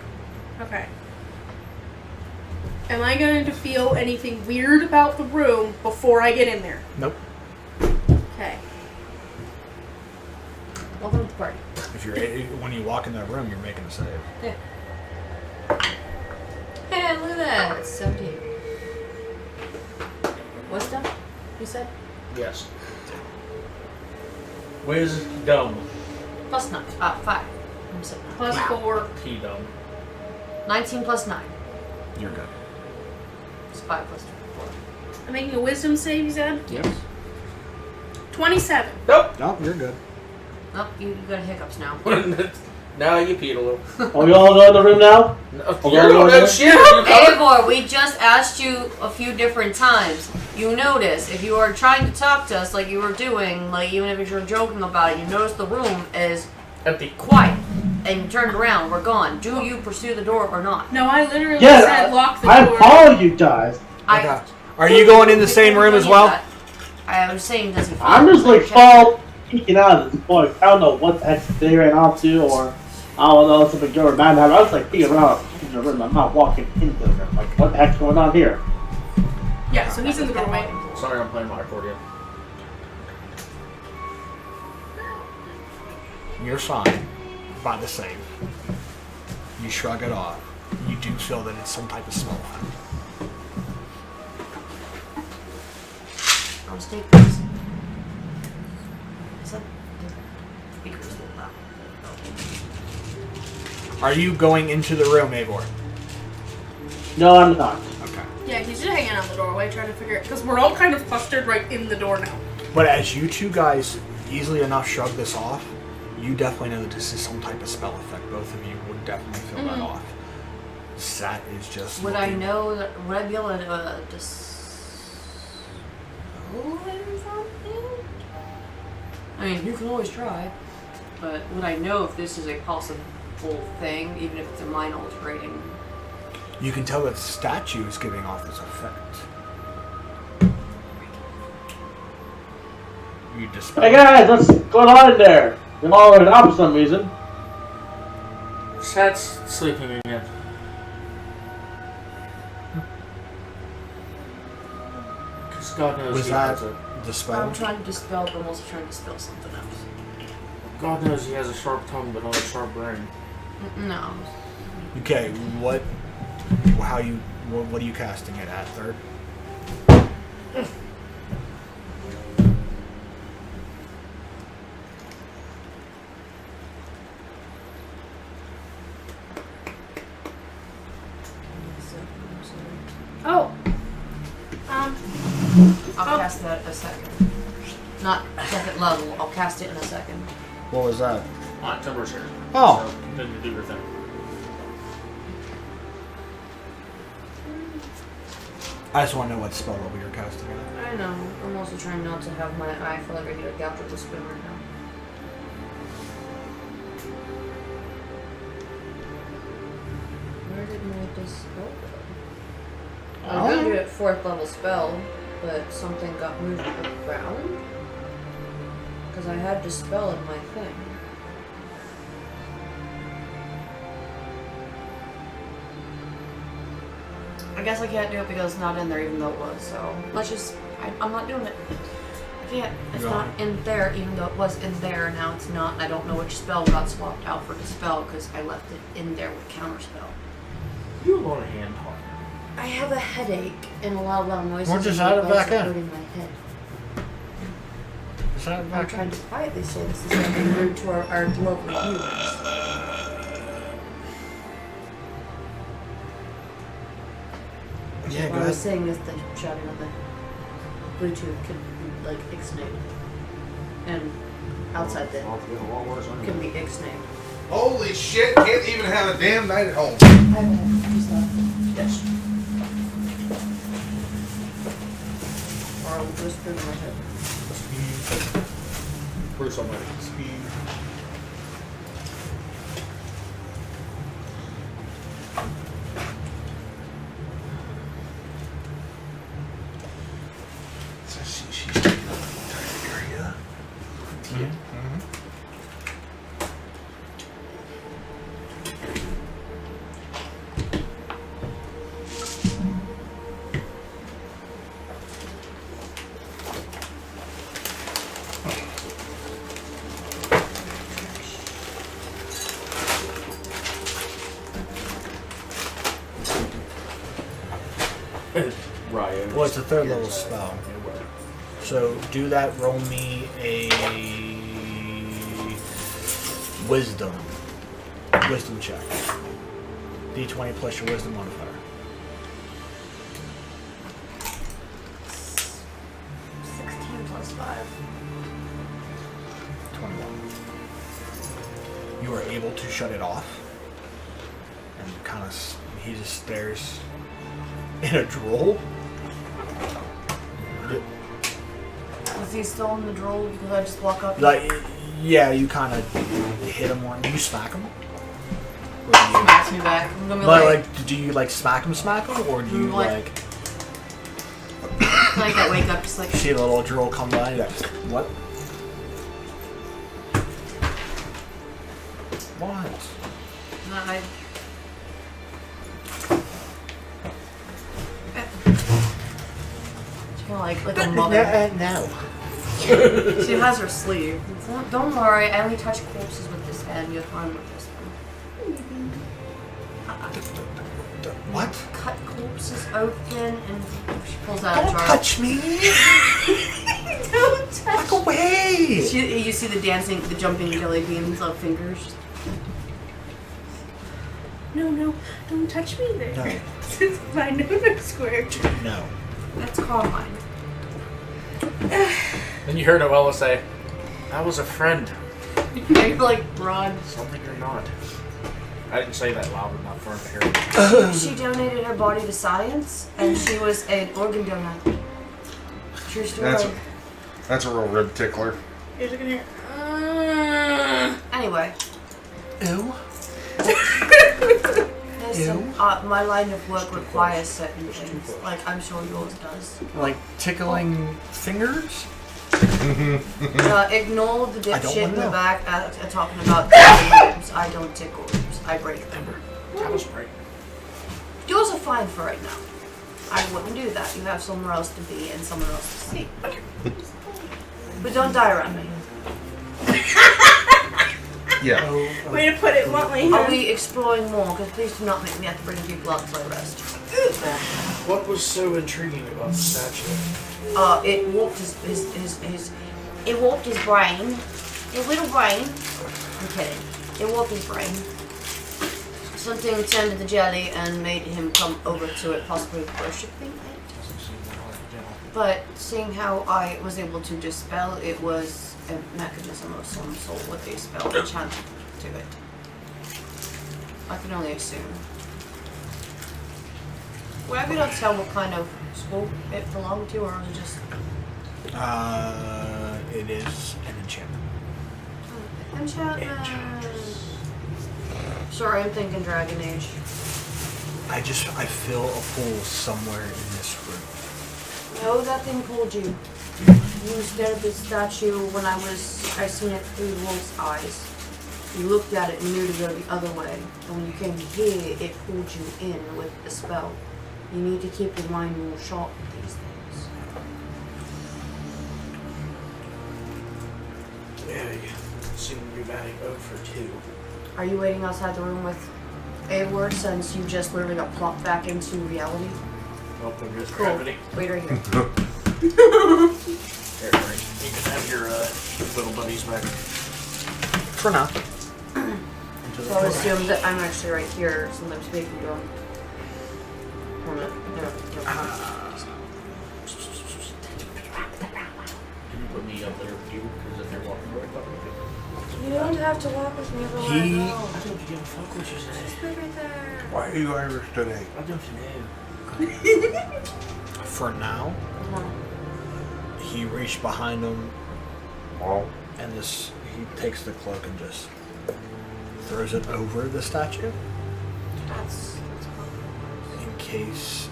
S2: Okay. Am I going to feel anything weird about the room before I get in there?
S3: Nope.
S2: Okay.
S1: Welcome to the party.
S3: If you're when you walk in that room, you're making a save.
S1: Yeah. Hey, look at that. It's 17. Wisdom? You said?
S4: Yes. Wisdom.
S1: Plus 9. 5. I'm saying
S2: Plus
S1: wow.
S2: 4.
S4: T dumb.
S1: 19 plus 9.
S3: You're good.
S1: It's 5 plus 4.
S2: I'm making a wisdom save, you said?
S3: Yes.
S2: 27.
S4: Nope.
S3: No, you're good.
S1: Nope, you got hiccups now.
S4: Now you peed a little.
S5: Are we all going in the room now?
S4: You don't know shit. You covered.
S1: Eivor, we just asked you a few different times. You notice, if you are trying to talk to us like you were doing, like even if you're joking about it, you notice the room is
S4: Empty.
S1: quiet. And you turned around, we're gone. Do you pursue the door or not?
S2: No, I literally
S5: Yeah,
S2: said lock the
S5: I
S2: door.
S5: apologize.
S3: Okay. Are you going in the same room as well?
S1: I was saying, does he fall?
S5: I'm just like fall peeking out at this point. I don't know what the heck they ran off to, or I don't know, something good or bad. I was like peeking around in the room. I'm not walking into the room. Like, what the heck's going on here?
S2: Yeah, so he's in the doorway.
S4: Sorry, I'm playing my accordion.
S3: You're fine. By the save. You shrug it off. You do feel that it's some type of smell.
S1: I'll take this. Is that speaker's a little loud?
S3: Are you going into the room, Eivor?
S5: No, I'm not.
S3: Okay.
S2: Yeah, he's just hanging out in the doorway trying to figure it. Because we're all kind of clustered right in the door now.
S3: But as you two guys easily enough shrug this off, you definitely know that this is some type of spell effect. Both of you would definitely feel that off. Sat is just.
S1: Would I
S3: looking-
S1: know that? Would I be able to dispel something? I mean, you can always try, but would I know if this is a possible thing, even if it's a mind altering?
S3: You can tell that the statue is giving off this effect. You dispel.
S5: Hey guys, what's going on in there? You're all in up for some reason.
S4: Sat's sleeping again. Because God knows
S3: Was
S4: he
S3: that
S4: has a...
S3: the spell?
S1: I'm trying to dispel, but I'm also trying to dispel something else.
S4: God knows he has a sharp tongue, but not a sharp brain.
S1: No.
S3: Okay, what are you casting it at, third?
S2: Oh.
S1: I'll cast that in a second. Not second level. I'll cast it in a second.
S3: What was that?
S4: October's here.
S3: Oh.
S4: So, then you do your thing.
S3: I just want to know what spell level you're casting it at.
S1: I know. I'm also trying not to have my eye feel like I need a gouge with the spoon right now. Where did my dispel go? I was going to do it 4th level spell, but something got moved around. Because I had dispel in my thing. I guess I can't do it because it's not in there even though it was, so let's just, I'm not doing it. I can't, it's
S3: Go
S1: not
S3: on.
S1: in there even though it was in there, now it's not, and I don't know which spell got swapped out for dispel because I left it in there with counterspell.
S4: You have a lot of hand talk.
S1: I have a headache and a lot of loud noises.
S3: Or just
S1: and
S3: add it
S1: my legs
S3: back
S1: are
S3: in.
S1: hurting my head.
S3: Is that
S1: I'm
S3: back
S1: trying to quietly say this is going to be rude to our lovely viewers.
S3: Yeah, go
S1: What I was
S3: ahead.
S1: saying is the chatting on the Bluetooth could like ixnay, and outside the can be ixnay.
S6: Holy shit, can't even have a damn night at home.
S1: I bet. Just that.
S4: Yes.
S1: Or I'll whisper in my head.
S4: Bruce Almighty.
S6: So she's taking up the entire area.
S3: Yeah.
S4: Ryan.
S3: Well, it's a third level spell. So do that. Roll me a wisdom check. D20 plus your wisdom modifier.
S1: 16 plus 5.
S3: 21. You are able to shut it off, and kind of he just stares in a drool.
S1: Is he still in the drool because I just walk up?
S3: Like, yeah, you kind of hit him one. Do you smack him? Or do you,
S1: Smacks me back. I'm gonna be
S3: like, do you like smack him, or do you
S1: Like- like I wake up just like
S3: see the little drool come by? You're like, what? What?
S1: I She's kinda like a mother.
S3: No.
S1: She has her sleeve. Don't worry, I only touch corpses with this hand. You're fine with this one.
S3: What?
S1: Cut corpses open and she pulls out a
S3: Don't
S1: jar.
S3: touch me!
S1: Don't touch.
S3: Back away!
S1: You see the jumping jelly beans of fingers.
S2: No, don't touch me there.
S3: No.
S2: This is my no square.
S3: No.
S1: That's Carmine.
S4: Then you heard Noella say, "That was a friend."
S1: You're like, Ron.
S4: Something or not. I didn't say that loud enough for him to hear.
S1: She donated her body to science, and she was an organ donor. True story.
S6: That's a real rib tickler.
S2: You're looking here.
S1: Anyway,
S3: Ew.
S1: listen, my line of work requires certain things. Like, I'm sure yours does.
S3: Like tickling fingers?
S1: Ignore the
S3: I don't
S1: dipshit in
S3: wanna
S1: the
S3: know.
S1: back talking about tickling ribs. I don't tickle ribs. I break them.
S4: Cattle spray.
S1: Yours are fine for right now. I wouldn't do that. You have somewhere else to be and somewhere else to see. But don't die around me.
S6: Yeah.
S3: Oh,
S2: Way to put it bluntly.
S1: I'll be exploring more, because please do not make me have to bring people out for a rest.
S4: What was so intriguing about the statue?
S1: It warped his it warped his brain. His little brain. I'm kidding. It warped his brain. Something turned to the jelly and made him come over to it, possibly worshipping it. But seeing how I was able to dispel, it was a mechanism of some sort with a spell enchanted to it. I can only assume. Would I be able to tell what kind of school it belonged to, or was it just
S3: it is an enchantment.
S1: enchantment? Sorry, I'm thinking Dragon Age.
S3: I feel a pull somewhere in this room.
S1: No, that thing pulled you. You stared at this statue when I seen it through the wolf's eyes. You looked at it and knew to go the other way. And when you came here, it pulled you in with the spell. You need to keep your mind more sharp with these things.
S4: Yeah, you seem to be batting 0 for 2.
S1: Are you waiting outside the room with Eivor since you just literally got plopped back into reality?
S4: Oh, there goes
S1: Cool.
S4: gravity.
S1: Wait right here.
S4: Here, Frank. You can have your little buddies back.
S3: For now.
S1: So I'll assume that I'm actually right here since I'm speaking to him. minute. There.
S4: Can you put me up there with you? Because if you're walking right by me.
S1: You don't have to walk with me everywhere I
S3: He-
S1: go.
S4: I don't give a fuck what you say.
S1: Just put it right there.
S6: Why are you Irish today?
S4: I don't know.
S3: For now, he reached behind him
S6: Well,
S3: and he takes the cloak and just throws it over the statue
S1: That's
S3: in case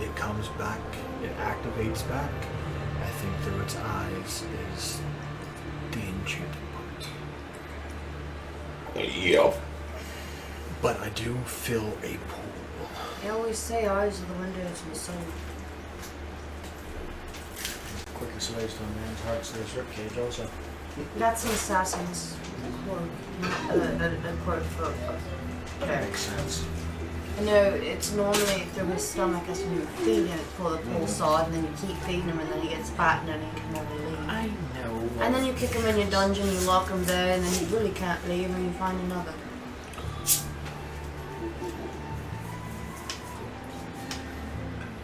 S3: it comes back, it activates back. I think through its eyes is the enchanted part.
S6: yep.
S3: But I do feel a pull.
S1: They always say eyes are the window to the soul.
S4: Quickest ways to a man's heart to his ribcage, also.
S1: That's an assassin's quote, not a quote for
S4: That makes sense.
S1: No, it's normally through his stomach as when you feed him for the pulse on, and then you keep feeding him, and then he gets fat, and then he can never leave.
S4: I know.
S1: And then you kick him in your dungeon, you lock him there, and then he really can't leave, and you find another.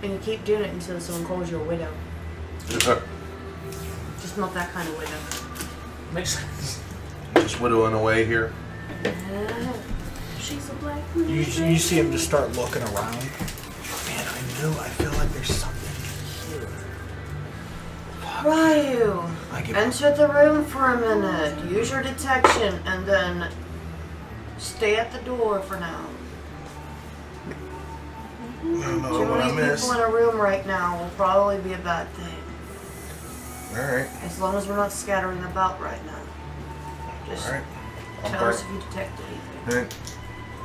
S1: And you keep doing it until someone calls you a widow. Just not that kind of widow.
S4: Makes sense.
S6: Just widowing away here.
S2: She's a black
S3: You see him just start looking around. Man, I feel like there's something here.
S1: Ryu,
S3: I give
S1: enter the room for a minute. Use your detection, and then stay at the door for now.
S6: I don't know
S1: Too
S6: what I
S1: many
S6: missed.
S1: people in a room right now will probably be a bad thing.
S6: Alright.
S1: As long as we're not scattering about right now. Just
S6: Alright. I'll
S1: tell us
S6: burn.
S1: if you detect anything.
S6: Alright.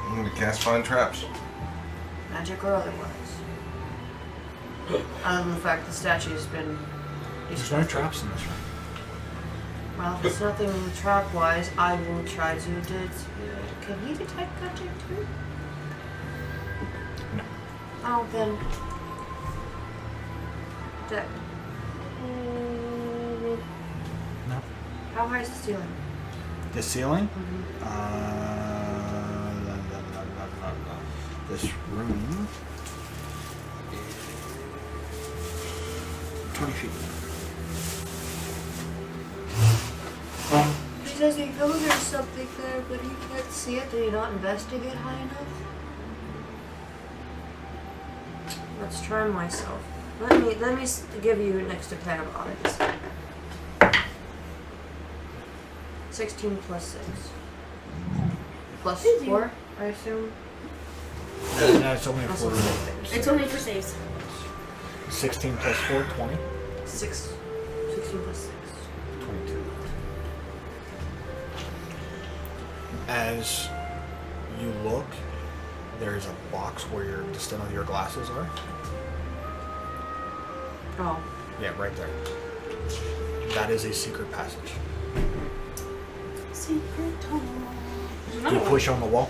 S6: I'm gonna cast Find Traps.
S1: Magic or otherwise. Other than the fact the statue's been
S3: there's no traps in this room.
S1: Well, if it's nothing trap-wise, I will try to can he detect magic too?
S3: No.
S1: Oh, then... Detect.
S3: No.
S1: How high is the ceiling?
S3: The ceiling?
S1: Mm-hmm.
S3: This room. 20 feet.
S1: He says he knows there's something there, but he can't see it. Did he not investigate high enough? Let's try myself. Let me give you an extra pair of eyes. 16 plus 6. Plus 4, I assume.
S3: No, it's only
S1: Also
S3: 4.
S2: It's only for saves.
S3: 16 plus 4, 20.
S1: 16 plus 6.
S3: 22. As you look, there's a box where your distilled your glasses are.
S1: Oh.
S3: Yeah, right there. That is a secret passage.
S2: Secret tunnel. There's
S3: You
S2: another one.
S3: push on the wall.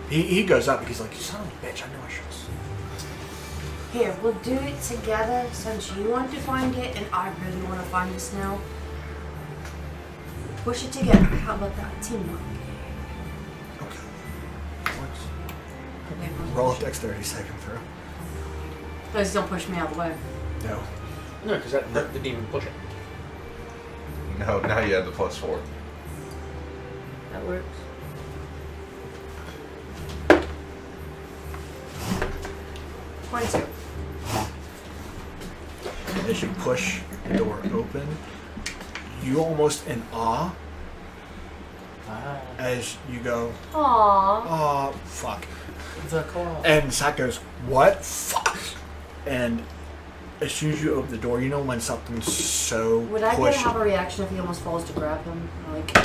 S3: He goes up because he's like, you son of a bitch, I know I should.
S1: Here, we'll do it together since you want to find it and I really want to find this now. Push it together. How about that? Teamwork.
S3: Okay. Works.
S1: Okay,
S3: Roll a dexterity saving throw.
S1: Please don't push me out of the way.
S3: No.
S4: No, because that didn't even push it.
S6: No, now you have the +4.
S1: That works.
S3: And as you push the door open, you almost in awe as you go,
S1: Aww.
S3: oh, fuck.
S4: The claw.
S3: And Zach goes, what? Fuck. And as soon as you open the door, you know when something's so
S1: Would I
S3: pushy.
S1: have a reaction if he almost falls to grab him? Like,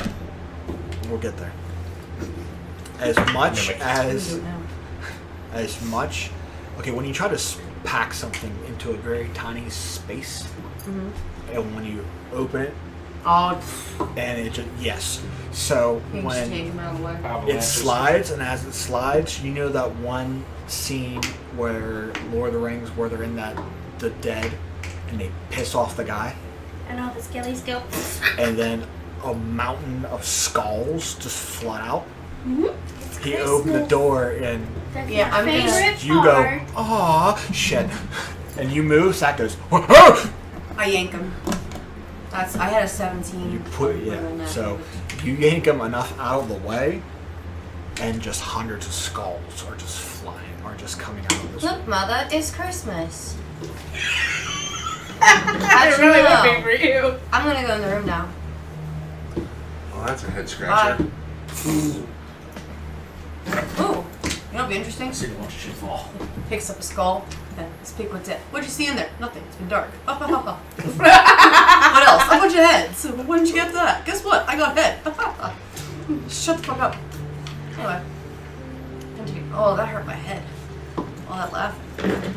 S3: We'll get there. As much
S6: Mimic.
S3: as
S1: do it now.
S3: as much. Okay, when you try to pack something into a very tiny space,
S1: Mm-hmm.
S3: and when you open it,
S1: Oh,
S3: and it just yes. So
S1: you can just take
S3: when
S1: him out of the way.
S3: it slides, and as it slides, you know that one scene where Lord of the Rings, where they're in the dead, and they piss off the guy,
S2: And all the skellies go.
S3: and then a mountain of skulls just flood out. He opened the door and
S2: That's
S1: Yeah,
S2: my
S1: I'm gonna-
S2: favorite
S3: you go,
S2: part.
S3: aw, shit. And you move, Zach goes, "Ah!"
S1: I yank him. I had a
S3: You
S1: 17.
S3: put, yeah. So you yank him enough out of the way, and just hundreds of skulls are just flying, are just coming out of this.
S1: Look, Mother, it's Christmas.
S2: I
S1: How'd you
S2: really
S1: know?
S2: looking for you.
S1: I'm gonna go in the room now.
S6: Well, that's a head scratcher.
S1: Ooh, that'll be interesting.
S4: I see a bunch of shit fall.
S1: Picks up a skull. And speak what's it. What'd you see in there? Nothing. It's been dark. What else? A bunch of heads. When did you get that? Guess what? I got head. Shut the fuck up. Anyway. Oh, that hurt my head. All that laughing.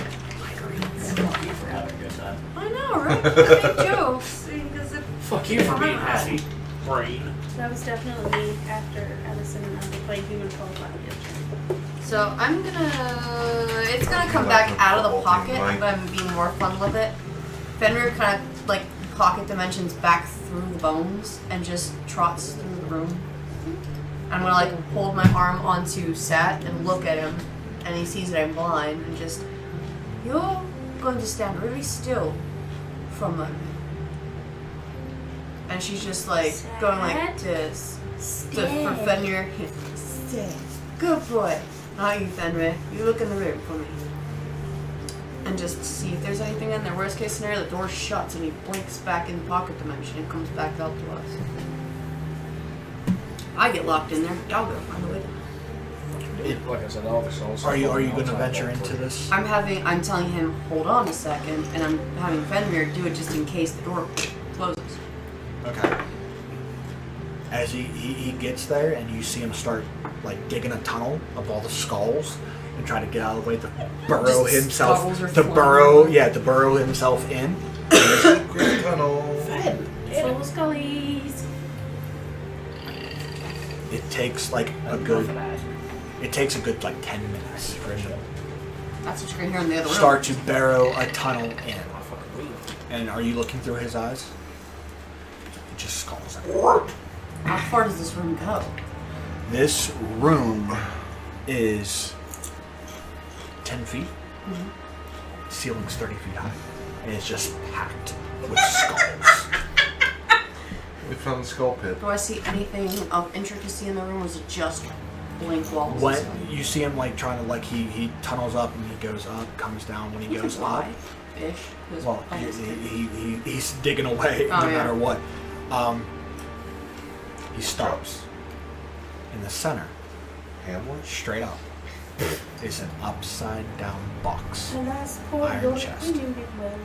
S4: Fuck you for having a good time.
S1: I know, right? Make jokes. Because it,
S4: Fuck you for being happy. Brain.
S2: That was definitely me after Addison and I were playing Human Fall Flat yesterday.
S1: so I'm gonna. It's gonna come back out of the pocket, but I'm being more fun with it. Fenrir kind of like pocket dimensions back through the bones and just trots through the room. I'm gonna like hold my arm onto Sat and look at him, and he sees that I'm blind, and just you're going to stand really still for a moment. And she's just like going like this. So for Fenrir, stay. Good boy. Not you, Fenrir. You look in the room for me. And just see if there's anything in there. Worst case scenario, the door shuts and he blinks back in the pocket dimension and comes back out to us. I get locked in there. Y'all go find a way.
S4: Like I said, all the souls.
S3: Are you going to venture into this?
S1: I'm telling him, hold on a second, and I'm having Fenrir do it just in case the door closes.
S3: Okay. As he gets there, and you see him start like digging a tunnel of all the skulls and try to get out of the way to burrow
S1: Just
S3: himself
S1: skulls are
S3: to
S1: flying
S3: burrow
S1: around.
S3: to burrow himself in.
S6: Great tunnel.
S2: Full of scullies.
S3: It takes like a good 10 minutes for him to
S1: That's what you're gonna hear in the other room.
S3: start to burrow a tunnel in. And are you looking through his eyes? It just skulls.
S1: How far does this room go?
S3: This room is 10 feet. Ceiling's 30 feet high. And it's just packed with skulls.
S6: We found the skull pit.
S1: Do I see anything of intricacy in the room, or is it just blank walls? and
S3: When
S1: stuff?
S3: you see him like trying to like he tunnels up and he goes up, comes down. When he goes up,
S1: Why? Fish. Who's
S3: well,
S1: almost
S3: he's digging away
S1: Oh,
S3: no
S1: yeah.
S3: matter what. He stops in the center,
S6: Hamlet?
S3: straight up. Is an upside down box.
S2: Alas, poor
S3: Iron
S2: Lord,
S3: chest.
S2: we knew him well.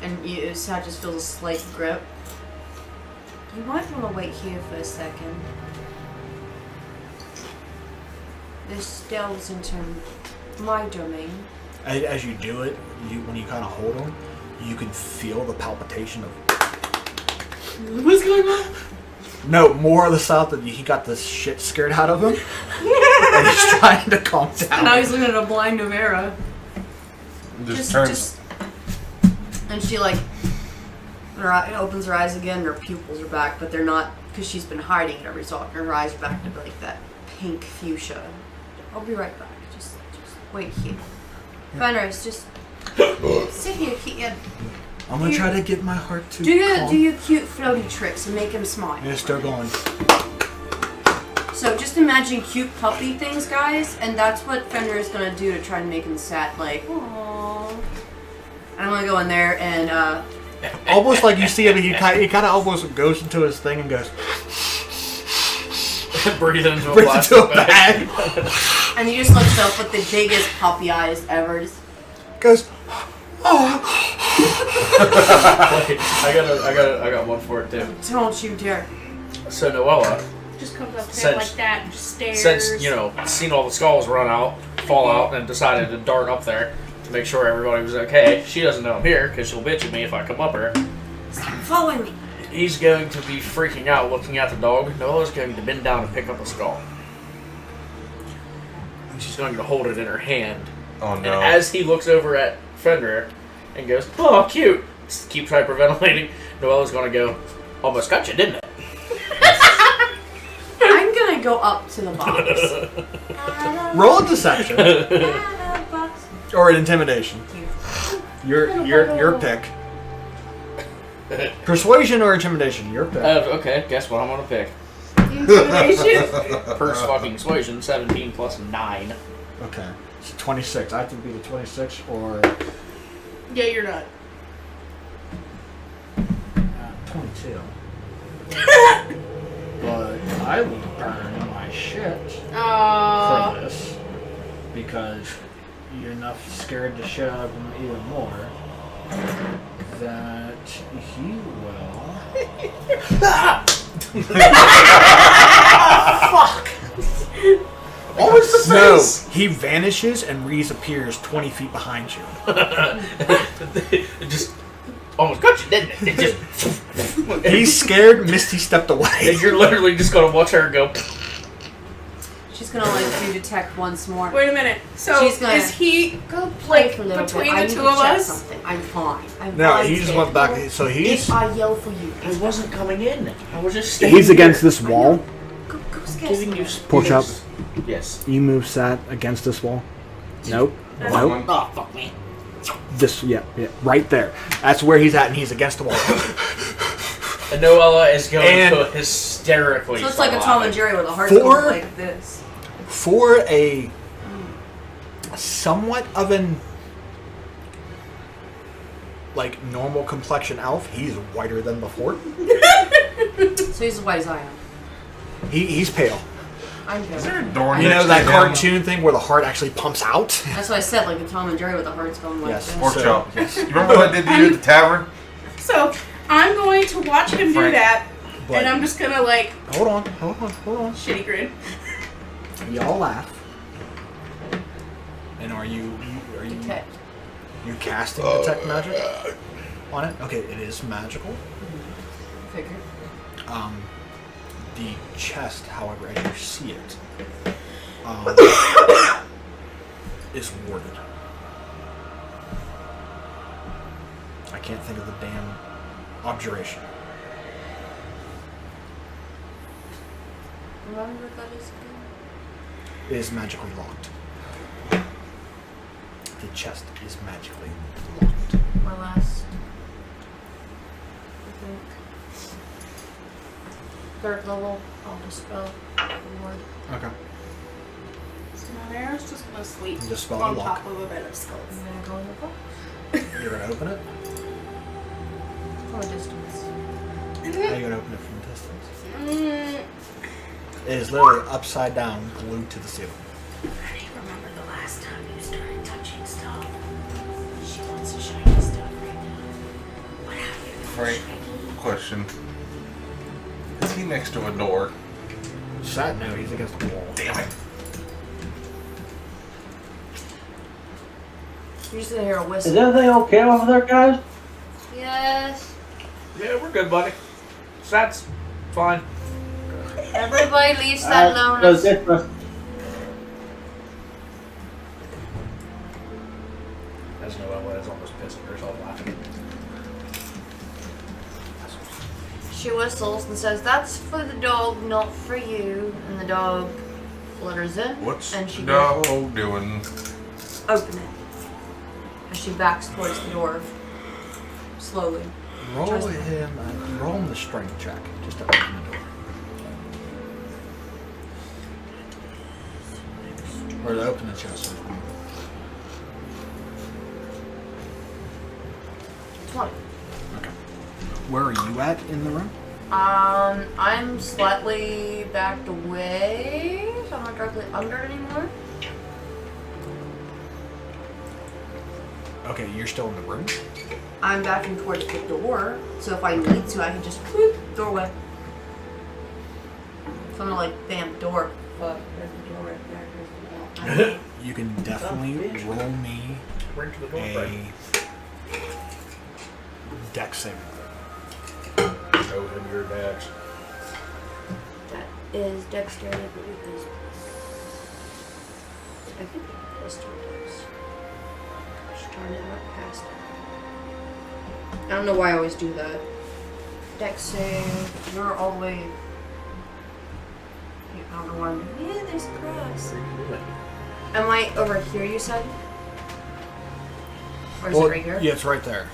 S1: And Sat just feels a slight grip. You might want to wait here for a second. This delves into my domain.
S3: As you do it, when you kind of hold him, you can feel the palpitation of.
S1: What's going on?
S3: No, more of the south that he got the shit scared out of him, and he's trying to calm down.
S1: Now he's looking at a blind Novera.
S6: Just turns.
S1: Just, and she like opens her eyes again. Her pupils are back, but they're not because she's been hiding it every so often. Her eyes are back to like that pink fuchsia. I'll be right back. Just wait here. Fenris, just sit here.
S3: I'm gonna try to get my heart to
S1: Do
S3: calm.
S1: your cute floaty tricks and make him smile.
S3: Yeah, still going.
S1: So just imagine cute puppy things, guys, and that's what Fenrir is gonna do to try to make him sad. Like, aww. And I'm gonna go in there and
S3: Almost like you see him, he kind of almost goes into his thing and goes,
S4: Breathe into a
S3: brings it
S4: plastic
S3: to a bag,
S1: and he just looks up with the biggest puppy eyes ever. Just,
S3: goes, oh.
S4: I got one for it too.
S1: don't you dare.
S4: So Noella,
S2: Just comes up
S4: Since-
S2: there like that and just stares.
S4: since seen all the skulls fall out, and decided to dart up there to make sure everybody was okay. She doesn't know I'm here because she'll bitch at me if I come up her.
S1: Stop following me.
S4: He's going to be freaking out looking at the dog. Noella's going to bend down and pick up a skull. And she's going to hold it in her hand.
S6: Oh
S4: And
S6: no.
S4: as he looks over at Fenrir and goes, "Oh, cute," keeps hyperventilating, Noella's going to go, "Almost got you, didn't it?"
S1: I'm gonna go up to the box.
S3: Roll a deception or an intimidation. Your pick. Persuasion or intimidation, your pick.
S4: Okay, guess what I'm gonna pick.
S2: Intimidation.
S4: First fucking persuasion, 17 plus 9.
S3: Okay, so 26. I have to be the 26 or
S2: Yeah, you're not.
S3: 22. But I will burn my shit for this because you're enough scared the shit out of him even more that he will.
S4: Fuck! What was the
S3: No,
S4: face?
S3: he vanishes and reappears 20 feet behind you.
S4: It just almost got you, didn't it? It just.
S3: He's scared. Misty stepped away.
S4: And you're literally just gonna watch her go.
S1: She's gonna like do detect once more.
S2: Wait a minute. So
S1: She's gonna-
S2: is he
S1: Go play
S2: like
S1: for a little
S2: between
S1: bit. I
S2: the
S1: need
S2: two
S1: to
S2: of
S1: check
S2: us?
S1: Something. I'm fine. I'm
S3: No,
S1: fine.
S3: he just went back. So he's
S1: If I yell for you,
S4: I wasn't coming in. I was just standing
S7: He's against
S4: here,
S7: this wall.
S1: Go scare
S4: giving you
S1: someone.
S7: Pork chop.
S4: space. Yes.
S7: You move Sat against this wall. Nope. Nope.
S4: Oh, fuck me.
S7: This, yeah, right there.
S3: that's where he's at, and he's against the wall.
S4: And Noella is going
S3: And-
S4: to hysterically.
S1: So it's like a
S4: start
S1: Tom and
S4: laughing.
S1: Jerry where the hearts
S3: Four-
S1: go like this.
S3: For a somewhat of an like normal complexion elf, he's whiter than before.
S1: So he's as white as I am.
S3: He's pale.
S1: I'm
S6: Is there
S1: good.
S6: a door
S3: You
S6: next
S3: know
S6: to
S3: that
S6: him?
S3: cartoon thing where the heart actually pumps out?
S1: That's what I said, like a Tom and Jerry with the hearts going like
S3: Yes.
S1: this.
S6: Pork
S3: So-
S6: chop. Yes. You remember what I did to you at the tavern?
S2: So I'm going to watch him do
S6: Frank.
S2: that,
S3: But-
S2: and I'm just gonna like
S3: Hold on.
S2: shitty grin.
S3: Y'all laugh. And are you
S1: Detect.
S3: you casting detect magic on it? Okay, it is magical.
S1: Figured.
S3: The chest, however, as you see it, is warded. I can't think of the damn abjuration.
S1: Remember what that is again?
S3: It is magically locked. The chest is magically locked.
S1: My last. I think. Third level. I'll dispel the ward.
S3: Okay.
S2: So now Mara's just gonna sleep
S3: Dispel
S2: on
S3: the lock.
S2: top of a bed of skulls.
S1: I'm gonna go in the box.
S3: You're gonna open it?
S1: From a distance.
S3: How are you gonna open it from a distance?
S2: Mm,
S3: It is literally upside down, glued to the ceiling.
S1: I remember the last time you started touching stuff. She wants to shiny stuff right now. What happened?
S6: Frank, question. Is he next to a door?
S3: Sad no, he's against the wall.
S6: Damn it.
S1: You're just gonna hear a
S5: Is
S1: whistle.
S5: everything okay over there, guys?
S1: Yes.
S4: Yeah, we're good, buddy. That's fine.
S1: Everybody leaves that alone.
S5: That's interesting.
S4: As Noella is almost pissing herself laughing.
S1: She whistles and says, "That's for the dog, not for you." And the dog flutters in.
S6: What's
S1: And she
S6: the dog doing?
S1: Open it. As she backs towards the door. Slowly.
S3: Roll
S1: Tries to-
S3: him the strength check, just to open the door. Or to open the chest.
S1: 20.
S3: Okay. Where are you at in the room?
S1: I'm slightly backed away, so I'm not directly under it anymore.
S3: Okay, you're still in the room?
S1: I'm backing towards the door, so if I need to, I can just whoop, doorway. So I'm gonna like, bam, door. Fuck, there's the door right there. There's the wall.
S3: You can definitely roll me
S4: Bring to the door, Frank.
S3: a dex saving throw.
S4: Show him your badge.
S1: That is dexterity, but with this. I think plus 2 dex. Gosh darn it, not past it. I don't know why I always do that. Dex save. You're all the way here. I don't know where I'm doing. Yeah, there's grass. Am I over here, you said? Or is it right here?
S3: Yeah, it's right there.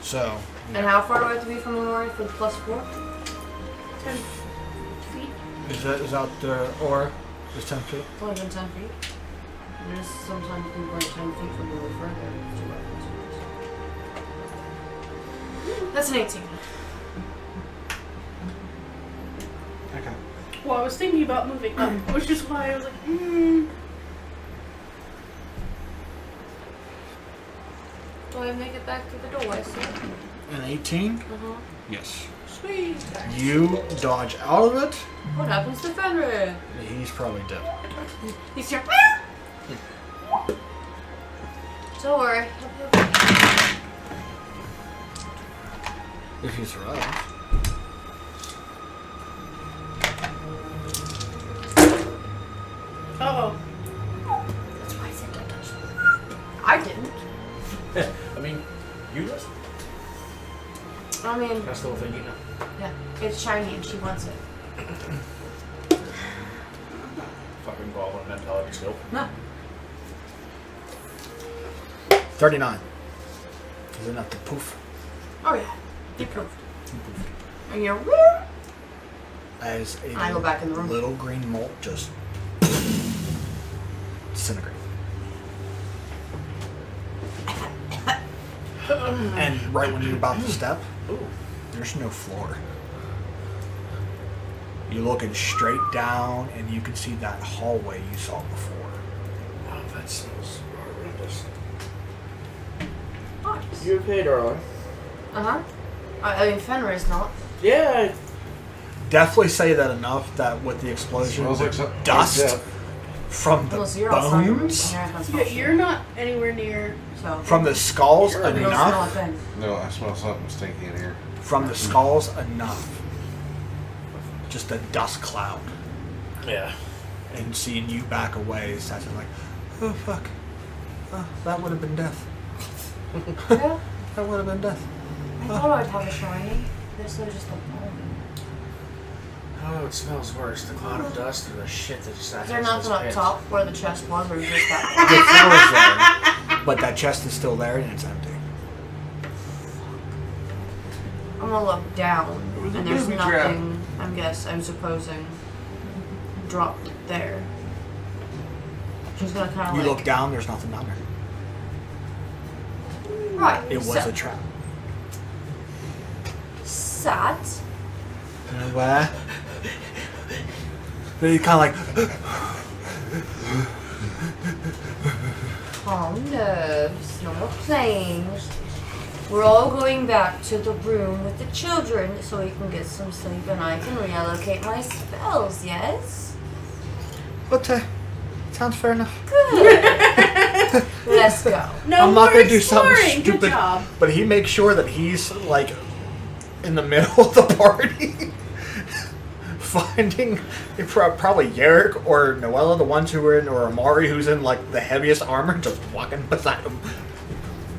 S3: So.
S1: And how far do I have to be from the north with +4?
S2: 10 feet.
S3: Is that the aura? Is 10 feet?
S1: It's only been 10 feet. There's sometimes people are 10 feet from really further. That's an 18.
S3: Okay.
S2: Well, I was thinking about moving up, which is why I was like,
S1: Do I make it back to the doorway?
S3: An 18?
S1: Uh-huh.
S3: Yes.
S1: Sweet.
S3: You dodge out of it.
S1: What happens to Fenrir?
S3: He's probably dead.
S1: He's here. Don't worry.
S3: If he survives.
S2: uh-oh.
S1: That's why I said don't touch me. I didn't.
S4: I mean, you just.
S1: I mean,
S4: That's the whole thing, you know.
S1: yeah, it's shiny and she wants it.
S4: Fucking goblin mentality skill.
S1: No.
S3: 39. Is it not the poof?
S1: Oh yeah, you proved. And you're
S3: As a
S1: I go back in the room.
S3: little green mold just disintegrate. And right when you're about to step, there's no floor. You're looking straight down and you can see that hallway you saw before.
S4: Wow, that smells horrendous.
S1: Nice.
S4: You okay, darling?
S1: Uh-huh. I mean, Fenrir is not.
S4: Yeah.
S3: Definitely say that enough that with the explosion,
S6: Smells like
S3: dust
S6: like
S3: from the
S1: Unless you're outside.
S3: bones,
S2: Yeah, you're not anywhere near.
S1: So.
S3: from the skulls
S1: You don't smell a
S3: enough,
S1: thing.
S6: No, I smell something stinky in here.
S3: from the skulls enough. Just a dust cloud.
S4: Yeah.
S3: And seeing you back away is such like, oh fuck, oh, that would have been death.
S1: Yeah.
S3: That would have been death.
S1: I thought I'd have a shiny. This was just a bone.
S4: Oh, it smells worse. The cloud of dust or the shit that just
S1: Is there nothing up top where the chest was, or is just that?
S3: The floor is there, but that chest is still there and it's empty.
S1: I'm gonna look down,
S6: It was a
S1: and there's
S6: booby
S1: nothing.
S6: trap.
S1: I'm supposing, dropped there. She's gonna kind of
S3: You
S1: like.
S3: look down, there's nothing down there.
S1: Right.
S3: It was
S1: so,
S3: a trap.
S1: Sat.
S3: And where? They kind of like.
S1: Calm nerves. No more playing. We're all going back to the room with the children so we can get some sleep and I can reallocate my spells, yes?
S3: But sounds fair enough.
S1: Good. Let's go.
S2: No
S3: I'm
S2: more
S3: not gonna do something
S2: exploring. Good
S3: stupid.
S2: job.
S3: But he makes sure that he's like in the middle of the party, finding probably Yerrick or Noella, the ones who were in, or Amari, who's in like the heaviest armor, just walking beside him.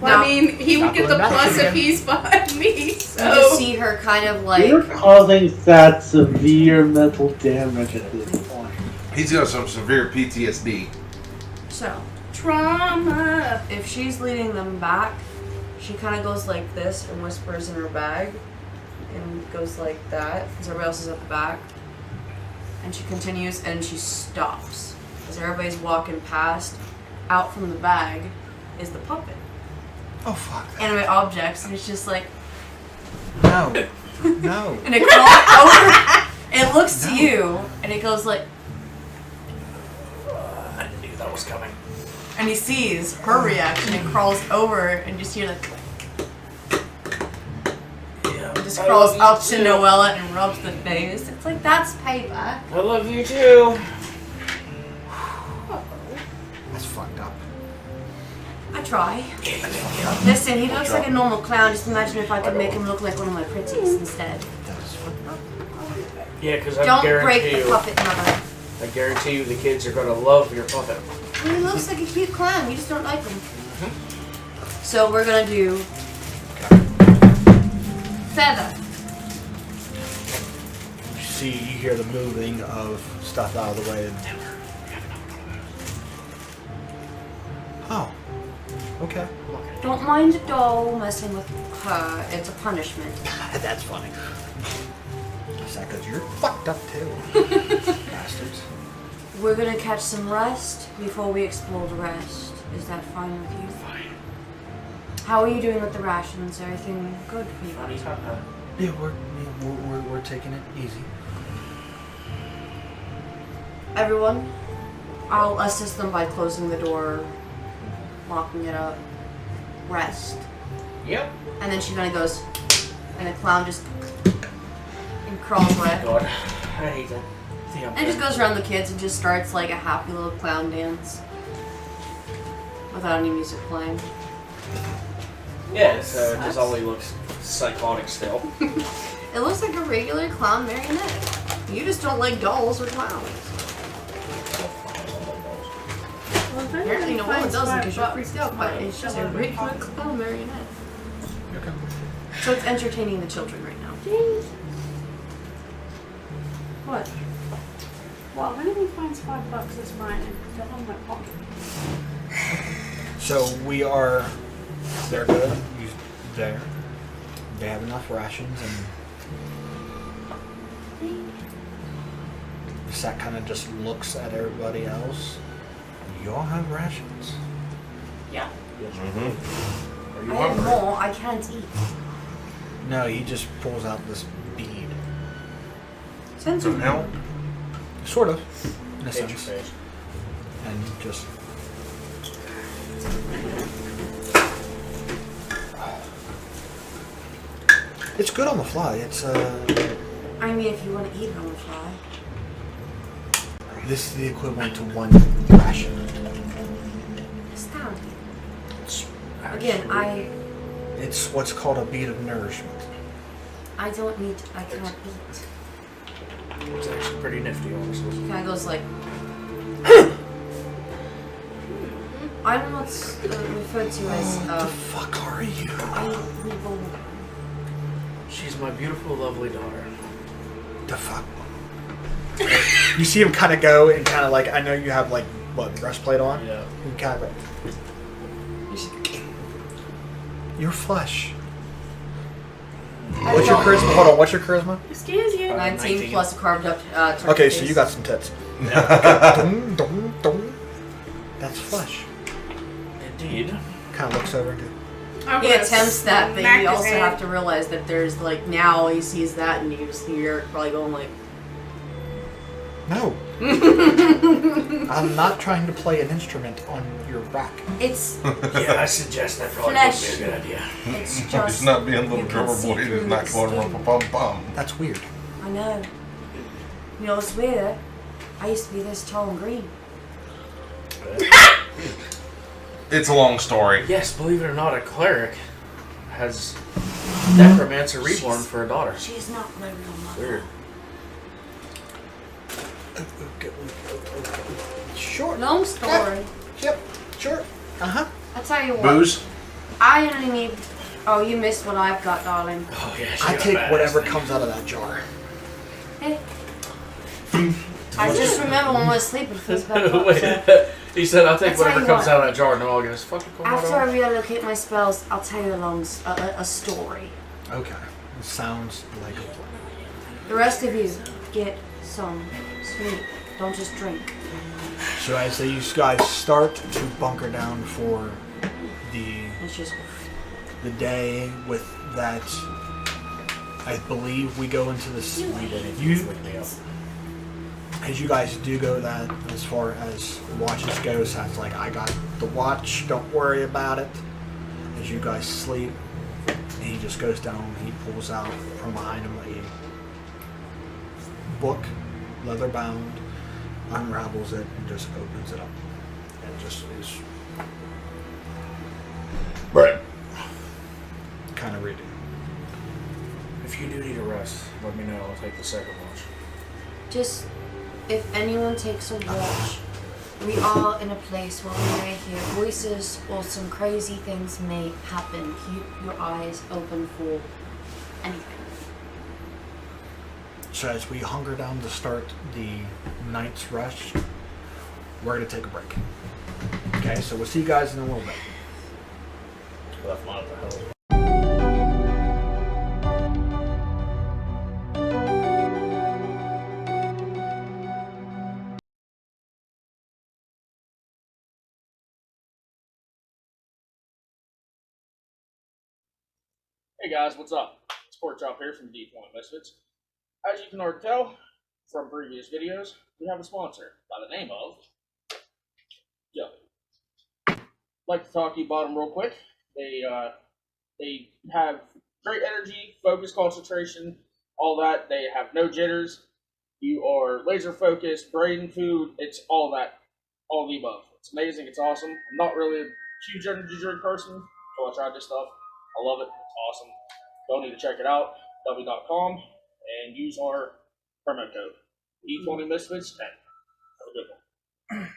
S2: Well,
S1: No.
S2: I mean, he would
S3: Not
S2: get the
S3: going back
S2: plus
S3: again.
S2: if he's behind me.
S1: You just
S2: So
S1: see her kind of like.
S5: You're causing that severe mental damage at this point.
S6: He's got some severe PTSD.
S1: So,
S2: trauma.
S1: if she's leading them back, she kind of goes like this and whispers in her bag and goes like that because everybody else is at the back. And she continues and she stops. As everybody's walking past, out from the bag is the puppet.
S3: Oh fuck!
S1: Animate objects, and it's just like.
S3: No, no.
S1: And it crawls over. It looks to you, and it goes like.
S4: I knew that was coming.
S1: And he sees her reaction and crawls over and just hear like.
S4: Yeah.
S1: Just crawls up to Noella and rubs the face. It's like, that's payback.
S4: I love you too.
S3: That's fucked up.
S1: I try. Listen, he looks like a normal clown. Just imagine if I could make him look like one of my pretties instead.
S3: That's fucked up.
S4: Yeah, because I
S1: Don't
S4: guarantee
S1: break the
S4: you,
S1: puppet, mother.
S4: I guarantee you, the kids are gonna love your puppet.
S1: He looks like a cute clown. You just don't like him. So we're gonna do feather.
S3: You see, you hear the moving of stuff out of the way. And... Oh. Okay.
S1: Don't mind the doll messing with her. It's a punishment.
S3: That's funny. Is that because you're fucked up too? Bastards.
S1: We're gonna catch some rest before we explore the rest. Is that fine with you?
S4: Fine.
S1: How are you doing with the rations? Everything good for you guys?
S3: Yeah, we're taking it easy.
S1: Everyone, I'll assist them by closing the door, locking it up. Rest.
S4: Yep.
S1: And then she kind of goes, and the clown just and crawls away.
S4: God, I hate that.
S1: And just goes around the kids and just starts like a happy little clown dance without any music playing.
S4: Yeah, so it just only looks psychotic still.
S1: It looks like a regular clown marionette. You just don't like dolls or clowns.
S2: Well, if
S1: Apparently
S2: anybody
S1: no one
S2: finds
S1: doesn't because you're
S2: $5
S1: freaked out by it. It's just a regular clown marionette.
S3: Okay.
S1: So it's entertaining the children right now.
S2: Ding.
S1: What?
S2: Well, if anybody finds $5, it's mine and put it in my pocket.
S3: So we are. They're good. There. They have enough rations, and Sat kind of just looks at everybody else. You all have rations.
S2: Yeah.
S6: Mm-hmm.
S4: Are you
S1: I have
S4: hungry?
S1: more. I can't eat.
S3: No, he just pulls out this bead.
S1: Sense
S6: Some help?
S3: Sort of, in a
S4: Hit your
S3: sense.
S4: face.
S3: And just. It's good on the fly. It's
S1: I mean, if you want to eat it on the fly.
S3: this is the equivalent to one ration.
S1: Astounding.
S4: It's
S1: Again,
S4: actually-
S3: It's what's called a bead of nourishment.
S1: I don't need. I can't eat.
S4: It's actually pretty nifty, honestly.
S1: Kind of goes like. I don't know what's referred to as.
S3: The fuck are you?
S1: I reborn.
S4: She's my beautiful, lovely daughter.
S3: The fuck? You see him kind of go and kind of like, I know you have like, what, breastplate on?
S4: Yeah.
S3: You kind of You're flush. What's your charisma? Hold on, what's your charisma?
S2: Excuse you.
S1: 19 plus a carved up. turkey
S3: Okay, so
S1: face.
S3: you got some tits. Dum, dum, dum. That's flush.
S4: Indeed.
S3: Kind of looks over and
S1: He attempts that, but
S2: Smack
S1: you
S2: his
S1: also
S2: head.
S1: have to realize that there's like now he sees that and you're probably going like.
S3: no. I'm not trying to play an instrument on your back.
S1: It's
S4: Yeah, I suggest that probably
S1: Flesh.
S4: would be a good idea.
S1: it's
S6: He's
S1: just.
S6: not being a
S1: you
S6: little
S1: can
S6: drummer
S1: see
S6: boy. He's
S1: through
S6: not
S1: the
S6: going
S1: skin.
S6: rum pum pum.
S3: That's weird.
S1: I know. You know what's weirder? I used to be this tall and green.
S6: It's a long story.
S4: Yes, believe it or not, a cleric has necromancer reborn for a daughter.
S1: She's not my real mother.
S4: Weird.
S3: Sure.
S1: Long story.
S3: Yep. Sure. Uh-huh.
S1: I'll tell you what.
S6: Booze?
S1: I only need. Oh, you missed what I've got, darling.
S4: Oh yeah, she
S3: I
S4: got
S3: take
S4: badass
S3: whatever
S4: thing.
S3: comes out of that jar.
S1: Hey. I just remember when I was sleeping, it feels back up.
S4: Wait,
S1: So.
S4: he said, "I'll take
S1: I'll tell
S4: whatever
S1: you
S4: comes
S1: what.
S4: out of that jar." No, I guess fucking come
S1: After I
S4: on.
S1: reallocate my spells, I'll tell you a story.
S3: Okay. It sounds like a plan.
S1: The rest of you get some sleep. Don't just drink.
S3: So I say you guys start to bunker down for
S1: It's just.
S3: the day with that. I believe we go into this. You, as you guys do go that as far as watches go, sounds like I got the watch. Don't worry about it. As you guys sleep, and he just goes down. He pulls out from behind him a book, leather bound, unravels it, and just opens it up, and just is
S4: Right.
S3: kind of reading.
S4: If you do need a rest, let me know. I'll take the second watch.
S1: Just, if anyone takes a watch, we are in a place where we may hear voices or some crazy things may happen. Keep your eyes open for anything.
S3: So as we hunger down to start the night's rush, we're going to take a break. Okay, so we'll see you guys in a little bit.
S4: Left mine for hell. Hey guys, what's up? It's Porkchop here from D20 Misfits. As you can already tell from previous videos, we have a sponsor by the name of Jelly. Like to talk to you about them real quick. They have great energy, focus, concentration, all that. They have no jitters. You are laser focused, brain food. It's all that, all the above. It's amazing. It's awesome. I'm not really a huge energy drink person, so I tried this stuff. I love it. It's awesome. Y'all need to check it out. W.com and use our promo code D20 Misfits 10. Have a good one.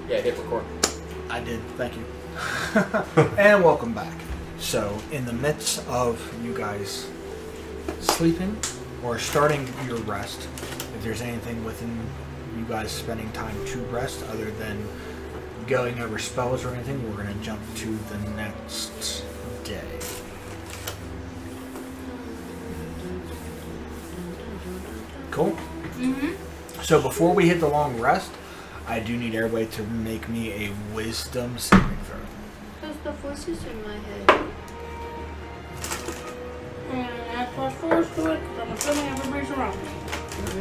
S4: Yeah, hit record.
S3: I did, thank you. And welcome back. So, in the midst of you guys sleeping or starting your rest, if there's anything within you guys spending time to rest other than going over spells or anything, we're going to jump to the next day. Cool? Mm-hmm. So before we hit the long rest, I do need everybody to make me a wisdom saving throw.
S8: Because the voice is in my head.
S2: And plus 4 to it, because I'm assuming everybody's around me.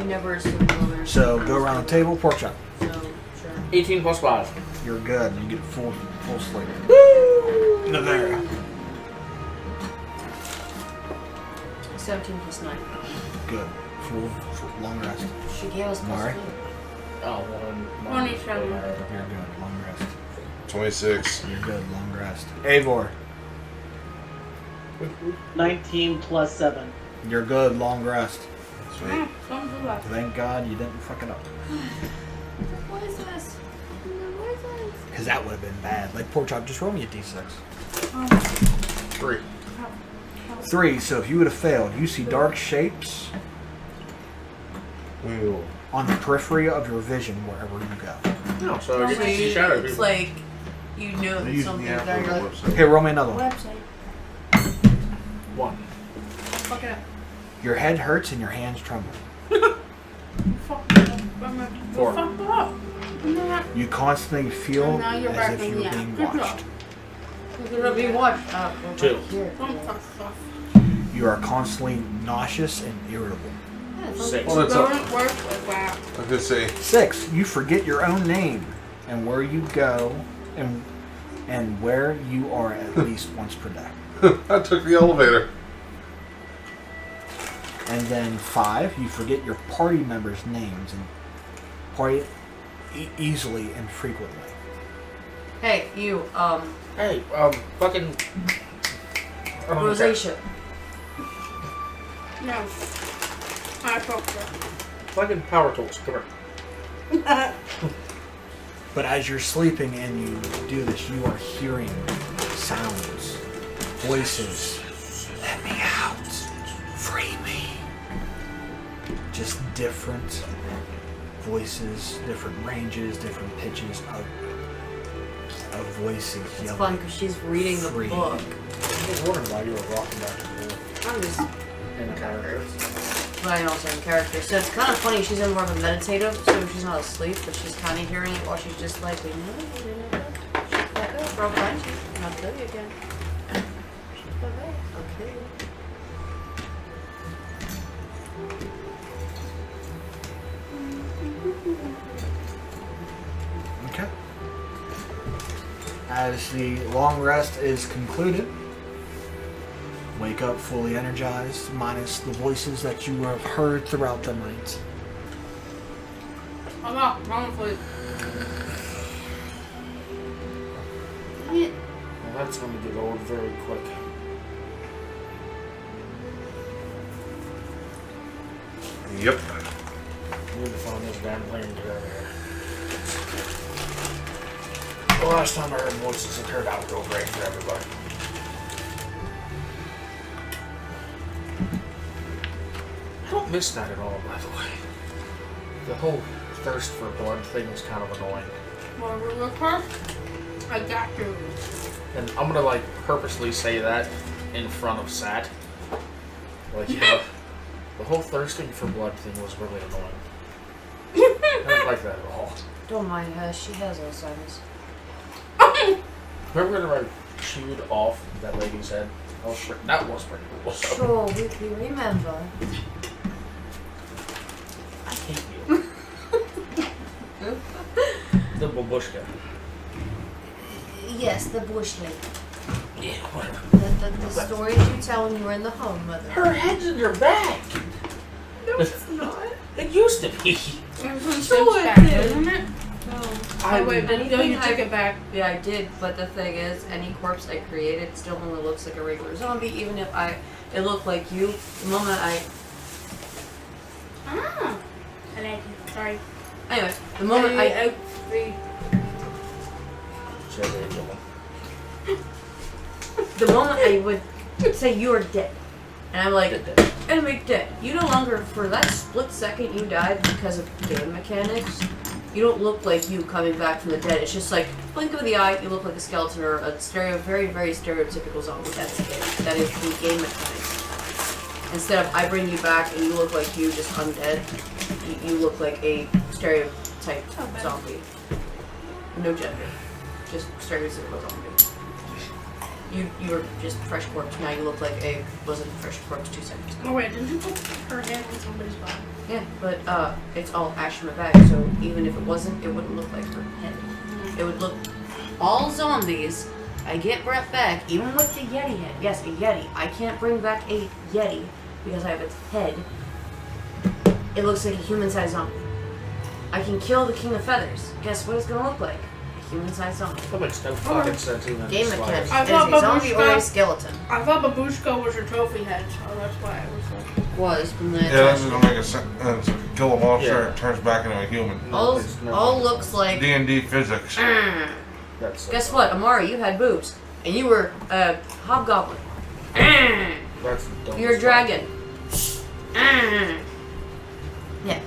S1: We never assumed others.
S3: So go around the table, pork chop.
S1: So, sure.
S4: 18 plus 5.
S3: You're good. You get full sleep. Woo! Nevera.
S1: 17 plus 9.
S3: Good. Full long rest.
S1: She gave us plus
S3: Mari?
S1: 2.
S4: Oh,
S2: One each round.
S3: You're good. Long rest.
S6: 26.
S3: You're good. Long rest. Avor.
S5: 19 plus 7.
S3: You're good. Long rest.
S6: Sweet.
S2: Don't do that.
S3: Thank God you didn't fuck it up.
S8: What is this? What is this?
S3: Because that would have been bad. Like, pork chop, just roll me a d6.
S6: 3.
S3: 3. So if you would have failed, you see dark shapes
S6: Wheel.
S3: on the periphery of your vision wherever you go.
S4: No, so I get to see shadow
S1: It's
S4: people.
S1: like you know
S6: They use
S1: something
S6: the app
S1: that
S6: on
S1: you're
S6: the
S1: like,
S6: website.
S3: Hey, roll me another one.
S2: Website.
S4: 1.
S2: Fuck it up.
S3: Your head hurts and your hands tremble.
S2: You fucked it up.
S4: Four.
S2: You fucked it up. Nah.
S3: You constantly feel
S8: And now you're
S3: as
S8: back
S3: if
S8: in
S3: you're
S8: the app.
S3: being
S2: Good
S3: watched.
S2: job.
S1: You're gonna be what?
S4: Two.
S1: Here.
S3: You are constantly nauseous and irritable.
S1: Yeah, it's
S4: 6.
S6: Well, it's up.
S2: Don't work like that.
S6: I was gonna say,
S3: 6. You forget your own name and where you go and where you are at least once per day.
S6: I took the elevator.
S3: And then 5. You forget your party members' names and party easily and frequently.
S1: Hey, you,
S4: Hey, fucking.
S1: rosacea.
S2: No. I broke that.
S4: Fucking power tools. Come here.
S3: But as you're sleeping and you do this, you are hearing sounds, voices. Let me out. Free me. Just different voices, different ranges, different pitches of voices
S1: It's
S3: yelling.
S1: fun because she's reading the
S3: Free.
S1: book.
S4: I was wondering why you were rocking back and forth
S1: I'm just,
S4: in character.
S1: but I also in character. So it's kind of funny. She's in more of a meditative, so she's not asleep, but she's kind of hearing it while she's just like, she's like, oh, bro, find you. And I'll kill you again. She's like, hey, I'll kill you.
S3: Okay. As the long rest is concluded, wake up fully energized, minus the voices that you have heard throughout the night.
S2: I'm not wrong for it.
S4: Well, that's going to get old very quick.
S6: Yep.
S4: We need to find this damn plane and get out of here. The last time I heard voices, it turned out real great for everybody. I don't miss that at all, by the way. The whole thirst for blood thing was kind of annoying.
S2: Well, real quick, I got you.
S4: And I'm gonna like purposely say that in front of Sat. Like, the whole thirsting for blood thing was really annoying. I didn't like that at all.
S1: Don't mind her. She has Alzheimer's.
S4: Remember when I chewed off that lady's head? That was pretty cool.
S1: Sure, we remember.
S4: I hate you. The babushka.
S1: Yes, the bush lady.
S4: Yeah, whatever.
S1: The stories you tell when you were in the home, mother.
S4: Her head's in your bag.
S1: No, it's not.
S4: It used to be.
S2: Sure back, isn't it?
S1: No.
S2: Oh, wait, but no, you
S1: Anything
S2: took it back.
S1: Yeah, I did, but the thing is, any corpse I created still only looks like a regular zombie, even if it looked like you. The moment I...
S2: Ah. I like you. Sorry.
S1: Anyway, the moment I... The moment I would say you are dead, and I'm like, enemy dead. You no longer, for that split second you died because of game mechanics, you don't look like you coming back from the dead. It's just like, blink of the eye, you look like a skeleton or a very, very stereotypical zombie. That's it. That is the game mechanics. Instead of I bring you back and you look like you just undead, you look like a stereotype zombie. No gender. Just stereotypical zombie. You were just fresh corpse. Now you look like a wasn't fresh corpse 2 seconds ago.
S2: Oh wait, didn't you put her head on somebody's body?
S1: Yeah, but it's all ash in the bag, so even if it wasn't, it wouldn't look like her head. It would look all zombies. I get brought back, even with the Yeti head. Yes, a Yeti. I can't bring back a Yeti because I have its head. It looks like a human-sized zombie. I can kill the King of Feathers. Guess what it's gonna look like? A human-sized zombie.
S4: That makes no fucking sense even. in
S1: Game
S4: the
S1: mechanics.
S4: slightest.
S2: I
S1: It
S2: thought
S1: is a zombie or a
S2: Babushka-
S1: skeleton.
S2: I thought Babushka was your trophy head, so that's why I was like...
S1: Was from the
S6: Yeah, this is gonna make a sense. Kill a monster,
S4: Yeah.
S6: it turns back into a human.
S1: all
S4: It's no
S1: all
S4: fucking
S1: looks
S4: sense.
S1: like.
S6: D&D physics.
S4: That's so
S1: Guess
S4: dumb.
S1: what, Amari? You had boobs, and you were a hobgoblin.
S4: That's dumb
S1: You're a
S4: as fuck.
S1: dragon. Yeah,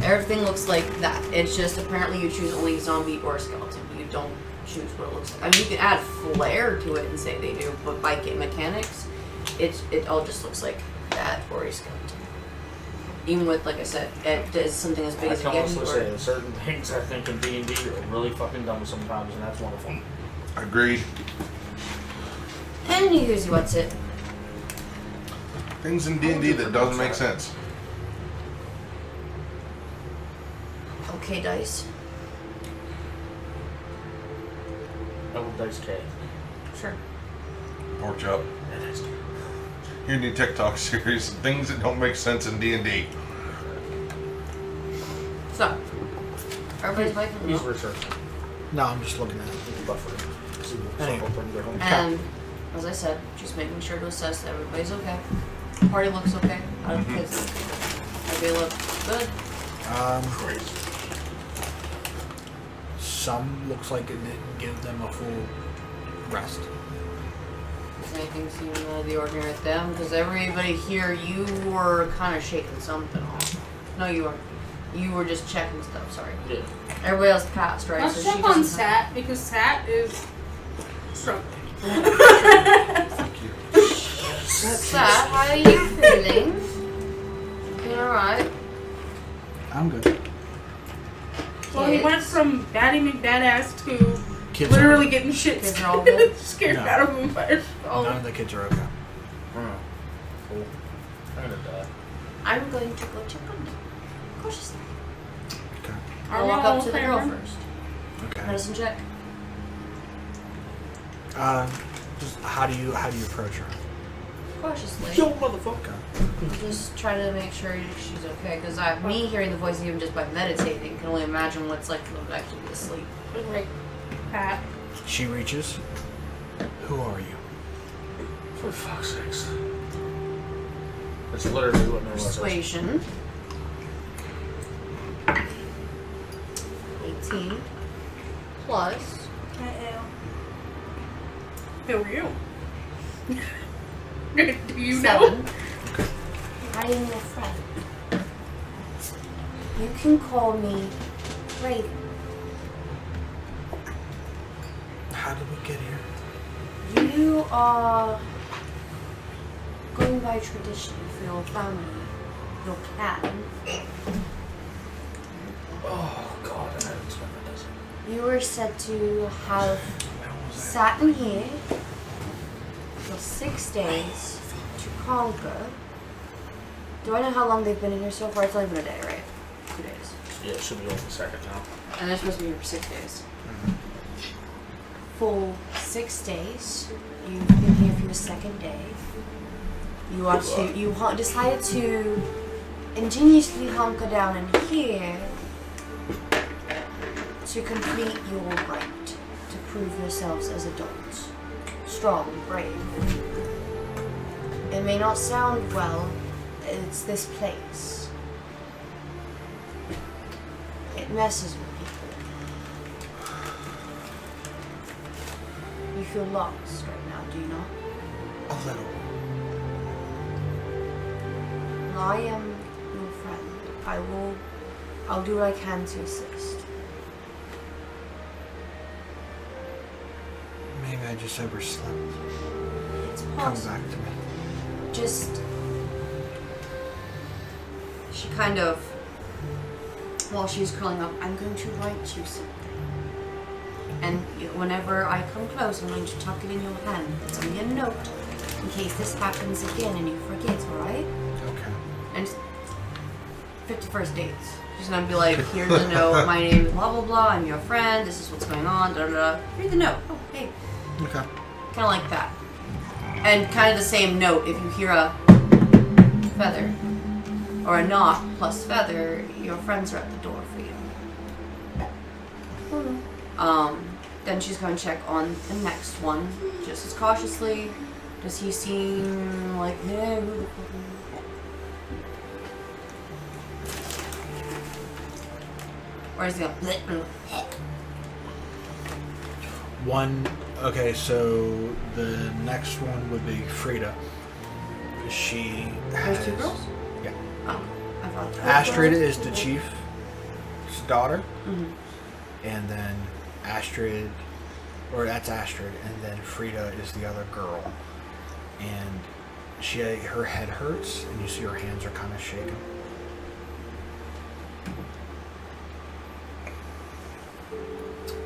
S1: everything looks like that. It's just apparently you choose only zombie or skeleton. You don't choose what it looks like. I mean, you can add flair to it and say they do, but by game mechanics, it all just looks like that or a skeleton. Even with, like I said, it does something as big
S4: I
S1: as a
S4: can honestly say
S1: Yeti.
S4: that certain things I think in D&D are really fucking dumb sometimes, and that's one of them.
S6: Agreed.
S1: And here's what's it.
S6: Things in D&D that doesn't make sense.
S1: Okay, dice.
S4: Double dice K.
S1: Sure.
S6: Pork chop. Your new TikTok series, things that don't make sense in D&D.
S1: So, everybody's making
S4: He's
S1: them.
S4: researching.
S3: No, I'm just looking at it.
S4: Buffering. See what's
S3: Anyway.
S4: up when they're home.
S1: And, as I said, just making sure to assess that everybody's okay. Party looks okay. How do the kids look? Everybody look good.
S4: Crazy.
S3: Some looks like it didn't give them a full rest.
S1: Does anything seem out of the ordinary with them? Because everybody here, you were kind of shaking something off. No, you weren't. You were just checking stuff, sorry.
S4: Yeah.
S1: Everybody else passed, right?
S2: Let's
S1: So
S2: check
S1: she
S2: on
S1: doesn't have-
S2: Sat because Sat is struggling.
S6: Thank you.
S1: Sat, how are you feeling? You alright?
S7: I'm good.
S2: Well, he went from Batty McBadass to
S3: Kids
S2: literally getting shit
S1: Kids are all good?
S2: scared
S3: No.
S2: out of him by his
S3: None of the kids are okay.
S4: Cool. I'm gonna die.
S1: I'm going to go check on them. Cautiously.
S3: Okay.
S1: I'll walk up to the girl first.
S3: Okay.
S1: Medicine check.
S3: Just how do you approach her?
S1: Cautiously.
S4: Yo, motherfucker.
S1: Just try to make sure she's okay. Because me hearing the voice even just by meditating can only imagine what it's like to actually be asleep.
S2: Like, Pat.
S3: She reaches. Who are you?
S4: For fuck's sakes. That's literally what no one says.
S1: Persuasion. 18 plus.
S2: Who are you? Do you
S1: 7.
S2: know?
S1: I am your friend. You can call me Raven.
S3: How did we get here?
S1: You are going by tradition for your family, your clan.
S4: Oh, God. I haven't spent my dozen.
S1: You were said to have sat in here for 6 days to conquer. Do I know how long they've been in here so far? It's not even a day, right? 2 days.
S4: Yeah, it should be only the second now.
S1: And they're supposed to be here for 6 days. For 6 days, you've been here for your second day. You are decided to ingeniously hunker down in here to complete your rite, to prove yourselves as adults. Strong, brave. It may not sound well, it's this place. It messes with people. You feel lost right now, do you not?
S3: A little.
S1: I am your friend. I'll do what I can to assist.
S3: Maybe I just overslept.
S1: It's
S3: Come
S1: possible.
S3: back to me.
S1: Just she kind of, while she's curling up, I'm going to write you something. And whenever I come close, I'm going to tuck it in your hand. It's only a note in case this happens again and you forget, alright?
S3: Okay.
S1: And 51st dates. She's gonna be like, here's a note, my name is blah blah blah, I'm your friend, this is what's going on, da da da. Read the note. Oh, hey.
S3: Okay.
S1: Kinda like that. And kind of the same note, if you hear a feather or a knot plus feather, your friends are at the door for you. Then she's going to check on the next one, just as cautiously. Does he seem like, hey, who the fuck are you? Or is he like,
S3: One. Okay, so the next one would be Frida. She
S1: there's
S3: has.
S1: 2 girls?
S3: Yeah.
S1: Oh, I thought.
S3: Astrid is the chief's daughter,
S1: Mhm.
S3: and then Astrid, or that's Astrid, and then Frida is the other girl, and her head hurts, and you see her hands are kind of shaking.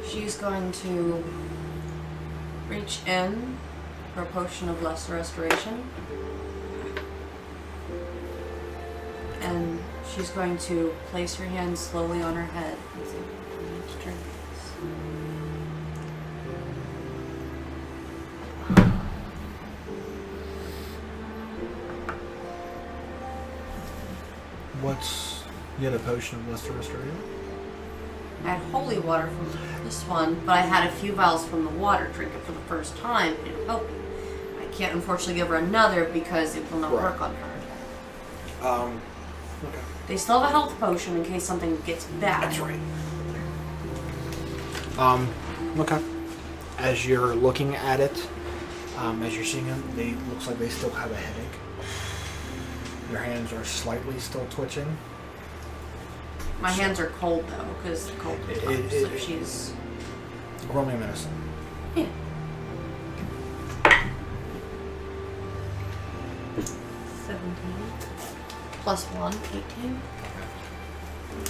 S1: She's going to reach in her potion of lesser restoration. And she's going to place her hand slowly on her head and say, "I need to drink this."
S3: What's you had a potion of lesser restoration?
S1: I had holy water from this one, but I had a few vials from the water. Drink it for the first time. It'll help you. I can't unfortunately give her another because it will not
S3: Right.
S1: work on her.
S3: Okay.
S1: They still have a health potion in case something gets bad.
S3: That's right. Okay. As you're looking at it, as you're seeing them, they looks like they still have a headache. Your hands are slightly still twitching.
S1: My hands are cold though, because the cold
S3: It-
S1: so
S3: it-
S1: she's...
S3: Roll me a medicine.
S1: Yeah. 17. Plus 1, 18.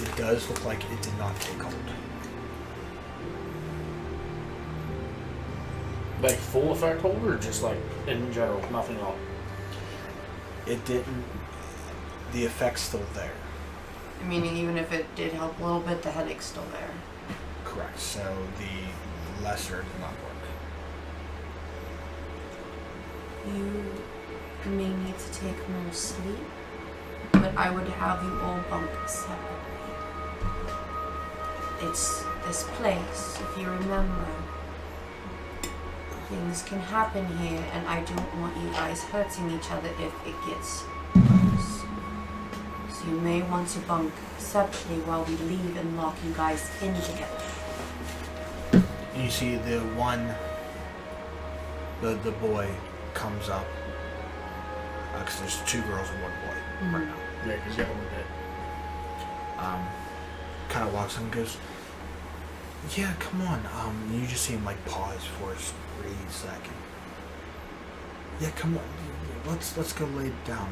S3: It does look like it did not take hold.
S4: Like full effect hold or just like in general, nothing else?
S3: It didn't. The effect's still there.
S1: Meaning even if it did help a little bit, the headache's still there.
S3: Correct. So the lesser did not work.
S1: You may need to take more sleep, but I would have you all bunk separately. It's this place, if you remember. Things can happen here, and I don't want you guys hurting each other if it gets worse. So you may want to bunk separately while we leave and lock you guys in together.
S3: And you see the one, the boy comes up. Because there's 2 girls and 1 boy right now.
S4: Yeah, because you have one bit.
S3: Kind of walks in and goes, "Yeah, come on." You just see him like pause for a brief second. "Yeah, come on. Let's go lay down."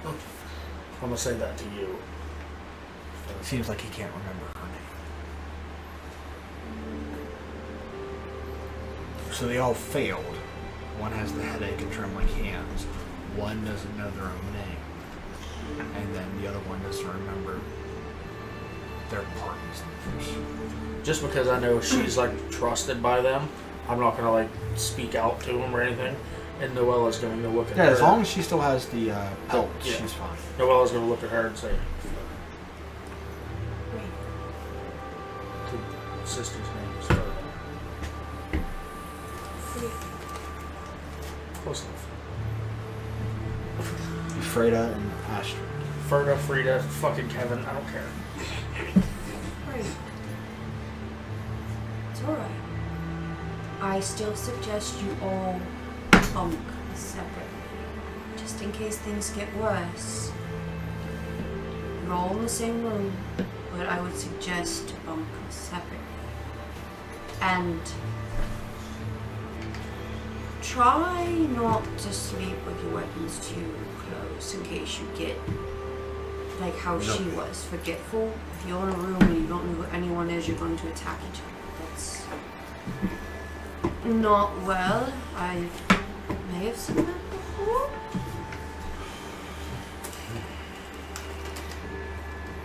S4: I'm gonna say that to you.
S3: Seems like he can't remember her name. So they all failed. One has the headache and trembling hands. One doesn't know their own name. And then the other one doesn't remember their party's names.
S4: Just because I know she's like trusted by them, I'm not gonna like speak out to them or anything. And Noella's going to look at her.
S3: Yeah, as long as she still has the belt,
S4: Yeah.
S3: she's fine.
S4: Noella's going to look at her and say, "The sister's name is Ferda." Close enough.
S3: Freda and Astrid.
S4: Ferda, Frida, fucking Kevin, I don't care.
S1: Right. It's alright. I still suggest you all bunk separately, just in case things get worse. You're all in the same room, but I would suggest to bunk separately. And try not to sleep with your weapons too close in case you get like how she was, forgetful. If you're in a room and you don't know who anyone is, you're going to attack each other. That's not well. I may have seen that before.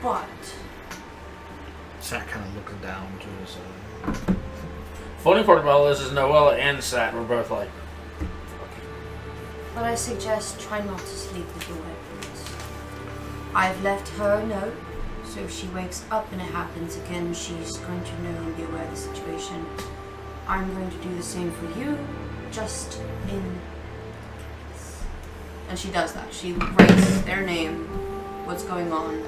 S1: But
S3: Sat kind of looking down to his.
S4: Funny part about this is Noella and Sat were both like,
S1: I suggest try not to sleep with your weapons. I've left her a note, so if she wakes up and it happens again, she's going to know and be aware of the situation. I'm going to do the same for you, just in case. And she does that. She writes their name, what's going on,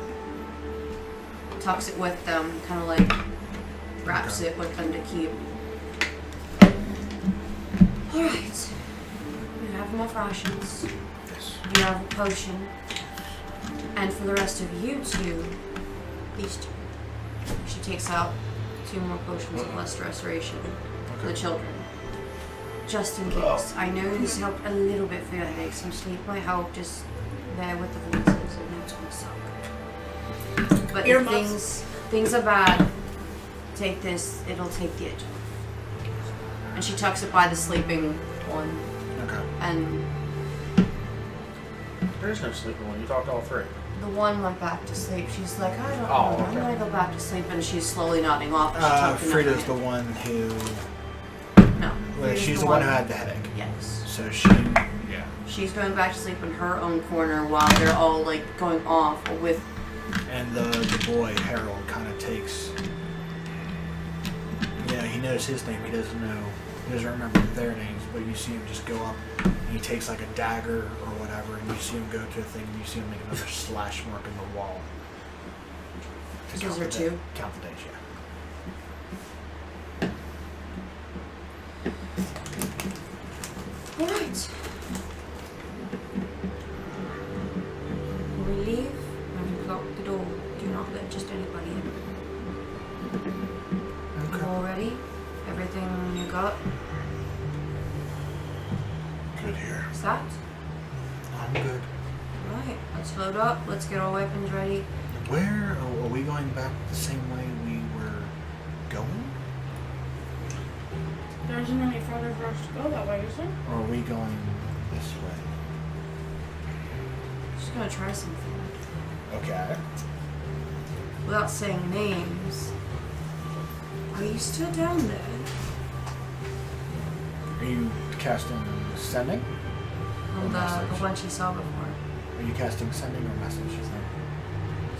S1: tucks it with them, kind of like wraps it with them to keep. Alright. You have enough rations.
S3: Yes.
S1: You have a potion. And for the rest of you two, these two. She takes out 2 more potions of lesser restoration for the children. Just in case. I know these help a little bit for your headache. Some sleep might help. Just there with the voices. I know it's gonna suck. But if
S2: Earmuffs.
S1: things are bad, take this. It'll take the edge off. and she tucks it by the sleeping one.
S3: Okay.
S1: And
S4: There's no sleeping one. You talked all three.
S1: the one went back to sleep. She's like, I don't
S4: Oh,
S1: know.
S4: okay.
S1: I'm gonna go back to sleep, and she's slowly nodding off. And she tucked
S3: Frida's
S1: it
S3: the
S1: in.
S3: one who.
S1: No.
S3: Well,
S1: Frida's
S3: she's the one who had the headache.
S1: Yes.
S3: So she. Yeah.
S1: She's going back to sleep in her own corner while they're all like going off with.
S3: And the boy Harold kind of takes. Yeah, he knows his name. He doesn't know. He doesn't remember their names. But you see him just go up. And he takes like a dagger or whatever, and you see him go to a thing. And you see him make another slash mark in the wall. To
S1: Those
S3: count
S1: are
S3: the
S1: two?
S3: day- Count the days. Yeah.
S1: All right. When we leave, when we lock the door, do not let just anybody in.
S3: Okay.
S1: All ready? Everything you got?
S6: Good here.
S1: Is that?
S3: I'm good.
S1: Right. Let's load up. Let's get our weapons ready.
S3: Where are we going back the same way we were going?
S2: There isn't any further for us to go that way, is there?
S3: Or are we going this way?
S1: Just gonna try something.
S3: Okay.
S1: Without saying names. Are you still down there?
S3: Are you casting sending?
S1: On the one she saw before.
S3: Are you casting sending or message?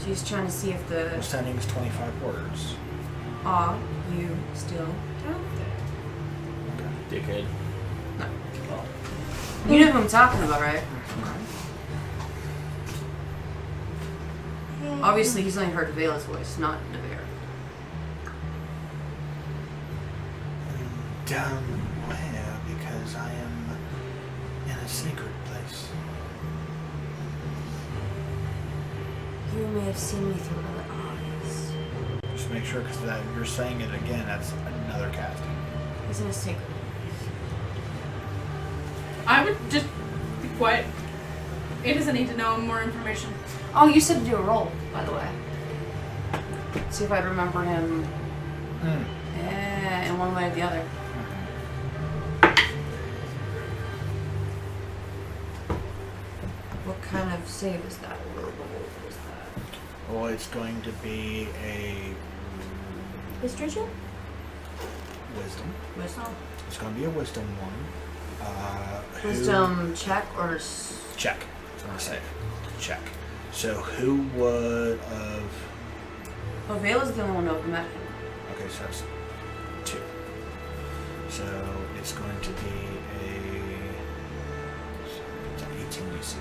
S1: She's trying to see if the.
S3: Well, sending is 25 words.
S1: Are you still down there?
S4: Dickhead.
S1: No.
S4: Oh.
S1: You know who I'm talking about, right? Obviously, he's only heard Vela's voice, not Nevera.
S3: Down where? Because I am in a sacred place.
S1: You may have seen me through other eyes.
S3: Just make sure, because that you're saying it again. That's another casting.
S1: He's in a sacred.
S2: I would just be quiet. It doesn't need to know more information.
S1: Oh, you said to do a roll, by the way. See if I'd remember him in one way or the other. What kind of save is that? What roll is that?
S3: Well, it's going to be a
S1: History check?
S3: wisdom.
S1: Wisdom.
S3: It's going to be a wisdom one. Who-
S1: Wisdom check or
S3: check. It's not a save. Check. So who would have?
S1: Oh, Vela's the only one who met him.
S3: Okay, so that's 2. So it's going to be it's an 18 DC.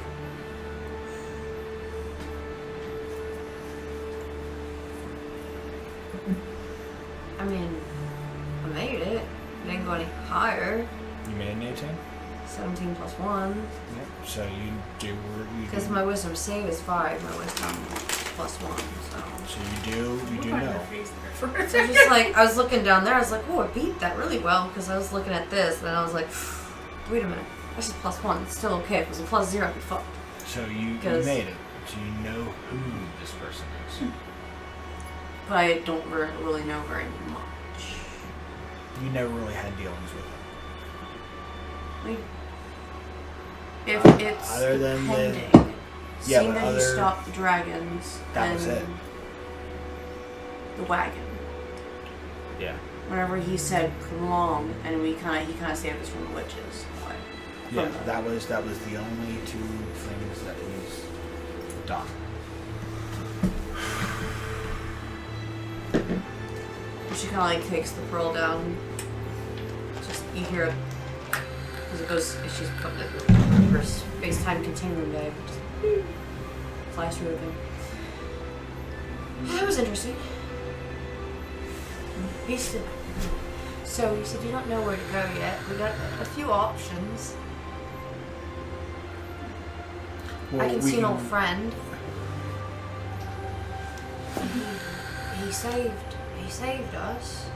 S1: I mean, I made it. Didn't go any higher.
S3: You made an 18.
S1: 17 plus 1.
S3: Yep. So you do.
S1: Because my wisdom save is 5. My wisdom plus 1.
S3: So you do
S2: Look on
S3: know.
S2: your face there for a
S1: So
S2: second.
S1: just like, I was looking down there, I was like, oh, I beat that really well. Because I was looking at this, and I was like, wait a minute. This is plus 1. It's still okay. If it was a plus 0, I'd be fucked.
S3: So you
S1: 'Cause-
S3: made it. So you know who this person is.
S1: But I don't really know very much.
S3: You never really had dealings with him.
S1: Like, if it's
S3: Other than the-
S1: pending,
S3: Yeah,
S1: seeing
S3: but
S1: that he
S3: other-
S1: stopped the dragons
S3: That
S1: and
S3: was it.
S1: the wagon.
S3: Yeah.
S1: Whenever he said come along, and he kind of saved us from the witches. Like,
S3: Yeah.
S1: from the-
S3: That was the only 2 things that he's done.
S1: She kind of like takes the pearl down. Just you hear it as it goes. She's putting it in her space-time continuum bag. Just flies through again. That was interesting. He said, so you said you don't know where to go yet. We got a few options. I can see an old friend. He saved us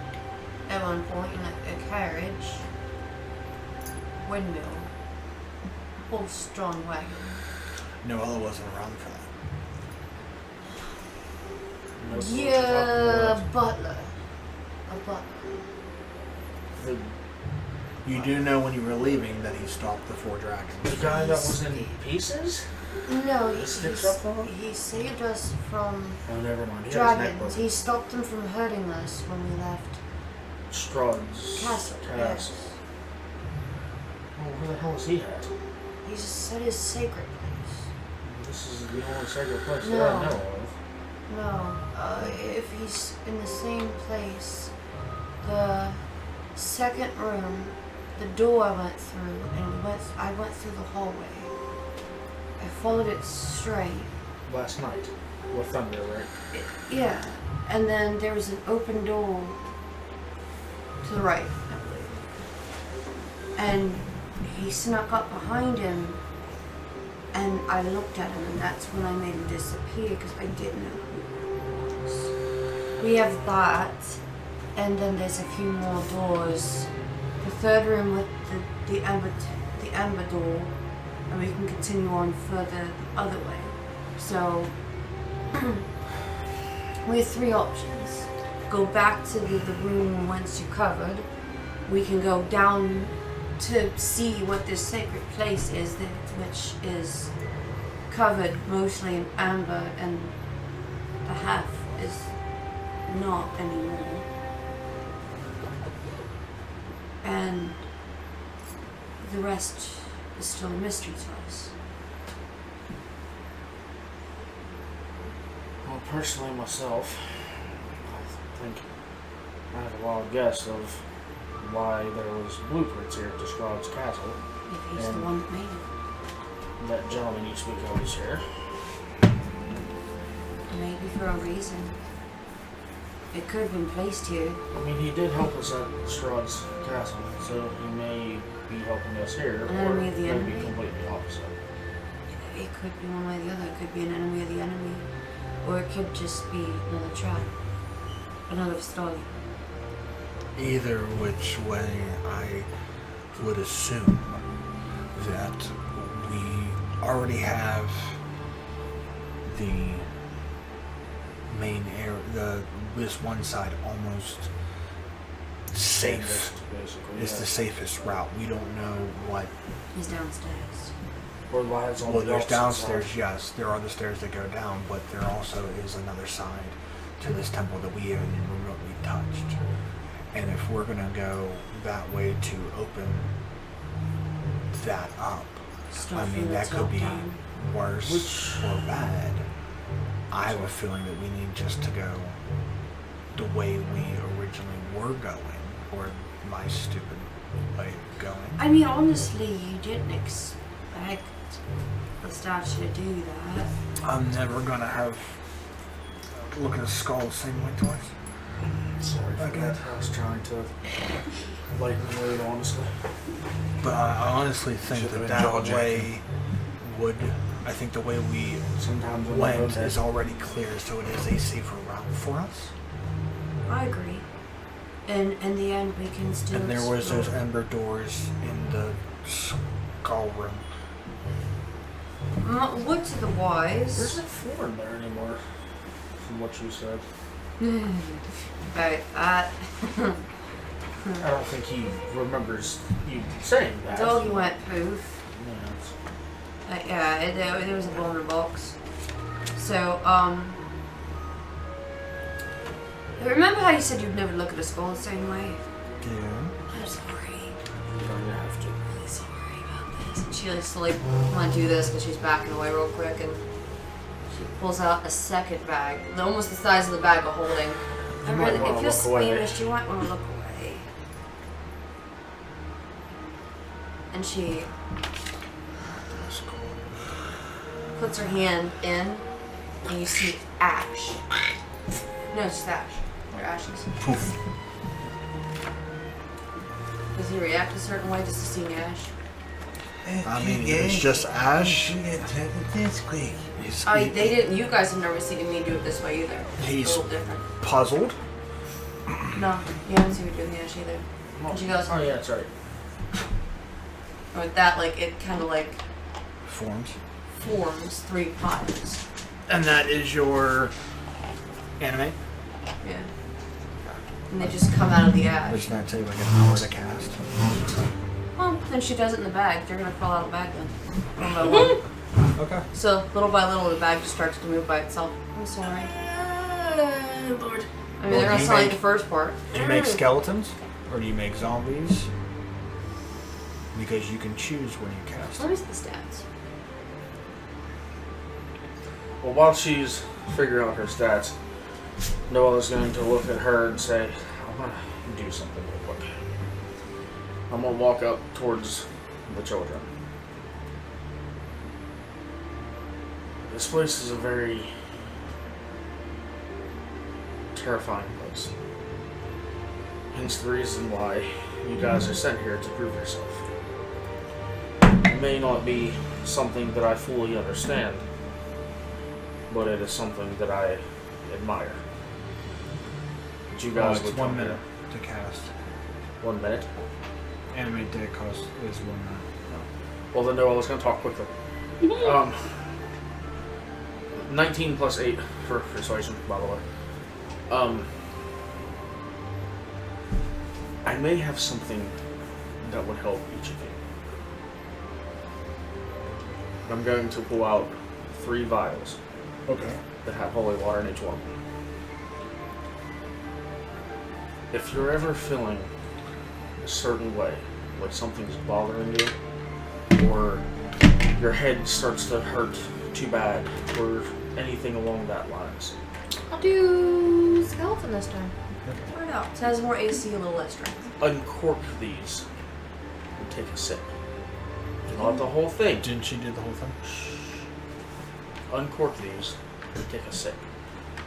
S1: at one point in a carriage. Windmill. Whole strong wagon.
S3: Noella wasn't around for that.
S1: Yeah, butler. A butler.
S4: The
S3: You do know when you were leaving that he stopped the 4 dragons.
S4: The guy that was in pieces?
S1: No,
S4: The sticks up on him?
S1: he saved us from
S4: Oh, never mind. He had his neck
S1: dragons.
S4: broken.
S1: He stopped them from hurting us when we left
S4: Strahd's
S1: castle. Yes.
S4: Oh, where the hell is he at?
S1: He just said his sacred place.
S4: This is the only sacred place
S1: No.
S4: that I know of.
S1: No, if he's in the same place, the second room, the door I went through, and I went through the hallway. I followed it straight.
S4: Last night. With thunder, right?
S1: Yeah, and then there was an open door to the right, I believe. And he snuck up behind him, and I looked at him, and that's when I made him disappear because I didn't know who he was. We have that, and then there's a few more doors. The third room with the amber door, and we can continue on further the other way. So we have 3 options. Go back to the room whence you covered. We can go down to see what this sacred place is, which is covered mostly in amber, and the half is not anymore. And the rest is still a mystery to us.
S4: Well, personally, myself, I think I have a wild guess of why there was blueprints here at Strahd's castle.
S1: If he's the
S4: And-
S1: one that made it.
S4: That gentleman you speak of is here.
S1: Maybe for a reason. It could have been placed here.
S4: I mean, he did help us at Strahd's castle, so he may be helping us here,
S1: An
S4: or
S1: enemy of the
S4: maybe
S1: enemy?
S4: completely opposite.
S1: It could be one way or the other. It could be an enemy of the enemy. Or it could just be another trap. Another story.
S3: Either which way, I would assume that we already have the main area, this one side almost safe.
S4: Basically,
S3: It's the safest route. We don't know what.
S1: He's downstairs.
S4: Or lies on
S3: Well,
S4: the
S3: there's
S4: opposite
S3: downstairs,
S4: side.
S3: yes. There are the stairs that go down, but there also is another side to this temple that we haven't even remotely touched. And if we're gonna go that way to open that up,
S1: Start
S3: I
S1: from
S3: mean,
S1: the
S3: that could
S1: top
S3: be
S1: down.
S3: worse or bad. I have a feeling that we need just to go the way we originally were going, or my stupid way of going.
S1: I mean, honestly, you didn't expect the statue to do that.
S3: I'm never gonna have look at a skull the same way twice.
S4: Sorry for
S3: Okay.
S4: that. I was trying to lighten the mood, honestly.
S3: But I honestly think
S6: Should've been
S3: that
S6: jaw
S3: way would. I think the way we
S4: Sometimes when
S3: went
S4: I
S3: is already clear, so it is a safer route for us.
S1: I agree. And in the end, we can still.
S3: And there was those
S1: explore.
S3: ember doors in the skull room.
S1: Wood to the
S4: there's
S1: wise.
S4: no floor in there anymore, from what you said.
S1: Right.
S4: I don't think he remembers you saying that.
S1: Doggy went poof.
S4: Yeah,
S1: Yeah, there was a bone in a box. So, remember how you said you'd never look at a skull the same way?
S3: Yeah.
S1: I'm sorry.
S4: you're going to have to.
S1: I'm really sorry about this. And she likes to like want to do this because she's backing away real quick, and she pulls out a second bag, almost the size of the bag of holding. I
S4: You might
S1: really,
S4: wanna
S1: if you're
S4: look away.
S1: squeamish, you might want to look away. And she puts her hand in, and you see ash. No, it's just ash. They're ashes.
S3: Poof.
S1: Does he react a certain way just to seeing ash?
S3: I mean, if it's just ash. He's,
S1: They didn't. You guys have never seen me do it this way either. It's
S3: He's-
S1: a little different.
S3: puzzled.
S1: No, you haven't seen me doing the ash either. And she goes,
S4: Oh, yeah, that's right.
S1: and with that, like it kind of like
S3: Forms.
S1: forms 3 piles.
S3: And that is your anime?
S1: Yeah. and they just come out of the ash.
S3: Which that take like an hour to cast.
S1: Well, then she does it in the bag. They're gonna fall out of the bag then, one by one.
S3: Okay.
S1: So little by little, the bag just starts to move by itself. I'm sorry.
S2: Lord.
S1: I mean, they're gonna sound like the first part.
S3: Do you make skeletons or do you make zombies? Because you can choose when you cast.
S1: What is the stats?
S4: Well, while she's figuring out her stats, Noella's going to look at her and say, I'm going to do something real quick. I'm going to walk up towards the children. This place is a very terrifying place. Hence the reason why you guys are sent here to prove yourself. It may not be something that I fully understand, but it is something that I admire. But you guys
S3: it's
S4: would
S3: 1
S4: come
S3: minute
S4: here.
S3: to cast.
S4: 1 minute?
S3: Animate day cost is 1 minute.
S4: Well, then no, I was going to talk quickly. 19 plus 8 for persuasion, by the way. I may have something that would help each of you. I'm going to pull out 3 vials.
S3: Okay.
S4: That have holy water in each one. If you're ever feeling a certain way, like something's bothering you, or your head starts to hurt too bad, or anything along that lines,
S1: I'll do skeleton this time. Try it out. It has more AC, a little less strength.
S4: uncork these and take a sip. Not the whole thing.
S3: Didn't she do the whole thing?
S4: Uncork these and take a sip.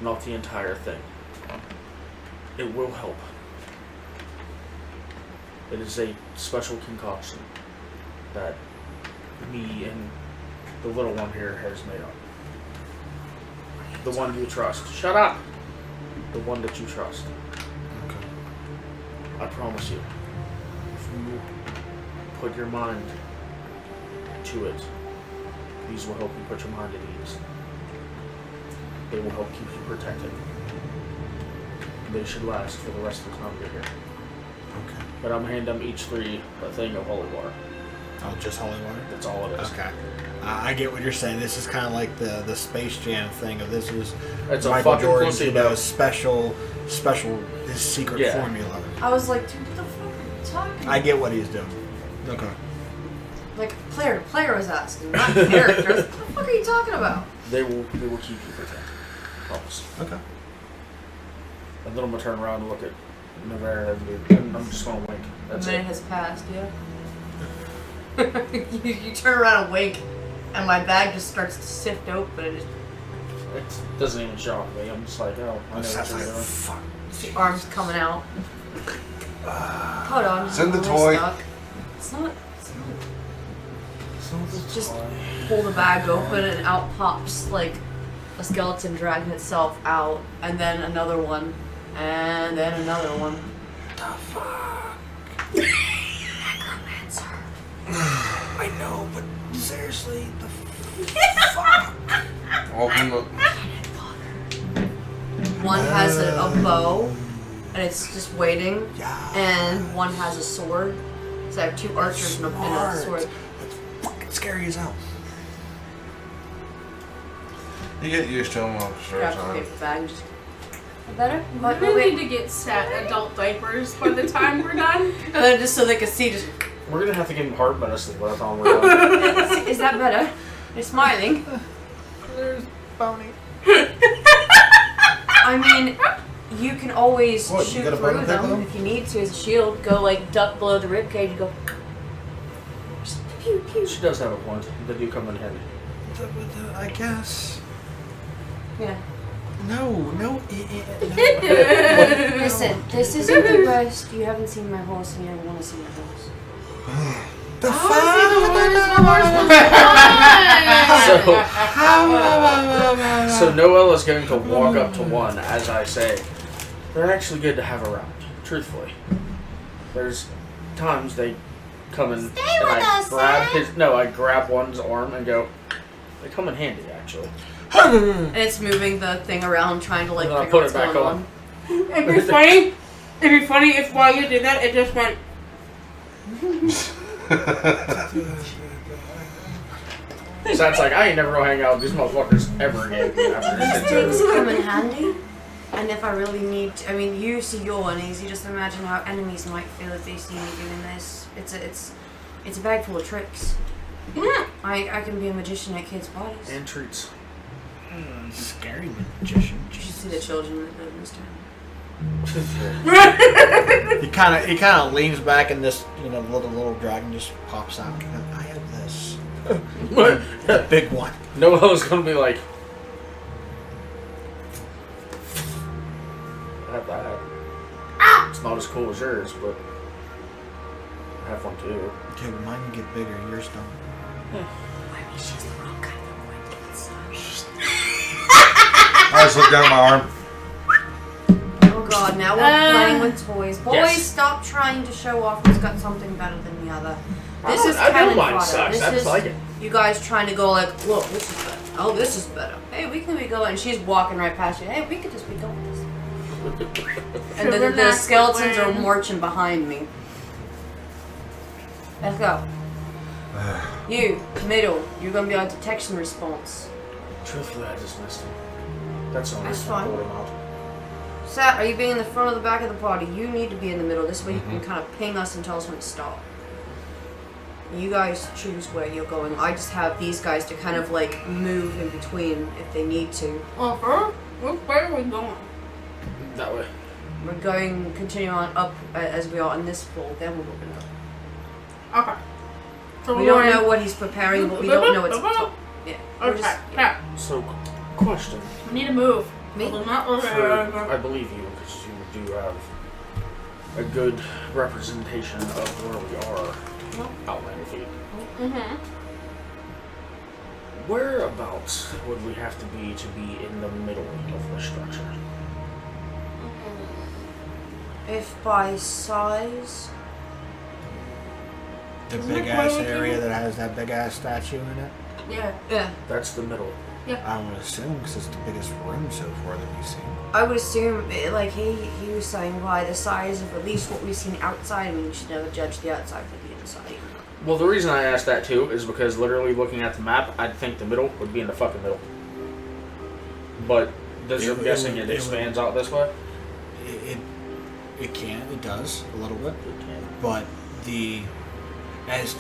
S4: Not the entire thing. It will help. It is a special concoction that me and the little one here has made up. The one you trust. Shut up! The one that you trust.
S3: Okay.
S4: I promise you. If you put your mind to it, these will help you put your mind at ease. They will help keep you protected. They should last for the rest of the time you're here.
S3: Okay.
S4: But I'm gonna hand them each 3 a thing of holy water.
S3: Oh, just holy water?
S4: That's all it is.
S3: Okay. I get what you're saying. This is kind of like the Space Jam thing of this is
S4: It's a
S3: Michael
S4: fucking
S3: Jordan's
S4: placebo.
S3: special, his secret formula.
S1: I was like, dude, what the fuck are you talking about?
S3: I get what he's doing. Okay.
S1: Like, player to player was asking, not characters. What the fuck are you talking about?
S4: They will keep you protected. Promise.
S3: Okay.
S4: And then I'm gonna turn around and look at Navarre and I'm just gonna wink. That's
S1: a minute
S4: it.
S1: has passed, yeah. you turn around and wink, and my bag just starts to sift open, and
S4: It doesn't even shock me. I'm just like, oh, I know what
S3: That's
S4: you're
S3: like,
S4: doing.
S3: fuck.
S1: the arms coming out. Hold on.
S6: Send the
S1: I'm
S6: toy.
S1: stuck. It's not. Just pull the bag open, and out pops like a skeleton dragging itself out, and then another one, and then another one.
S3: The fuck?
S1: Necromancer.
S3: I know, but seriously, the fuck?
S6: Open the.
S1: One has a bow, and it's just waiting,
S3: Yeah.
S1: and one has a sword. So I have 2 archers and a sword.
S3: That's fucking scary as hell.
S6: You get used to them after a
S1: Grab
S6: time.
S1: the paper bag and just. Better?
S2: We
S1: But
S2: really need to get set adult diapers by the time we're done.
S1: And then just so they can see, just.
S4: We're gonna have to give him heart medicine by the time we're done.
S1: Is that better? You're smiling.
S3: There's Boney.
S1: I mean, you can always
S3: What, you
S1: shoot
S3: got a
S1: through
S3: button paper
S1: them
S3: though?
S1: if you need to as a shield. Go like duck below the ribcage and go. Just pew pew.
S4: She does have a point. They do come in handy.
S3: I guess.
S1: Yeah.
S3: No.
S1: Listen, this isn't the best. You haven't seen my horse, and you don't want to see my horse.
S3: The
S2: Oh,
S4: So Noelle is going to walk up to one as I say, they're actually good to have around, truthfully. There's times they come in and I grab one's arm and go, they come in handy actually.
S1: And it's moving the thing around, trying to like
S4: And then I
S1: figure
S4: put
S1: what's
S4: it back
S1: going
S4: on.
S1: on.
S2: And you're funny. It'd be funny if while you did that, it just went.
S4: So it's like, I ain't never gonna hang out with these motherfuckers ever again. After
S1: These
S4: this
S1: things
S4: shit.
S1: come in handy. And if I really need to, I mean, you see you're uneasy, just imagine how enemies might feel if they see me doing this. It's a bag full of tricks. I can be a magician at kids' parties.
S4: And treats.
S3: Scary magician.
S1: You should see the children that live in this town.
S3: He kind of leans back, and this little dragon just pops out. And goes, I have this.
S4: What?
S3: The big one.
S4: No one was gonna be like, I have that. It's not as cool as yours, but I have one too.
S3: Okay, but mine can get bigger. Yours don't.
S1: I mean, she's the wrong kind of woman.
S6: I just looked down at my arm.
S1: Oh god, now we're playing with toys. Boys,
S4: Yes.
S1: stop trying to show off who's got something better than the other. This is
S4: I know
S1: cannon
S4: mine
S1: fodder.
S4: sucks.
S1: This
S4: I just
S1: is
S4: like it.
S1: you guys trying to go like, look, this is better. Oh, this is better. Hey, we can be going. And she's walking right past you. Hey, we could just be going this. And the skeletons are marching behind me. Let's go. You, middle, you're gonna be on detection response.
S4: Truthfully, I just missed him. That's all.
S1: That's
S4: I
S1: fine.
S4: pulled him out.
S1: Sat, are you being in the front or the back of the party? You need to be in the middle. This way you can kind of ping us and tell us when to stop. You guys choose where you're going. I just have these guys to kind of like move in between if they need to.
S2: Where are we going?
S4: That way.
S1: We're going, continue on up as we are on this floor, then we're moving up.
S2: Okay. So
S1: We don't know what he's preparing, but we don't know what's up top. Yeah. we're
S2: Okay.
S1: just-
S2: Yeah.
S4: So, question.
S2: We need to move.
S1: Me?
S2: Well, not
S4: I believe you, because you do have a good representation of where we are. Outlander feet.
S2: Mm-hmm.
S4: Whereabouts would we have to be in the middle of the structure?
S1: If by size,
S3: The big ass area that has that big ass statue in it.
S1: yeah,
S4: That's the middle.
S3: I would assume because it's the biggest room so far that we've seen.
S1: I would assume, like he was saying, by the size of at least what we've seen outside. I mean, you should never judge the outside for the inside.
S4: Well, the reason I asked that too is because literally looking at the map, I'd think the middle would be in the fucking middle. But I'm guessing it expands out this way?
S3: It does a little bit,
S4: It can.
S3: but as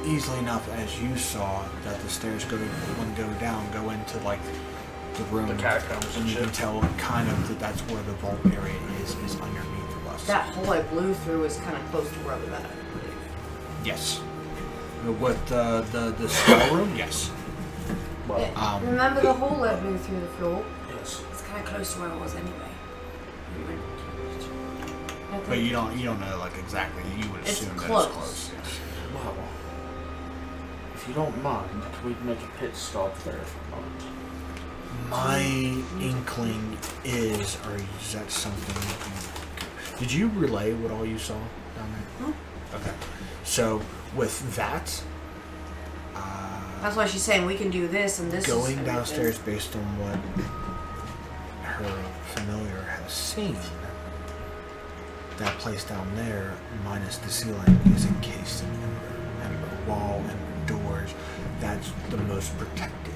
S3: easily enough as you saw that the stairs go down, go into like the room,
S4: The catacombs and
S3: you can
S4: shit.
S3: tell kind of that that's where the vault area is underneath of us.
S1: That hole I blew through is kind of close to where we're at, I believe.
S3: Yes. With the skull room, yes.
S4: Well,
S1: Yeah. Remember the hole I blew through the floor?
S4: yes.
S1: It's kind of close to where it was anyway. I
S3: But
S1: think-
S3: you don't know like exactly. You would
S1: It's
S3: assume that
S1: close.
S3: it's close. Yes.
S4: Well, if you don't mind, can we make a pit stop there for a moment?
S3: My inkling is, or is that something that did you relay what all you saw down there? Okay. So with that,
S1: That's why she's saying we can do this and this. is
S3: going
S1: everything.
S3: downstairs based on what her familiar has seen, that place down there, minus the ceiling, is encased in ember wall, ember doors. That's the most protected.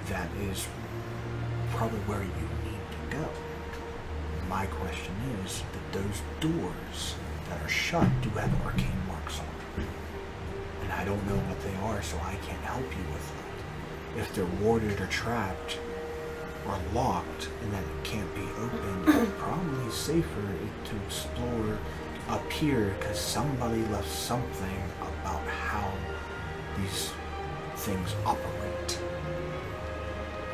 S3: That is probably where you need to go. My question is that those doors that are shut do have arcane marks on them. And I don't know what they are, so I can't help you with that. If they're warded or trapped or locked and that it can't be opened, it's probably safer to explore up here because somebody left something about how these things operate.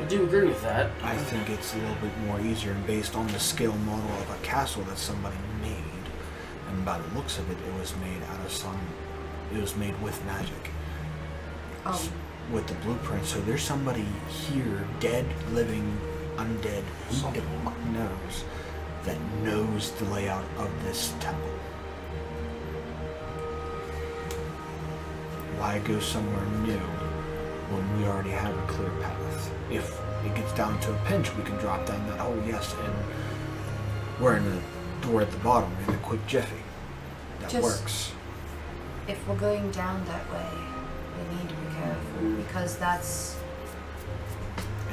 S4: I do agree with that.
S3: I think it's a little bit more easier and based on the scale model of a castle that somebody made. And by the looks of it, it was made with magic. With the blueprint. So there's somebody here, dead, living, undead, who the fuck knows, that knows the layout of this temple. Why go somewhere new when we already have a clear path? If it gets down to a pinch, we can drop down that hole, yes, and we're in a door at the bottom in a quick jiffy. That
S1: Just-
S3: works.
S1: If we're going down that way, we need to be careful because that's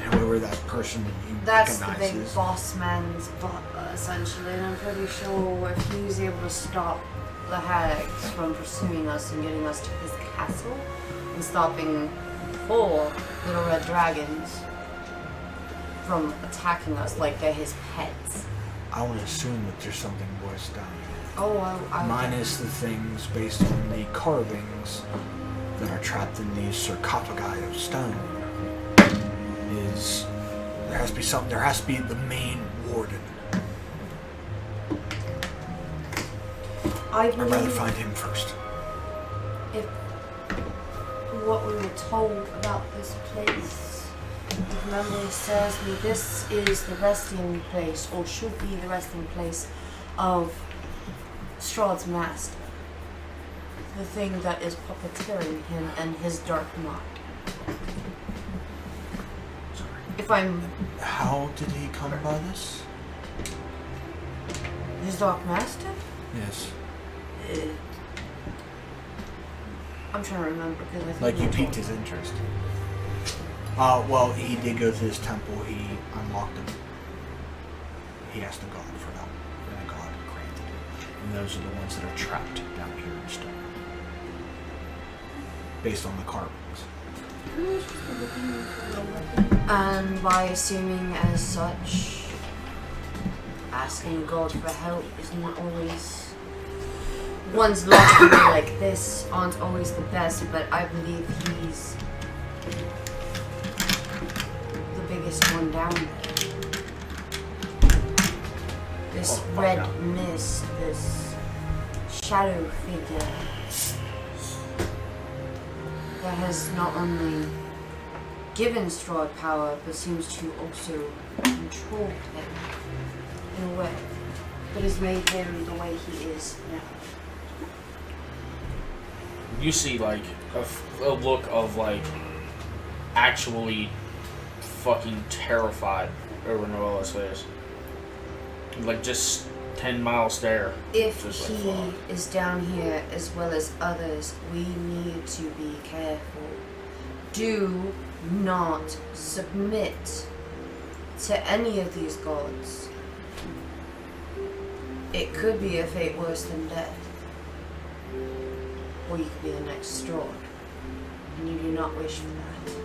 S3: And whoever that person that you
S1: the
S3: recognize
S1: big
S3: is.
S1: boss man's butler, essentially. And I'm pretty sure if he's able to stop the hags from pursuing us and getting us to his castle and stopping 4 little red dragons from attacking us like they're his pets.
S3: I would assume that there's something worse down here.
S1: Oh, I
S3: Minus the things based on the carvings that are trapped in these sarcophagi of stone. There has to be something. There has to be the main warden.
S1: I
S3: I'd rather
S1: believe
S3: find him first.
S1: if what we were told about this place, if memory serves me, this is the resting place, or should be the resting place, of Strahd's master. The thing that is puppeteering him and his dark mind. If I'm
S3: How did he come by this?
S1: his dark master?
S3: Yes.
S1: I'm trying to remember because I think
S3: Like you
S1: you
S3: piqued
S1: told
S3: his interest. Well, he did go to his temple. He unlocked him. He asked the god for help, and the god granted it. And those are the ones that are trapped down here in stone, based on the carvings.
S1: And by assuming as such, asking God for help isn't always. One's luck like this aren't always the best, but I believe he's the biggest one down there. This
S4: Oh,
S1: red
S4: yeah.
S1: mist, this shadow figure that has not only given Strahd power, but seems to also control him in a way that has made him the way he is now.
S4: You see, like, a look of, like, actually fucking terrified over Noella's face. Like, just 10 miles there.
S1: If
S4: Just like,
S1: he
S4: fuck.
S1: is down here as well as others, we need to be careful. Do not submit to any of these gods. It could be a fate worse than death. Or you could be the next Strahd. And you do not wish for that.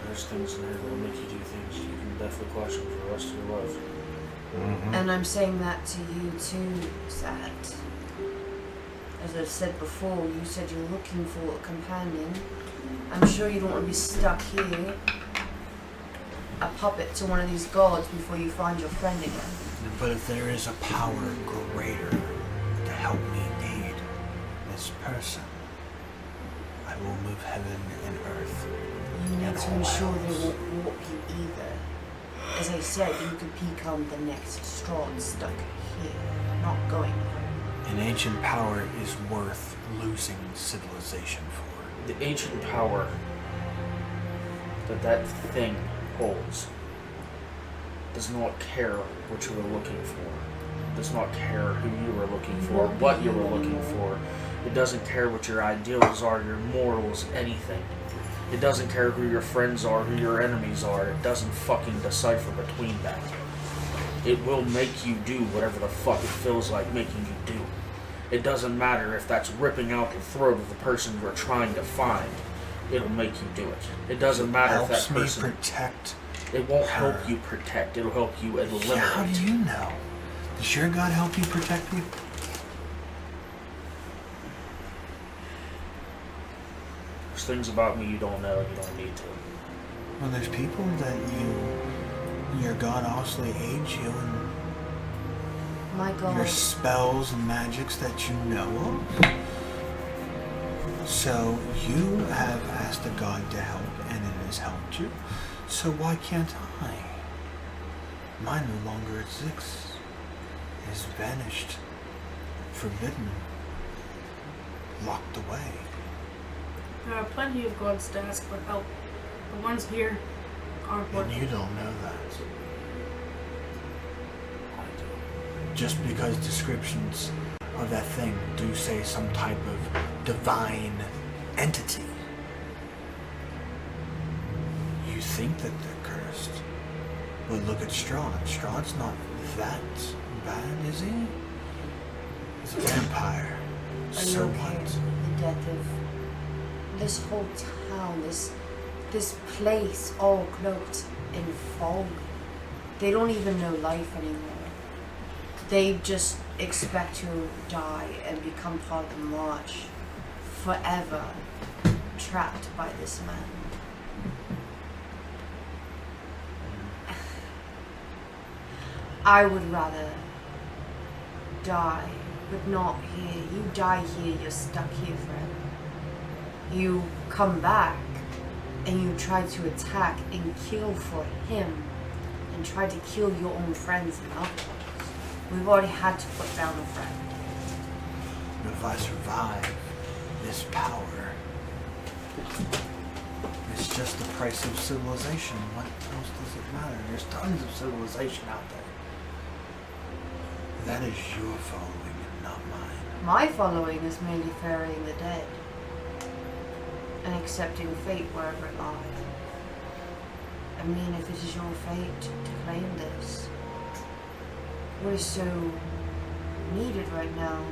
S4: There's things in there that'll make you do things you can definitely question for the rest of your life.
S6: Mm-hmm.
S1: And I'm saying that to you too, Sad. As I've said before, you said you're looking for a companion. I'm sure you don't want to be stuck here, a puppet to one of these gods before you find your friend again.
S3: But if there is a power greater to help me need this person, I will move heaven and earth.
S1: You need
S3: And
S1: to
S3: all
S1: ensure they
S3: else.
S1: won't warp you either. As I said, you could become the next Strahd stuck here, not going home.
S3: An ancient power is worth losing civilization for.
S4: The ancient power that thing holds does not care what you were looking for. Does not care who you were looking for, what you were looking for. It doesn't care what your ideals are, your morals, anything. It doesn't care who your friends are, who your enemies are. It doesn't fucking decipher between that. It will make you do whatever the fuck it feels like making you do. It doesn't matter if that's ripping out the throat of the person you're trying to find. It'll make you do it. It doesn't matter if
S3: Helps
S4: that
S3: me
S4: person...
S3: protect.
S4: It won't
S3: her.
S4: help you protect. It'll help you eliminate.
S3: How do you know? Does your God help you protect me?
S4: There's things about me you don't know and you don't need to.
S3: Well, there's people that your God obviously aids you in
S1: My God.
S3: your spells and magics that you know of. So you have asked a God to help and it has helped you. So why can't I? Mine no longer exists. It has vanished. Forbidden. Locked away.
S2: There are plenty of gods to ask for help. The ones here aren't
S3: And
S2: working.
S3: you don't know that.
S4: I do.
S3: just because descriptions of that thing do say some type of divine entity. You think that they're cursed. But look at Strawn. Strawn's not that bad, is he? He's a vampire.
S1: Are
S3: So
S1: you okay
S3: what?
S1: with the death of this whole town, this place all cloaked in fog? They don't even know life anymore. They just expect to die and become part of the march, forever trapped by this man. I would rather die, but not here. You die here, you're stuck here forever. You come back and you try to attack and kill for him and try to kill your own friends and loved ones. We've already had to put down a friend.
S3: But if I survive this power, it's just the price of civilization. What else does it matter? There's tons of civilization out there. That is your following, not mine.
S1: My following is mainly ferrying the dead and accepting fate wherever it lies. I mean, if it is your fate to claim this, what is so needed right now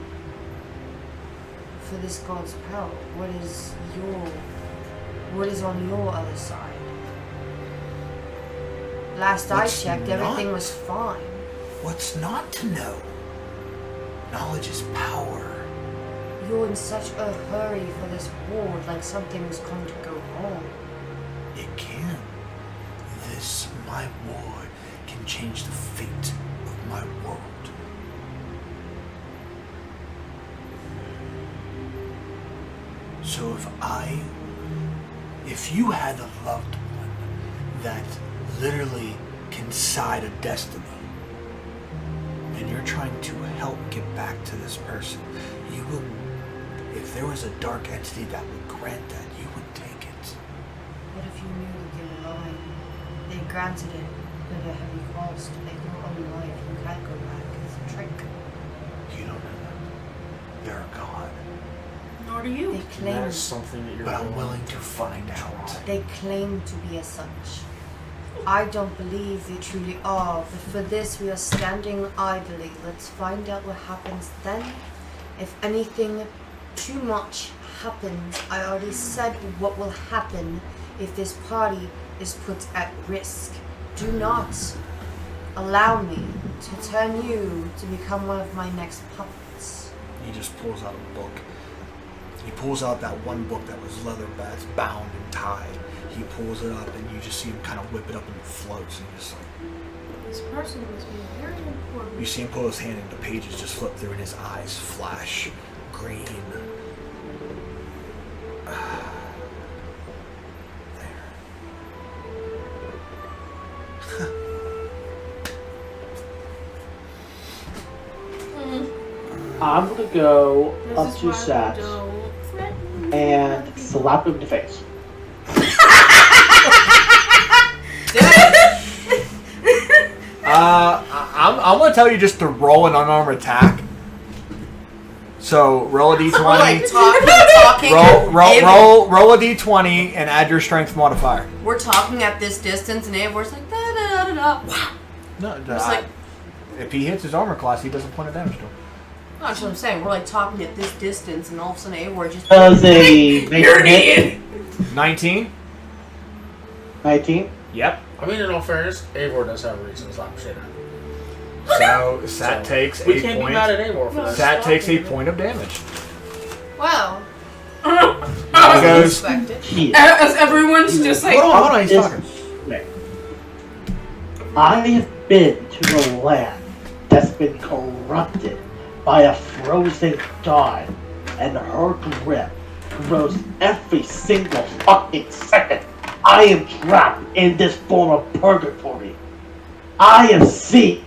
S1: for this god's power? What is on your other side? Last
S3: What's
S1: I checked,
S3: not?
S1: everything was fine.
S3: What's not to know? Knowledge is power.
S1: You're in such a hurry for this ward, like something was going to go wrong.
S3: It can. This, my ward, can change the fate of my world. So if you had a loved one that literally can side a destiny, and you're trying to help get back to this person, you will, if there was a dark entity that would grant that, you would take it.
S1: What if you knew that they were lying? They granted it at a heavy cost, like your own life. You can't go back. It's a trick.
S3: You don't know that. They're a god.
S2: Nor do you.
S1: They
S4: And
S1: claim,
S4: that is something that you're
S3: But I'm willing to find out.
S1: they claim to be as such. I don't believe they truly are, but for this we are standing idly. Let's find out what happens then. If anything too much happens, I already said what will happen if this party is put at risk. Do not allow me to turn you to become one of my next puppets.
S3: He just pulls out a book. He pulls out that one book that was leather bound and tied. He pulls it up and you just see him kind of whip it up and it floats and just like,
S2: This person must be very important.
S3: you see him pull his hand and the pages just flip through and his eyes flash green.
S5: I'm gonna go
S2: This
S5: up
S2: is
S5: to
S2: why we
S5: Sats
S2: don't threaten
S5: and
S2: other people.
S5: slap him in the face.
S3: I'm gonna tell you just to roll an unarmed attack. So roll a
S1: We're
S3: d20.
S1: like talking.
S3: Roll a d20 and add your strength modifier.
S1: We're talking at this distance, and Avor's like da da da da. Wow.
S3: No,
S1: Just like
S3: if he hits his armor class, he doesn't point of damage to him.
S1: that's what I'm saying. We're like talking at this distance, and all of a sudden Avor just.
S5: Does a
S2: You're an idiot.
S3: 19.
S5: 19?
S3: Yep.
S4: I mean, in all fairness, Eivor does have a reason to slap shit out of him.
S3: So Sat
S4: So,
S3: takes
S4: we
S3: 8
S4: can't
S3: points.
S4: be mad at Eivor for that.
S3: Sat takes 8 point of damage.
S1: Wow.
S3: He goes.
S1: Unexpected.
S5: Shit.
S2: As everyone's just like,
S3: Hold on, he's talking.
S5: I have been to the land that's been corrupted by a frozen god, and her grip grows every single fucking second. I am trapped in this form of purgatory. I have seen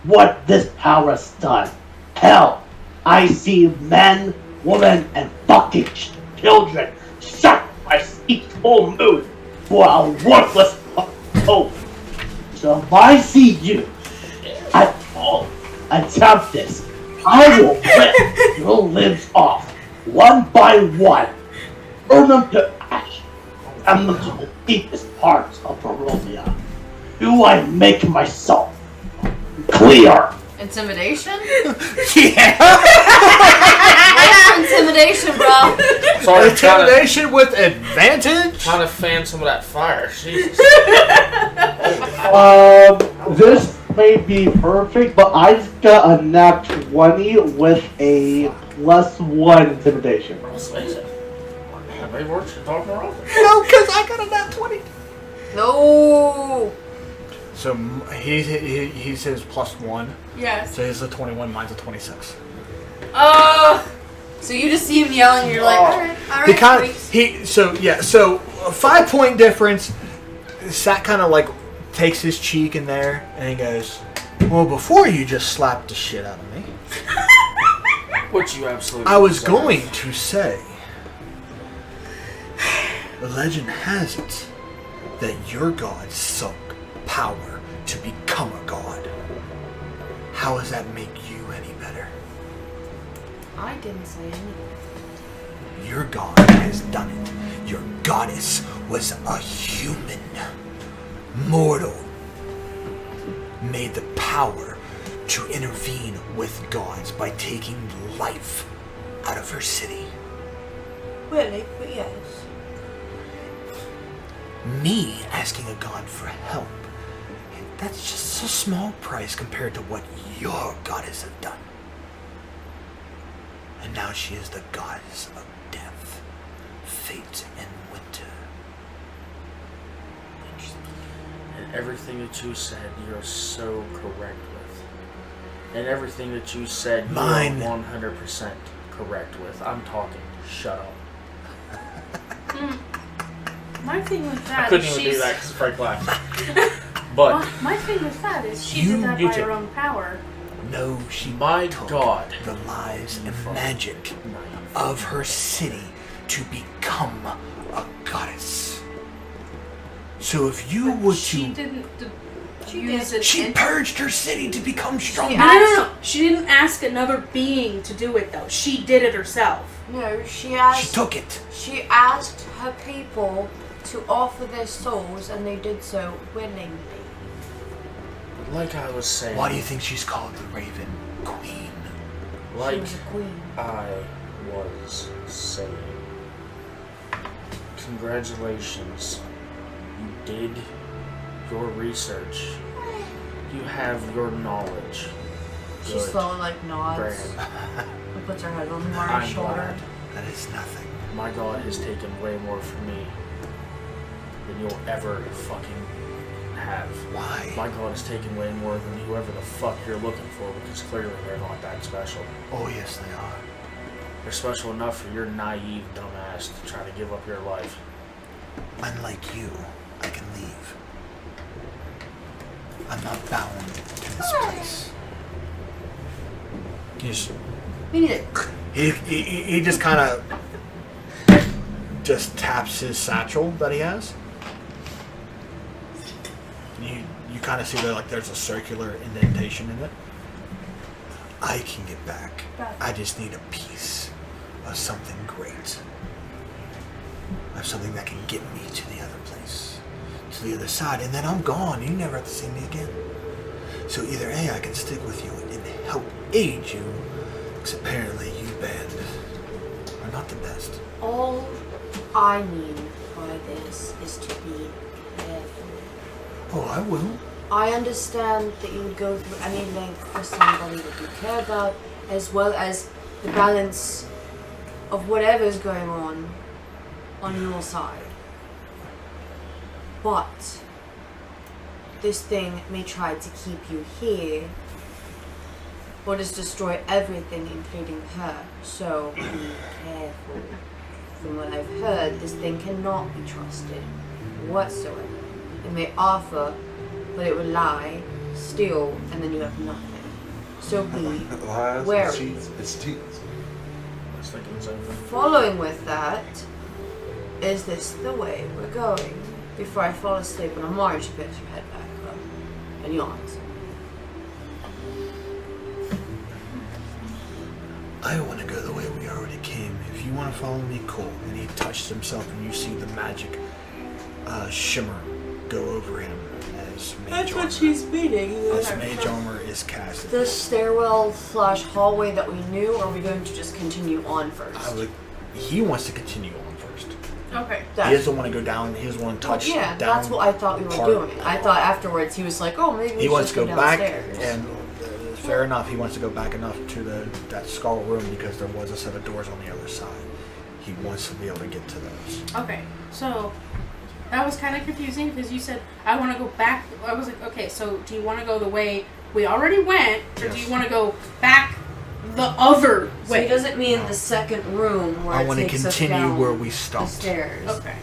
S5: what this power has done. Hell, I see men, women, and fucking children sacrifice each full moon for a worthless hope. So if I see you at all, attempt this, I will rip your limbs off, one by one, burn them to ash, and them to the deepest parts of Barovia. Do I make myself clear?
S1: Intimidation?
S3: Yeah.
S1: What's for intimidation, bro?
S4: Sorry,
S3: Intimidation with advantage.
S4: trying to fan some of that fire. Jesus.
S5: This may be perfect, but I've got a nat 20 with a +1 intimidation.
S4: Let's face it. Yeah, maybe we're talking wrong.
S3: No, because I got a nat 20.
S1: No.
S3: So he says +1.
S2: Yes.
S3: So he's a 21. Mine's a 26.
S1: So you just see him yelling, and you're like, all right,
S3: He kind
S1: freaks."
S3: of so a 5-point difference. Sat kind of like takes his cheek in there, and he goes, "Well, before you just slapped the shit out of me,
S4: Which you absolutely
S3: I was
S4: deserve.
S3: going to say, the legend has it that your god sunk power to become a god. How does that make you any better?
S1: I didn't say anything.
S3: Your god has done it. Your goddess was a human, mortal, made the power to intervene with gods by taking life out of her city.
S1: Really? But yes.
S3: Me asking a god for help, that's just a small price compared to what your goddess have done. And now she is the goddess of death, fate, and winter.
S4: And everything that you said, you're so correct with. And everything that you said, you're
S3: Mine.
S4: 100% correct with. I'm talking. Shut up.
S2: My thing with
S4: I
S2: that
S4: couldn't
S2: is
S4: even do
S2: she's.
S4: that because Frank laughed. But
S2: My thing with that is she
S3: You-
S2: did that
S4: you
S2: by
S4: too.
S2: her own power.
S3: No, she
S4: my
S3: took
S4: God,
S3: the lives and magic
S4: Naive.
S3: of her city to become a goddess. So if you were
S2: She
S3: to...
S2: didn't
S1: She
S2: use
S1: did.
S2: it.
S3: She purged her city to become stronger.
S2: No. She didn't ask another being to do it though. She did it herself.
S1: No, she
S3: She
S1: asked.
S3: took it.
S1: She asked her people to offer their souls, and they did so willingly.
S4: Like I was saying,
S3: Why do you think she's called the Raven Queen?
S1: She
S4: like
S1: was a queen.
S4: I was saying, congratulations. You did your research. You have your knowledge.
S1: She
S4: Good.
S1: slowly like nods
S4: Grand.
S1: and puts her head on Mari's
S4: I'm
S1: shoulder.
S4: glad.
S3: That is nothing.
S4: My God has taken way more from me than you'll ever fucking have.
S3: Why?
S4: My God has taken way more than whoever the fuck you're looking for, because clearly they're not that special.
S3: Oh, yes, they are.
S4: They're special enough for your naive dumbass to try to give up your life.
S3: Unlike you, I can leave. I'm not bound to this place.
S1: We need it.
S3: He just kind of just taps his satchel that he has. You kind of see that like there's a circular indentation in it. I can get back. I just need a piece of something great. Of something that can get me to the other place. To the other side. And then I'm gone. You never have to see me again. So either A, I can stick with you and help aid you. Because apparently you band are not the best.
S1: All I mean by this is to be careful.
S3: Oh, I will.
S1: I understand that you would go through any length for somebody that you care about, as well as the balance of whatever's going on your side. But this thing may try to keep you here, or just destroy everything, including her. So be careful. From what I've heard, this thing cannot be trusted whatsoever. It may offer, but it will lie, steal, and then you have nothing. So be
S6: Lies,
S1: wary.
S6: it's cheats, it's cheats.
S4: I was thinking the same thing.
S1: Following with that, is this the way we're going? Before I fall asleep on a march, you put your head back up and yawns.
S3: I want to go the way we already came. If you want to follow me, cool. And he touched himself, and you see the magic shimmer go over him as Mage Armor.
S2: meaning.
S3: As Mage Armor is casted.
S1: The stairwell / hallway that we knew, or are we going to just continue on first?
S3: He wants to continue on first.
S2: Okay.
S3: He doesn't want to go down. He doesn't want to touch
S1: Yeah,
S3: down.
S1: that's what I thought we were doing. I thought afterwards he was like, oh, maybe we
S3: He
S1: should
S3: wants to
S1: just
S3: go back,
S1: downstairs.
S3: and fair enough, he wants to go back enough to that skull room because there was a set of doors on the other side. He wants to be able to get to those.
S2: Okay. So that was kind of confusing because you said I want to go back. I was like, okay, so do you want to go the way we already went, or do
S3: Yes.
S2: you want to go back the other
S1: So
S2: way?
S1: he doesn't mean the second room where
S3: I
S1: it
S3: want to
S1: takes us
S3: continue
S1: down
S3: where we
S1: the
S3: stopped.
S1: stairs.
S2: Okay.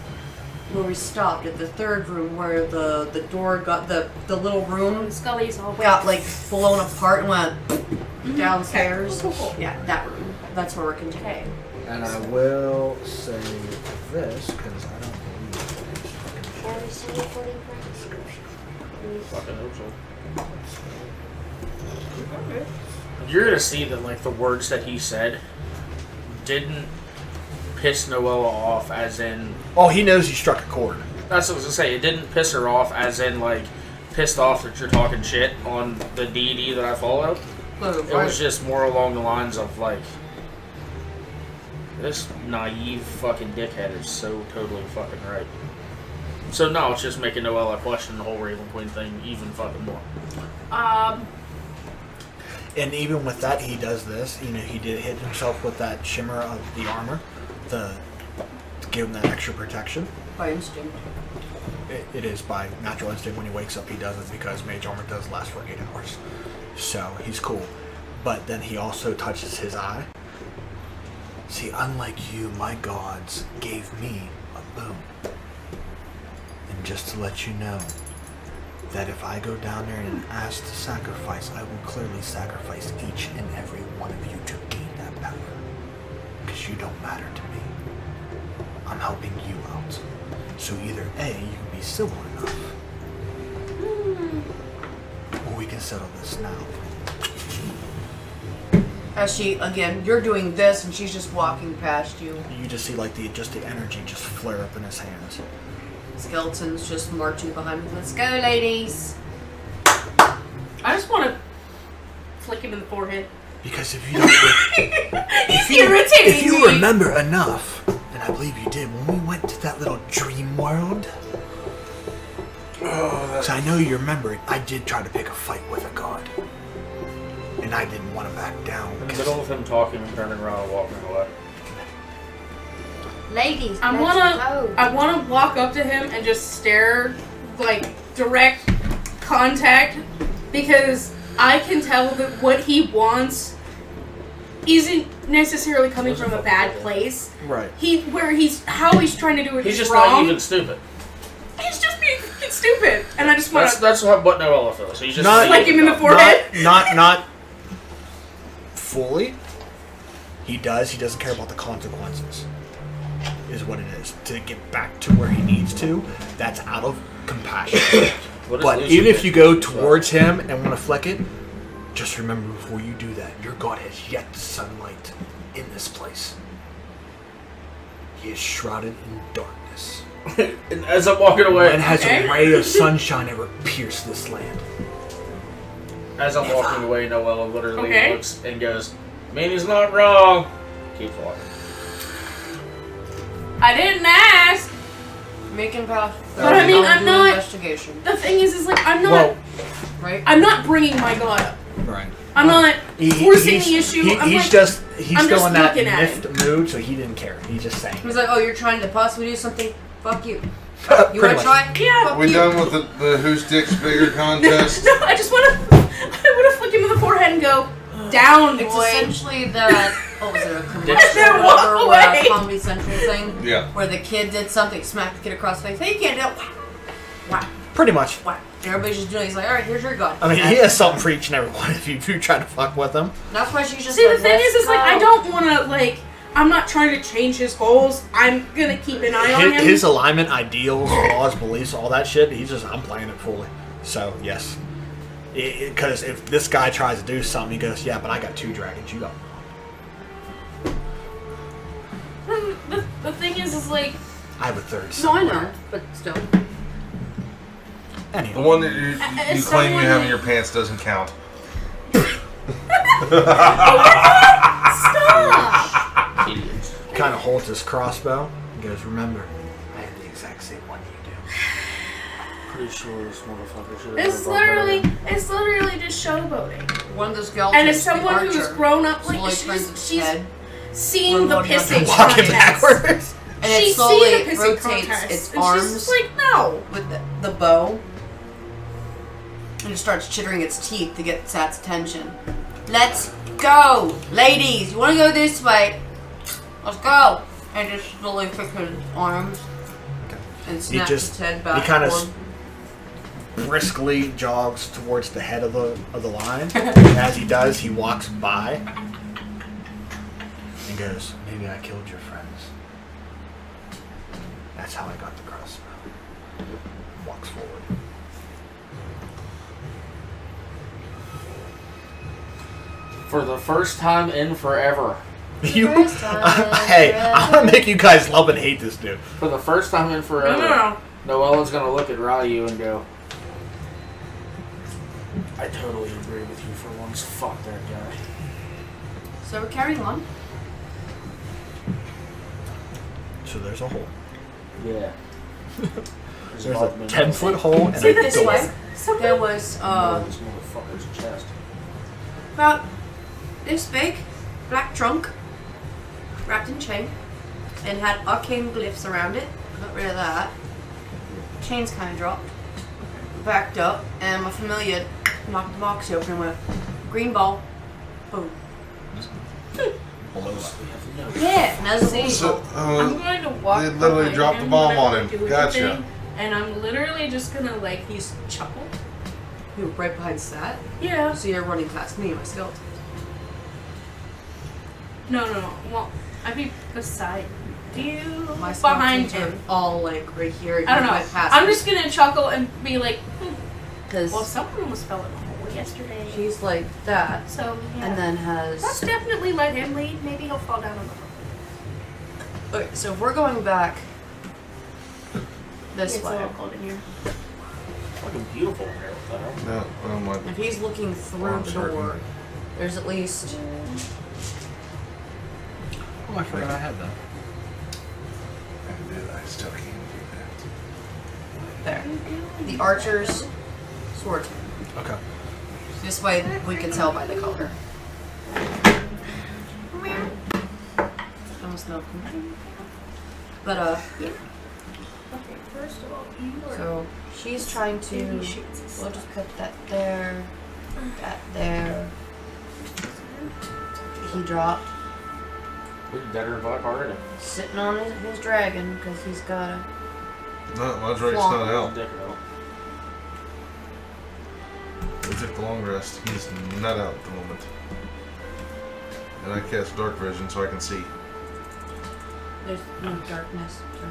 S1: Where we stopped at the third room where the door got the little room
S2: Scully's all
S1: got like blown apart and went downstairs.
S2: Okay. Cool.
S1: Yeah, that room. That's where we're continuing.
S3: And I will say this because I don't believe
S8: Are we still recording,
S4: Fucking hope so. You're gonna see that like the words that he said didn't piss Noella off as in
S3: Oh, he knows he struck a chord.
S4: that's what I was gonna say, it didn't piss her off as in like pissed off that you're talking shit on the deity that I follow. It was just more along the lines of like this naive fucking dickhead is so totally fucking right. So no, it's just making Noella question the whole Raven Queen thing even fucking more.
S3: And even with that, he does this. You know, he did hit himself with that shimmer of the armor to give him that extra protection.
S1: By instinct.
S3: It is by natural instinct. When he wakes up, he does it because Mage Armor does last for 8 hours. So he's cool. But then he also touches his eye. See, unlike you, my gods gave me a boon. And just to let you know, that if I go down there and ask to sacrifice, I will clearly sacrifice each and every one of you to gain that power. Because you don't matter to me. I'm helping you out. So either A, you can be civil enough, or we can settle this now.
S1: As she, again, you're doing this and she's just walking past you.
S3: You just see like the energy just flare up in his hands.
S1: Skeleton's just marching behind me. Let's go, ladies.
S2: I just want to flick him in the forehead.
S3: Because if you don't,
S2: irritating
S3: if you
S2: me.
S3: remember enough, and I believe you did, when we went to that little dream world. So I know you remember it. I did try to pick a fight with a god, and I didn't want to back down.
S4: In the middle of him talking and turning around and walking away.
S8: Ladies,
S2: I wanna walk up to him and just stare, like direct contact, because I can tell that what he wants isn't necessarily coming from a bad place.
S3: Right.
S2: How he's trying to do it
S4: He's
S2: is
S4: just
S2: wrong.
S4: not even stupid.
S2: He's just being fucking stupid, and I just want
S4: That's
S2: to
S4: what Noella feels. He's just
S3: Not-
S2: flick him in the
S4: dumb.
S2: forehead.
S3: Not fully. He doesn't care about the consequences. Is what it is. To get back to where he needs to, that's out of compassion.
S4: What is
S3: But
S4: Lucy
S3: even if you
S4: doing?
S3: go towards him and want to flick it, just remember before you do that, your god has yet to sunlight in this place. He is shrouded in darkness.
S4: And as I'm walking away,
S3: When has
S2: Okay.
S3: a ray of sunshine ever pierced this land?
S4: as I'm walking away, Noella literally
S2: Okay.
S4: looks and goes, "Minnie's not wrong." Keep walking.
S2: I didn't ask.
S1: Making path.
S2: But I mean, I'm not-
S1: Investigation,
S2: The thing is like I'm not.
S3: Well,
S1: right?
S2: I'm not bringing my god up.
S3: right.
S2: I'm not forcing
S3: he's,
S2: the issue.
S3: He's
S2: I'm like,
S3: still
S2: I'm
S3: in
S2: just
S3: that
S2: looking at
S3: miffed mood, so he didn't care. He just saying.
S1: He was like, oh, you're trying to possibly do something? Fuck you. You
S3: Pretty
S1: wanna
S3: much.
S1: try?
S2: Yeah.
S1: Fuck
S6: We
S1: you.
S6: done with the whose dick's bigger contest?
S2: No, I just want to. I want to flick him in the forehead and go down,
S1: It's
S2: boy.
S1: essentially that, what was it, a
S2: Then
S1: commercial
S2: walk
S1: or
S2: away.
S1: a Comedy Central thing?
S6: Yeah.
S1: Where the kid did something, smacked the kid across the face. Hey, you can't do it. Whack,
S3: Pretty much.
S1: whack. And everybody's just doing it. He's like, alright, here's your gun.
S3: I mean, he has something for each and every one if you try to fuck with him.
S1: That's why she's just
S2: See,
S1: like,
S2: the thing
S1: let's
S2: is like
S1: go.
S2: I don't want to like. I'm not trying to change his goals. I'm gonna keep an eye on him.
S3: His alignment, ideals, laws, beliefs, all that shit, I'm playing it fully. So, yes. Because if this guy tries to do something, he goes, yeah, but I got 2 dragons, you got 1.
S2: the thing is like,
S3: I have a third.
S1: No, I
S3: somewhere.
S1: know, but still.
S6: The
S3: Anyway,
S6: one that you claim
S2: someone-
S6: you have in your pants doesn't count.
S1: Stop!
S4: Idiots.
S3: kind of holds his crossbow. He goes, "Remember, I have the exact same one you do."
S4: Pretty sure this motherfucker should have
S2: it's literally just showboating.
S1: One of the skeletons.
S2: And as someone
S1: the
S2: who's
S1: archer,
S2: grown up, like
S1: slowly turns its
S2: she's
S1: head,
S2: seen the
S1: One more
S2: pissing
S1: time.
S3: Walking
S2: contest.
S3: backwards.
S1: and it
S2: She's
S1: slowly
S2: seen the pissing
S1: rotates
S2: contest,
S1: its
S2: and
S1: arms
S2: she's just like, no.
S1: with the bow, and it starts chittering its teeth to get Sat's attention. Let's go, ladies. You want to go this way? Let's go. And just slowly fixes its arms and snaps its head back.
S3: he kind
S1: forward.
S3: of briskly jogs towards the head of the line. And as he does, he walks by and goes, "Maybe I killed your friends. That's how I got the crossbow." Walks forward.
S4: For the first time in forever.
S3: You,
S1: First time
S3: hey,
S1: forever.
S3: I'm gonna make you guys love and hate this dude.
S4: For the first time in forever.
S2: No.
S4: Noella's gonna look at Ryu and go, I totally agree with you for once. Fuck that guy.
S1: So we're carrying on.
S3: So there's a hole.
S4: Yeah.
S3: There's a 10-foot hole and
S1: See
S3: a
S1: this
S3: door.
S1: way. There was
S4: This motherfucker's chest.
S1: about this big black trunk wrapped in chain and had arcane glyphs around it. Got rid of that. Chains kind of dropped, backed up, and my familiar knocked the box open and went green ball, boom. Yeah, and as a
S6: So,
S2: I'm going to walk.
S6: they literally
S2: behind
S6: dropped the
S2: him
S6: bomb
S2: whenever
S6: on
S2: I
S6: him.
S2: do
S6: Gotcha.
S2: anything, and I'm literally just gonna he's chuckle.
S1: you were right behind Sat,
S2: Yeah.
S1: so you're running past me and my skeleton.
S2: No. Well, I'd be beside you,
S1: My
S2: behind
S1: skeletons
S2: him.
S1: are all like right here.
S2: I don't
S1: you
S2: know.
S1: went past
S2: I'm
S1: me.
S2: just gonna chuckle and be like,
S1: Because
S2: well, someone almost fell in the hole yesterday.
S1: she's like that,
S2: So yeah.
S1: and then has.
S2: let's definitely let him lead. Maybe he'll fall down in the hole.
S1: Okay, so if we're going back this
S2: It's a
S1: way,
S2: little cold in here.
S4: Fucking beautiful in here. What the hell?
S6: no, oh my.
S1: if he's looking through
S6: I'm
S1: the
S6: certain.
S1: door, there's at least
S3: Oh, I forgot I had that.
S6: I still can't do
S1: there. The archer's sword.
S3: Okay.
S1: This way we can tell by the color. Almost no. But yeah.
S2: Okay, first of all, you are.
S1: So she's trying to.
S2: Baby shoots his
S1: We'll just put that there. That there. He dropped.
S4: We did that in black already.
S1: Sitting on his dragon because he's got a.
S6: that. No, mine's right. It's
S1: Flonk.
S6: not out.
S4: Dick out.
S6: We took the long rest. He's not out at the moment. And I cast dark vision so I can see.
S1: There's no darkness. So.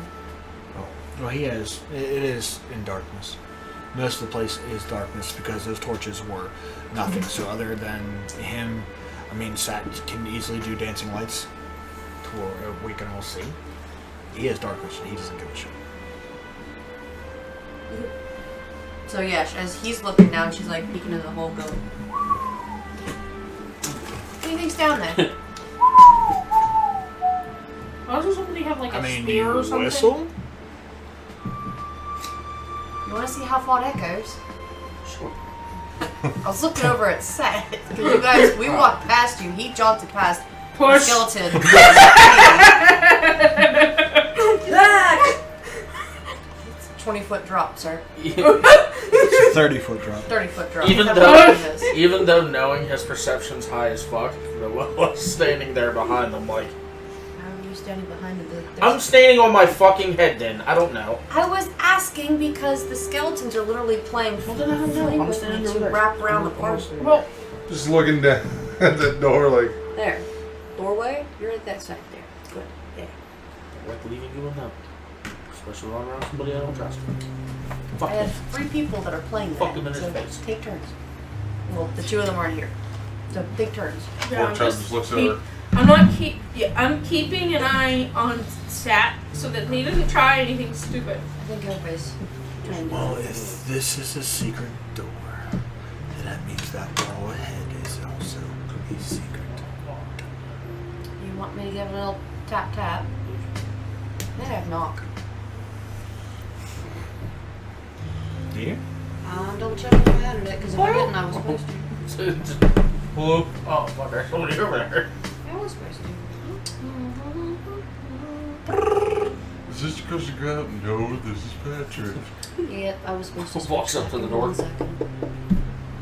S3: Well, he is. It is in darkness. Most of the place is darkness because those torches were nothing. So other than him, I mean, Sat can easily do dancing lights to where we can all see. He is darkness. He doesn't give a shit.
S1: So yeah, as he's looking down, she's like peeking in the hole, going, "What do you think's down there?"
S2: I was just hoping to have like a
S3: I mean,
S2: spear
S3: you
S2: or something.
S3: whistle?
S1: You want to see how far that goes?
S4: Sure.
S1: I was looking over at Seth because you guys, we walked past you. He jaunted past the
S2: Push.
S1: skeleton. It's a 20-foot drop, sir.
S3: It's a 30-foot drop.
S1: 30-foot drop.
S4: Even
S1: Whatever
S4: though-
S1: it is.
S4: Even though knowing his perception's high as fuck, Noella's standing there behind them like,
S1: How are you standing behind the?
S4: I'm standing on my fucking head then. I don't know.
S1: I was asking because the skeletons are literally playing flame with me to wrap around the parcel.
S2: Well,
S6: Just looking down at that door like,
S1: There. Doorway? You're at that side there. Good. There.
S4: I like leaving you alone. Especially when I'm around somebody I don't trust. Fuck
S1: I
S4: them.
S1: have 3 people that are playing
S4: Fuck
S1: there,
S4: them in his
S1: so
S4: face.
S1: take turns. Well, the 2 of them aren't here. So take turns.
S2: yeah,
S6: Pork chop just looks at
S2: he-
S6: her.
S2: I'm keeping an eye on Sat so that he doesn't try anything stupid.
S1: I think everybody's trying to
S3: Well,
S1: do
S3: if this is a secret door, then that means that wall ahead is also a secret.
S1: You want me to give it a little tap tap? Then I'd knock.
S3: Do you?
S1: Double check if I had it, because if I didn't, I was supposed to.
S4: Whoop. Oh, fuck, there's somebody over there.
S1: I was supposed to.
S6: Is this because you grab? No, this is Patrick.
S1: Yep, I was supposed to.
S4: Walks up to the door.
S1: 1 second.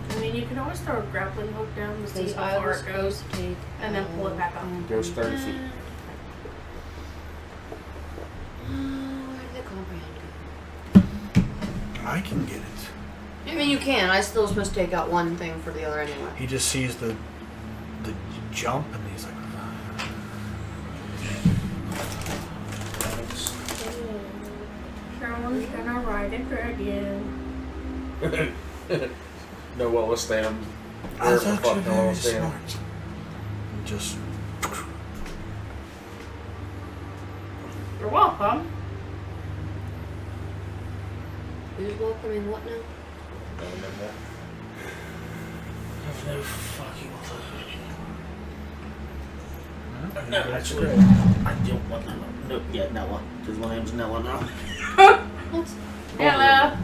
S2: I mean, you can always throw a grappling hook down to see
S1: Because
S2: how
S1: I
S2: far
S1: was
S2: it goes,
S1: supposed to take.
S2: and then pull it back up.
S4: Goes 30 feet.
S1: Where did the comprehend go?
S3: I can get it.
S1: I mean, you can. I still supposed to take out one thing for the other anyway.
S3: He just sees the jump and he's like,
S2: Someone's gonna ride a dragon.
S4: Noah will stand.
S3: that's
S4: Wherever the
S3: actually
S4: fuck Noah will
S3: very
S4: stand.
S3: smart. Just
S2: You're welcome.
S1: Who's welcoming what now?
S4: I have no fucking clue.
S3: no,
S4: That's
S3: great.
S4: I don't want Noah. No, yeah, Noah. Because my name's Noah now.
S1: What's
S2: Ella.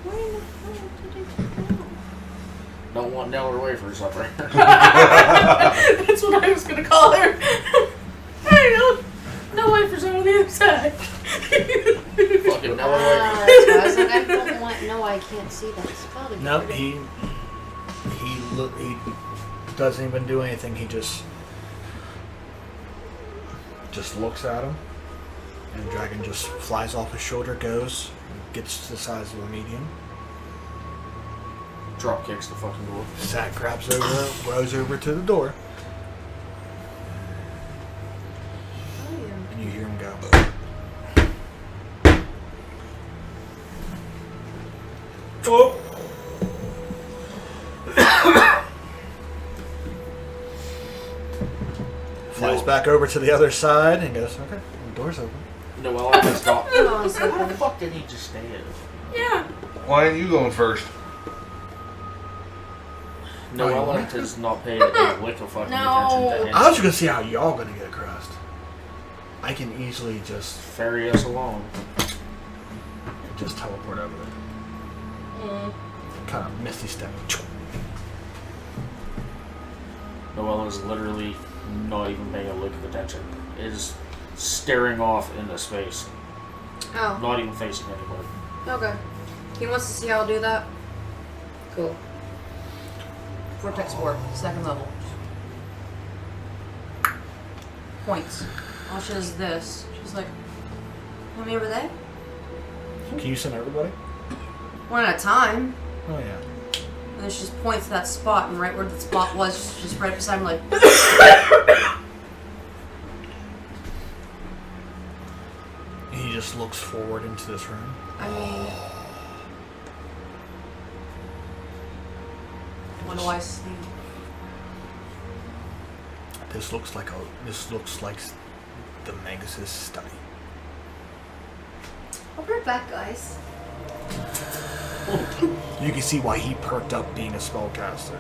S1: where in the hell did you go?
S4: Don't want Noah away for supper.
S2: That's what I was gonna call her. Hey, no way for some on the other side.
S4: Fucking Noah away.
S1: That's why I was like, I don't want. No, I can't see that spell.
S3: No, he doesn't even do anything. He just looks at him, and the dragon just flies off his shoulder, goes, and gets to the size of a medium.
S4: Drop kicks the fucking door.
S3: Zach grabs over, rows over to the door, and you hear him go.
S4: Oh.
S3: Flies back over to the other side and goes, okay, the door's open.
S4: Noah just stop.
S1: Hold on a
S4: How the
S1: second.
S4: fuck did he just stand?
S2: Yeah.
S6: Why ain't you going first?
S4: Noah has not paid a lick of fucking
S2: No.
S4: attention to him.
S3: I was just gonna see how y'all gonna get across. I can easily just
S4: Ferry us along.
S3: teleport over there. Kind of misty step.
S4: Noah is literally not even paying a lick of attention. Is staring off into space.
S1: Oh,
S4: Not even facing anybody.
S1: okay. He wants to see how I'll do that. Cool. Vortex Warp, second level. Points. All she does is this. She's like, want me over there?
S3: Can you send everybody?
S1: One at a time.
S3: Oh yeah.
S1: And then she just points to that spot, and right where the spot was, just right beside him, like.
S3: He just looks forward into this room.
S1: I mean. What do I see?
S3: This looks like the Magus' study.
S1: I'll be right back, guys.
S3: You can see why he perked up being a spellcaster.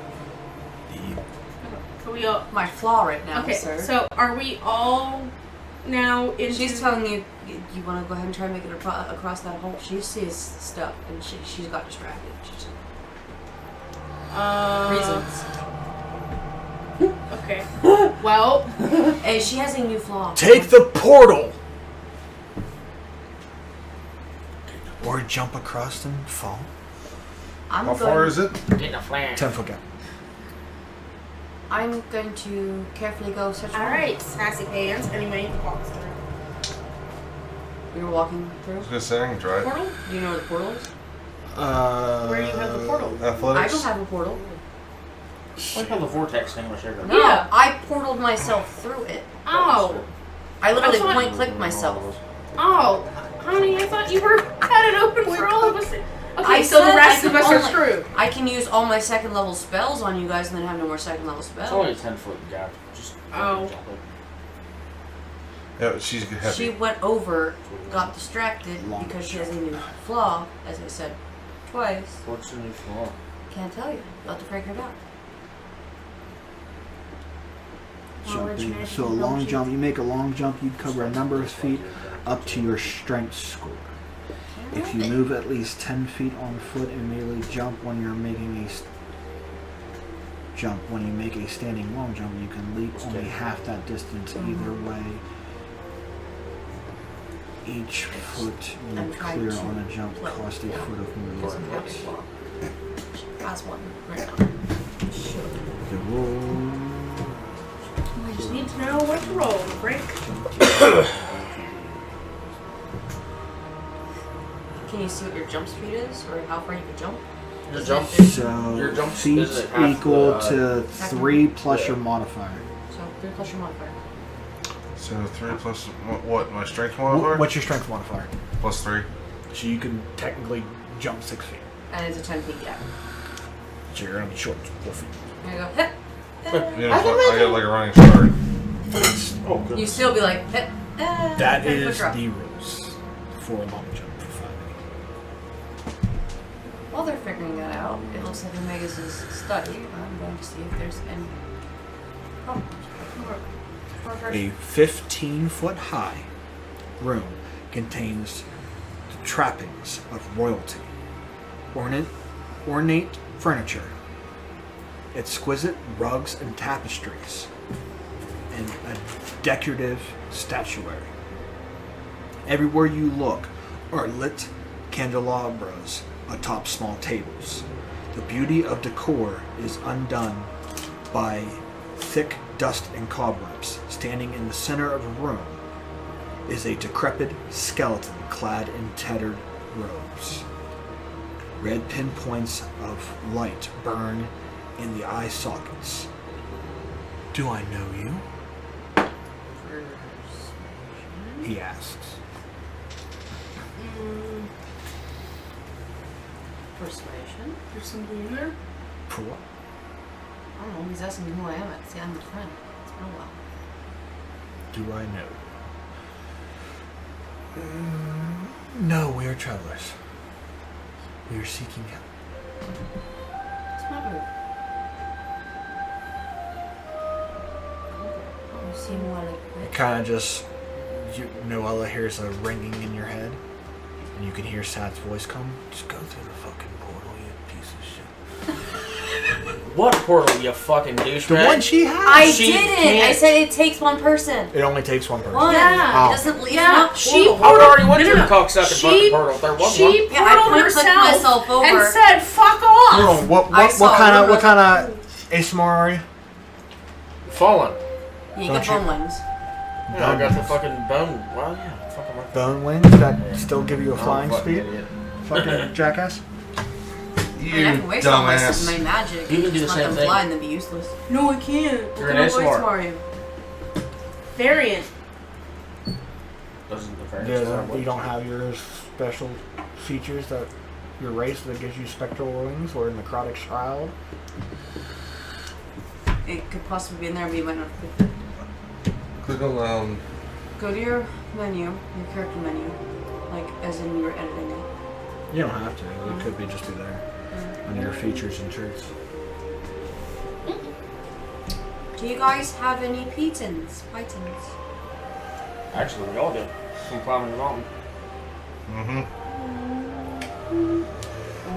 S2: Can we all?
S1: My flaw right now,
S2: Okay.
S1: sir.
S2: So are we all now into?
S1: She's telling you, you want to go ahead and try and make it across that hole. She sees stuff, and she's got distracted. She's reasons.
S2: Okay. Well,
S1: Hey, she has a new flaw.
S3: Take the portal! Or jump across and fall.
S1: I'm
S6: How
S1: going,
S6: far is it?
S4: In a flash.
S3: 10-foot gap.
S1: I'm going to carefully go search for
S2: all right, sassy pants. Anyway, walks through.
S1: You're walking through?
S6: I was gonna say I can try it.
S2: Portal?
S1: Do you know where the portal is?
S2: Where do you have the portal?
S1: I
S6: Athletics.
S1: don't have a portal.
S4: Like how the vortex thing was
S1: No,
S2: Yeah.
S1: I portaled myself through it.
S2: Oh,
S1: I literally
S2: I thought-
S1: point clicked myself.
S2: oh, honey, I thought you had it open for all of us. Okay,
S1: I
S2: so the
S1: said
S2: rest
S1: I
S2: of
S1: could
S2: us are
S1: only-
S2: screwed.
S1: I can use all my second level spells on you guys and then have no more second level
S4: It's
S1: spells.
S4: only a 10-foot gap. Just
S2: Oh.
S6: Yeah, she's heavy.
S1: She went over, got distracted because she has a new flaw, as I said twice.
S4: What's the new flaw?
S1: Can't tell you. You'll have to figure it out.
S7: Jumping. So a long jump, you make a long jump, you cover a number of feet up to your strength score. If you move at least 10 feet on foot and immediately jump when you're making a jump. When you make a standing long jump, you can leap only half that distance either way. Each foot you clear on a jump costs a foot of movement.
S1: Last one. Right now.
S7: The roll.
S2: We just need to know what to roll, Frank.
S1: Can you see what your jump speed is, or how far you can jump?
S4: Your jump.
S7: So
S4: Your jump
S7: feet
S4: is half
S7: equal
S4: the,
S7: to 3 plus your modifier.
S1: So 3 plus your modifier.
S6: So 3 plus what? My strength modifier?
S7: What's your strength modifier?
S6: Plus 3.
S7: So you can technically jump 6 feet.
S1: And it's a 10 feet gap.
S7: So you're gonna be short 4 feet.
S1: There you go. Hip.
S6: You know, I get like a running start.
S4: Oh, good.
S1: You still be like, hip.
S7: That
S1: 10 foot
S7: is
S1: drop.
S7: the rules for a long jump for 5 feet.
S1: While they're figuring that out, it looks like Omegas' study. I'm going to see if there's any problems.
S7: A 15-foot high room contains the trappings of royalty, ornate furniture, exquisite rugs and tapestries, and a decorative statuary. Everywhere you look are lit candelabras atop small tables. The beauty of decor is undone by thick dust and cobwebs. Standing in the center of the room is a decrepit skeleton clad in tattered robes. Red pinpoints of light burn in the eye sockets. Do I know you? He asks.
S1: Persuasion?
S2: There's something in there?
S7: For what?
S1: I don't know. He's asking me who I am. See, I'm a friend. It's been a while.
S7: Do I know? No, we are travelers. We are seeking help.
S1: It's not rude. You seem like
S7: It kind of just, Noella hears a ringing in your head, and you can hear Sad's voice come. Just go through the fucking portal, you piece of shit.
S4: What portal, you fucking douchebag?
S7: The one she has.
S1: I
S4: She
S1: didn't.
S4: can't-
S1: I said it takes one person.
S7: It only takes one person.
S1: One.
S2: Yeah.
S1: It doesn't. It's
S2: Yeah,
S1: not
S2: she
S1: portal.
S4: I already went
S2: No,
S4: through
S2: no,
S4: the cocksucking
S2: she-
S4: fucking portal. There was
S2: She
S4: one.
S1: Yeah, I
S2: portaled
S1: point-clicked
S2: herself
S1: myself over.
S2: and said, "Fuck off."
S7: Hold on.
S1: I saw
S7: What
S1: it.
S7: kind of ASMR are you?
S4: Fallen.
S1: You
S7: Don't
S1: get
S7: you-
S1: bone wings.
S4: Yeah, I got the fucking bone. Well, yeah, fucking right.
S7: Bone wings that still give you a
S4: Oh,
S7: flying
S4: fucking
S7: speed?
S4: idiot.
S7: Fucking jackass.
S6: You
S1: I mean, I can waste all my
S6: dumbass.
S1: magic.
S4: You can
S1: and
S4: do
S1: just
S4: the
S1: let
S4: same
S1: them
S4: thing.
S1: fly and then be useless.
S2: No, I can't.
S4: You're an
S1: What kind of
S4: ASMR.
S1: voice are you?
S2: Variant.
S4: Doesn't the fairness
S7: Yeah, you don't have your special features that your race that gives you spectral wings or in necrotic shroud.
S1: It could possibly be in there, but you might not click it.
S6: Click on
S1: Go to your menu, your character menu, like as in you were editing it.
S7: You don't have to. It could be just be there under your features and traits.
S1: Do you guys have any pitons?
S4: Actually, we all do. From climbing the mountain.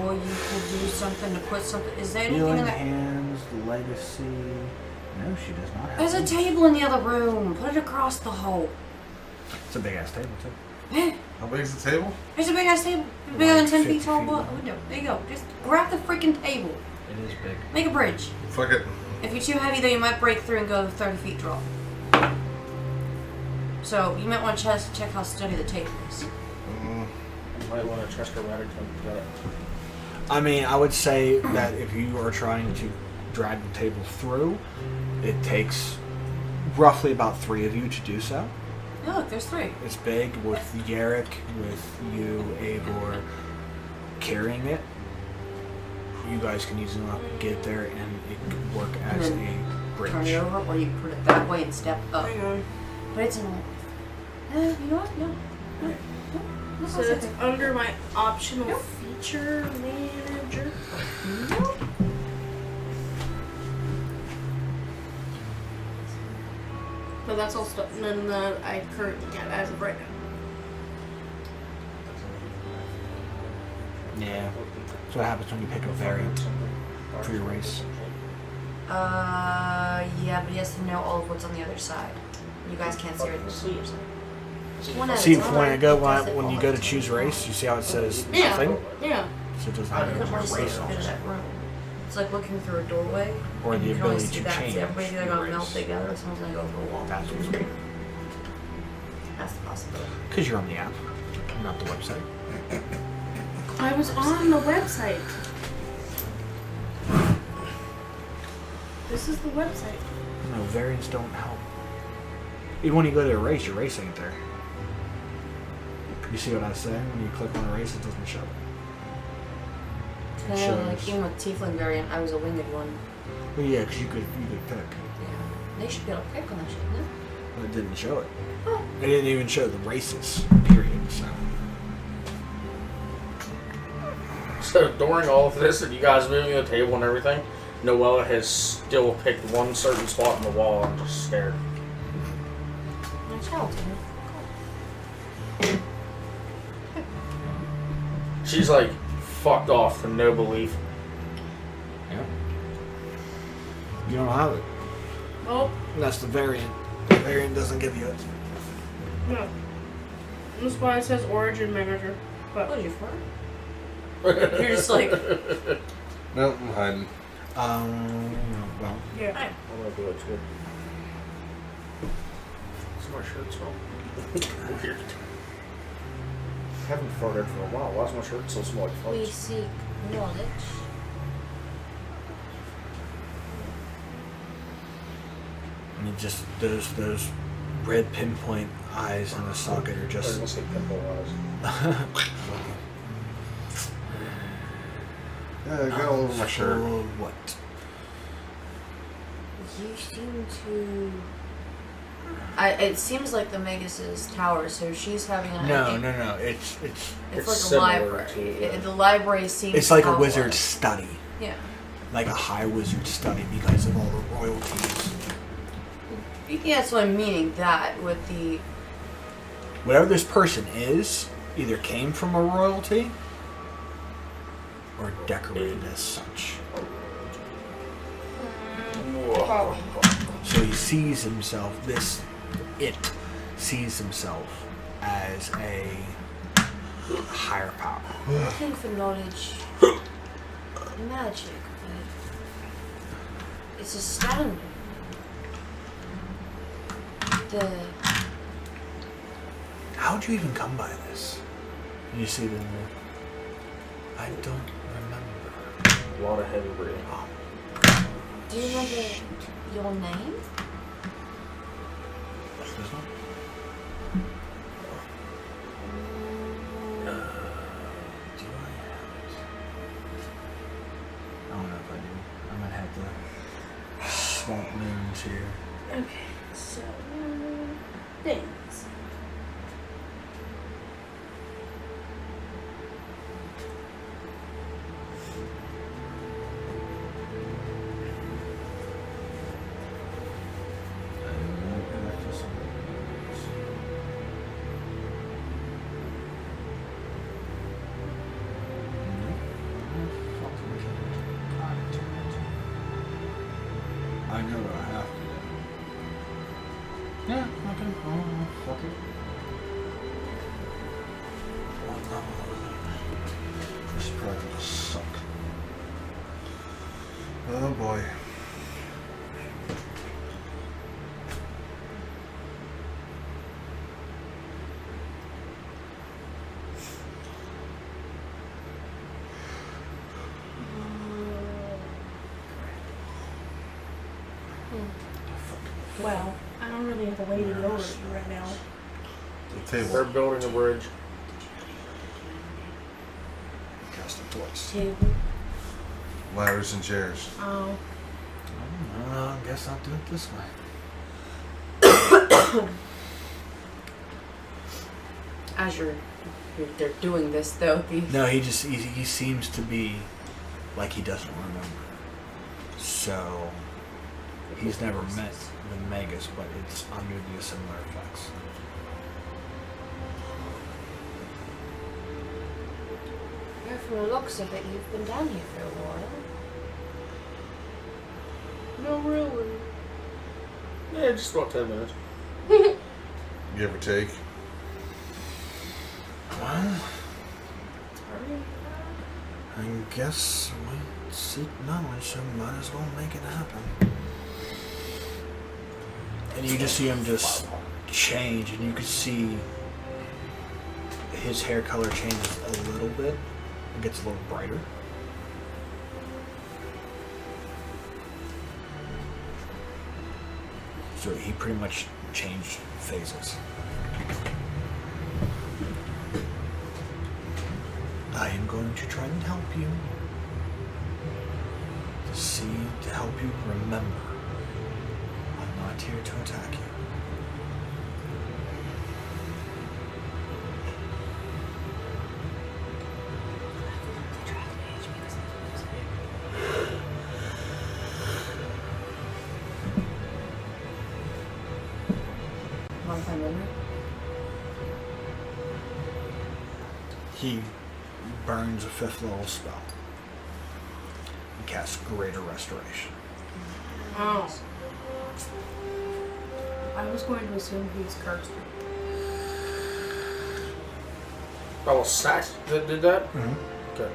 S1: Or you could do something to put something. Is there anything in
S7: Healing
S1: that?
S7: hands, legacy. No, she does not have.
S1: There's a
S7: one.
S1: table in the other room. Put it across the hole.
S7: It's a big ass table too.
S6: how big is the table?
S1: There's a big ass table. Bigger than 10 feet
S7: 50
S1: tall.
S7: feet long.
S1: Window. There you go. Just grab the freaking table.
S7: It is big.
S1: Make a bridge.
S6: Fuck it.
S1: If you're too heavy, though, you might break through and go 30 feet drop. So you might want to check how sturdy the table is.
S4: You might want to trust her rather than it.
S7: I mean, I would say that if you are trying to drag the table through, it takes roughly about 3 of you to do so.
S1: Oh, look, there's 3.
S7: It's big with Yarrick, with you, Eivor, carrying it. You guys can easily get there and it could work as a
S1: turn
S7: bridge.
S1: it over, or you put it that way and step up.
S2: Hang on.
S1: But it's an you know what? No.
S2: So it's under my optional feature manager.
S1: Nope.
S2: But that's all stuff none that I currently have as of right now.
S7: Yeah. So what happens when you pick a variant for your race?
S1: Yeah, but he has to know all of what's on the other side. You guys can't see everything on the other side. One at a
S7: See,
S1: time.
S7: when
S1: Does
S7: you
S1: it
S7: go
S1: all
S7: to choose race, you see how it says
S2: Yeah.
S7: nothing?
S2: Yeah.
S7: So it doesn't
S1: You
S7: have
S1: can only
S7: a
S1: see
S7: race
S1: a
S7: on
S1: bit of
S7: it.
S1: that room. It's like looking through a doorway.
S7: Or the
S1: You can only
S7: ability
S1: see
S7: to
S1: that.
S7: change
S1: So everybody's either gonna
S7: your
S1: melt
S7: race.
S1: together or someone's gonna go over a wall.
S7: That's what's weird.
S1: That's the possibility.
S7: Because you're on the app, not the website.
S2: I was on the website. This is the website.
S7: No, variants don't help. Even when you go to a race, your race ain't there. You see what I say? When you click on a race, it doesn't show. It
S1: Like
S7: shows.
S1: even with Tiefling variant, I was a winged one.
S7: Well, yeah, because you could pick.
S1: Yeah. They should be able to pick on that shit, no?
S7: But it didn't show it.
S1: Oh.
S7: It didn't even show the races, period. So.
S4: So during all of this, and you guys moving the table and everything, Noella has still picked one certain spot in the wall and just stared.
S1: My child.
S4: She's like fucked off to no belief.
S7: Yeah. You don't have it.
S2: Oh,
S7: That's the variant. The variant doesn't give you it.
S2: no. That's why it says Origin Manager. But
S1: What are you for? You're just like,
S6: Nope, I'm hiding.
S7: Well,
S2: yeah.
S4: Oh my god, it's good. What's my shirt smell? Weird. I haven't farted for a while. Why does my shirt still smell like
S1: we
S4: farts?
S1: seek knowledge.
S7: and it just those red pinpoint eyes in the socket are
S4: I was
S7: just.
S4: gonna say pimple eyes.
S6: Yeah, I got all over my shirt.
S7: Full of what?
S1: You seem to. It seems like the Megus's tower, so she's having a.
S7: No. It's
S1: It's
S4: It's
S1: like a
S4: similar
S1: library.
S4: to, yeah.
S1: The library seems.
S7: it's like
S1: to
S7: a
S1: have
S7: wizard's study,
S1: Yeah.
S7: like a high wizard study because of all the royalties.
S1: Yeah, that's what I'm meaning. That with the.
S7: Whatever this person is, either came from a royalty or decorated as such. So he sees himself. It sees himself as a higher power.
S1: Looking for knowledge. Magic. But it's astounding.
S7: How'd you even come by this? You see the. I don't remember.
S4: A lot of heavy breathing.
S1: Do you remember your name?
S7: There's no. Do I have it? I don't know if I do. I might have the swamp moons here.
S2: Okay, so things.
S3: I know what I have to do. Yeah, okay. Oh, fuck it. This is probably gonna suck. Oh boy.
S2: Well, I don't really have a way to go over you right now.
S6: The
S4: They're
S6: table.
S4: building a bridge.
S3: Cast it twice.
S1: Table.
S6: Ladders and chairs.
S1: Oh.
S7: Well, I guess I'll do it this way.
S1: As they're doing this though,
S7: No, he seems to be like he doesn't remember. So he's never met the Magus, but it's under the similar effects.
S1: Yeah, from the looks of it, you've been down here for a while.
S2: No, really.
S4: Yeah, just about 10 minutes.
S6: Give or take.
S7: Well, I guess we seek knowledge, so might as well make it happen. And you just see him just change, and you can see his hair color changes a little bit. It gets a little brighter. So he pretty much changed phases. I am going to try and help you. To help you remember. I'm not here to attack you. He burns a 5th level spell and casts Greater Restoration.
S2: Oh. I was going to assume he's cursed.
S4: Oh, Sash that did that?
S7: Mm-hmm.
S4: Okay.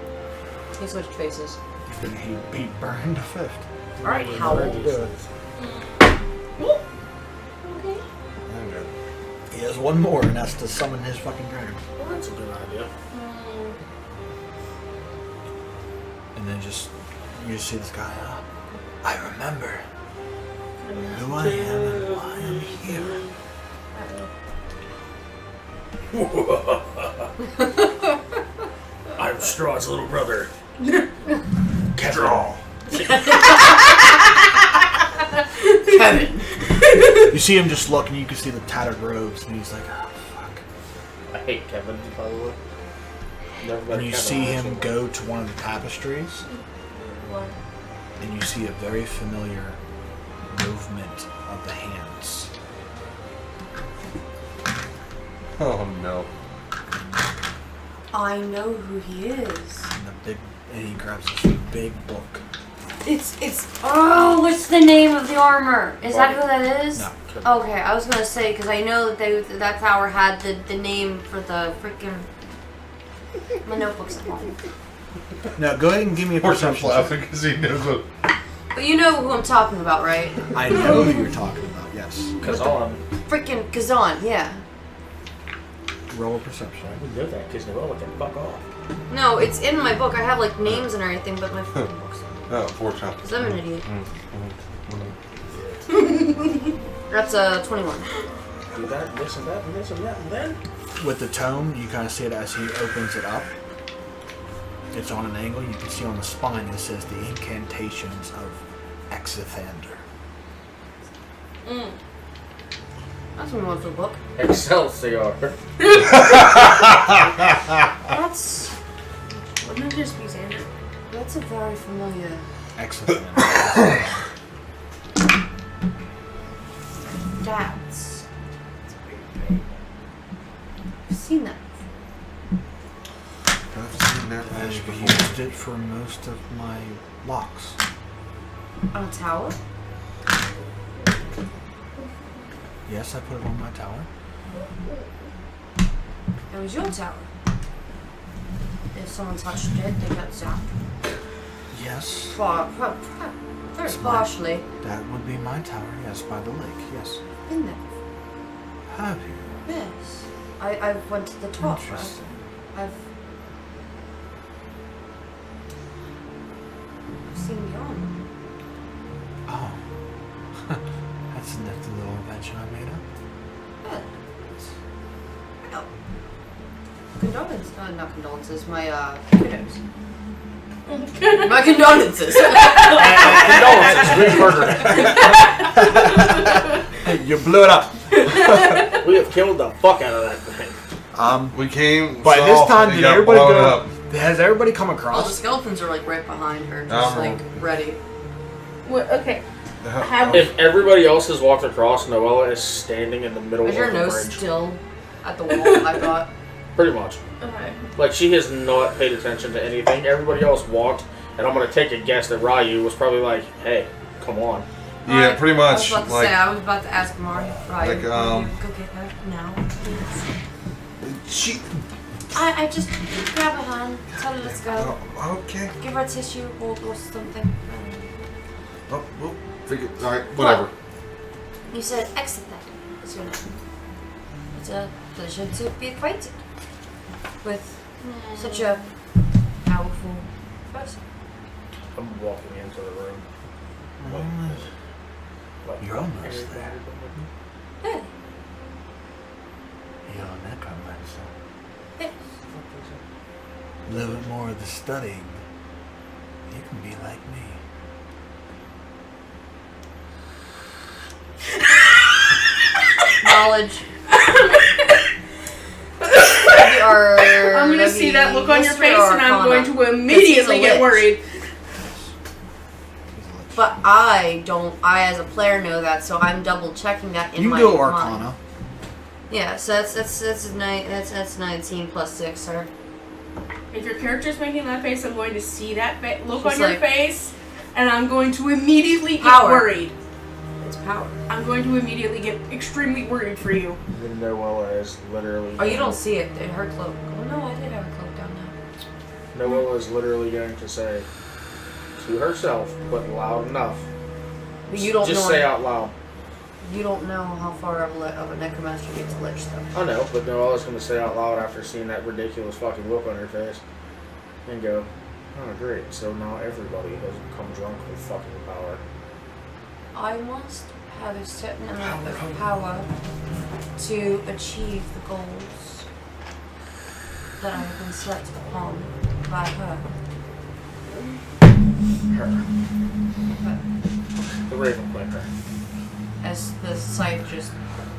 S1: He switched faces.
S7: And he burned a 5th.
S1: Alright, how old?
S8: Okay.
S7: He has one more, and that's to summon his fucking dragon.
S4: Well, that's a good idea.
S7: And then you just see this guy. I remember who I am and why I'm here.
S4: I'm Straw's little brother.
S6: Straw.
S1: Kevin.
S7: You see him just look, and you can see the tattered robes, and he's like, oh, fuck.
S4: I hate Kevin, by the way. Never met
S7: And you
S4: Kevin
S7: see
S4: on
S7: him
S4: this
S7: go to one of the tapestries, and you see a very familiar movement of the hands.
S6: Oh no.
S1: I know who he is.
S7: And he grabs this big book.
S1: What's the name of the armor? Is that who that is?
S7: No.
S1: Okay, I was gonna say, because I know that that tower had the name for the freaking... My notebook's at home.
S7: Now, go ahead and give me a
S6: Portion's
S7: perception check.
S6: laughing because he knows what.
S1: But you know who I'm talking about, right?
S7: I know who you're talking about, yes.
S4: Because on.
S1: Freaking Kazan, yeah.
S7: Roll a perception.
S4: I would know that because Noella can fuck off.
S1: No, it's in my book. I have like names and everything, but my freaking book's
S6: Oh, Portion.
S1: because I'm an idiot.
S6: Mm-hmm.
S1: That's 21.
S4: Do that, this and that, and this and that, and then.
S7: With the tome, you kind of see it as he opens it up. It's on an angle. You can see on the spine it says the incantations of Exithander.
S1: That's one wonderful book.
S4: Excelsior.
S1: That's
S2: Wouldn't it just be Xander?
S1: a very familiar.
S7: Exithander.
S1: That's I've seen that.
S6: I've seen that
S7: I've
S6: fish before.
S7: used it for most of my locks.
S1: On a tower?
S7: Yes, I put it on my tower.
S1: It was your tower. If someone touched it, they got zapped.
S7: Yes.
S1: Very partially.
S7: That would be my tower, yes, by the lake, yes.
S1: Been there.
S7: Have you?
S1: Yes. I went to the top.
S7: Interesting.
S1: I've seen the armor.
S7: Oh. That's a nifty little invention I made up.
S1: Yeah. Oh. Condolences. Not condolences. My kudos. My condolences.
S4: Condolences, we murdered it.
S7: You blew it up.
S4: We have killed the fuck out of that thing.
S6: We came.
S7: By
S6: saw,
S7: this time,
S6: it
S7: did
S6: got
S7: everybody
S6: blown
S7: go?
S6: up.
S7: Has everybody come
S1: Well, the
S7: across?
S1: skeletons are like right behind her, just like ready.
S2: What, okay.
S4: If everybody else has walked across, Noella is standing in the middle
S1: Is
S4: of
S1: your
S4: the
S1: nose
S4: bridge.
S1: still at the wall? I thought.
S4: Pretty much.
S2: Okay.
S4: Like, she has not paid attention to anything. Everybody else walked, and I'm gonna take a guess that Ryu was probably like, hey, come on.
S6: Yeah, pretty
S1: I
S6: much.
S1: was about to
S6: Like,
S1: say, I was about to ask Mario. Right.
S6: like,
S1: Go get her now, please.
S6: she.
S1: I just grab her hand, tell her let's go.
S6: Oh, okay.
S1: Give her a tissue or something.
S6: Oh, well, figure. All right, whatever.
S1: You said exit that. Is your name. It's a pleasure to be acquainted with such a powerful person.
S4: I'm walking into the room. Like,
S7: You're almost there.
S1: Really?
S7: You're a necromancer.
S1: Yes.
S7: A little bit more of the studying. You can be like me.
S1: Knowledge.
S2: I'm gonna see that look on your face and I'm going to immediately get worried.
S1: But I as a player know that, so I'm double checking that in
S7: You
S1: my
S7: can do
S1: mind.
S7: Arcana.
S1: Yeah, so that's 19 plus 6, sir.
S2: If your character's making that face, I'm going to see that look
S1: She's
S2: on your
S1: like-
S2: face, and I'm going to immediately get
S1: Power.
S2: worried.
S1: It's power.
S2: I'm going to immediately get extremely worried for you.
S4: And Noella is literally.
S1: Oh, you don't see it. Her cloak. Oh no, I did have her cloak down now.
S4: Noella is literally going to say to herself, but loud enough.
S1: But you don't
S4: Just
S1: know.
S4: say out loud.
S1: You don't know how far of a necromancer gets lich, though.
S4: I know, but Noella's going to say out loud after seeing that ridiculous fucking look on her face and go, oh, great, so now everybody has become drunk with fucking power.
S1: I must have a certain amount of power to achieve the goals that I have been set upon by her.
S4: Her. The Raven Queen, her.
S1: As the sight just by her.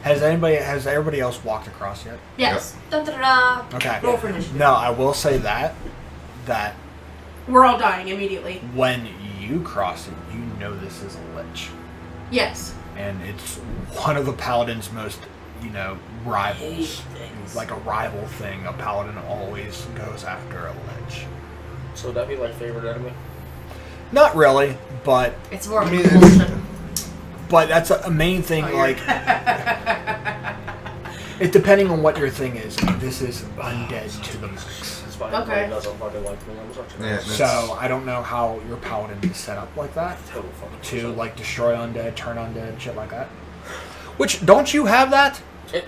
S7: Has everybody else walked across yet?
S1: Yes. Dun, dun, dun, dun.
S7: Okay.
S1: Roll for initiative.
S7: No, I will say that
S2: We're all dying immediately.
S7: when you cross it, you know this is a lich.
S2: Yes.
S7: And it's one of the paladin's most, rivals. Like a rival thing. A paladin always goes after a lich.
S4: So would that be like favorite enemy?
S7: Not really, but
S1: It's more of
S6: I
S1: a
S6: mean,
S1: compulsion.
S7: but that's a main thing. Like, it depending on what your thing is. This is undead to the max.
S4: That's fine.
S2: Okay.
S4: Everybody doesn't fucking like me. I'm such a
S6: Yeah,
S4: nice-
S7: So I don't know how your paladin is set up like that
S4: Total fucking
S7: to
S4: percent.
S7: like destroy undead, turn undead, shit like that. Which don't you have that?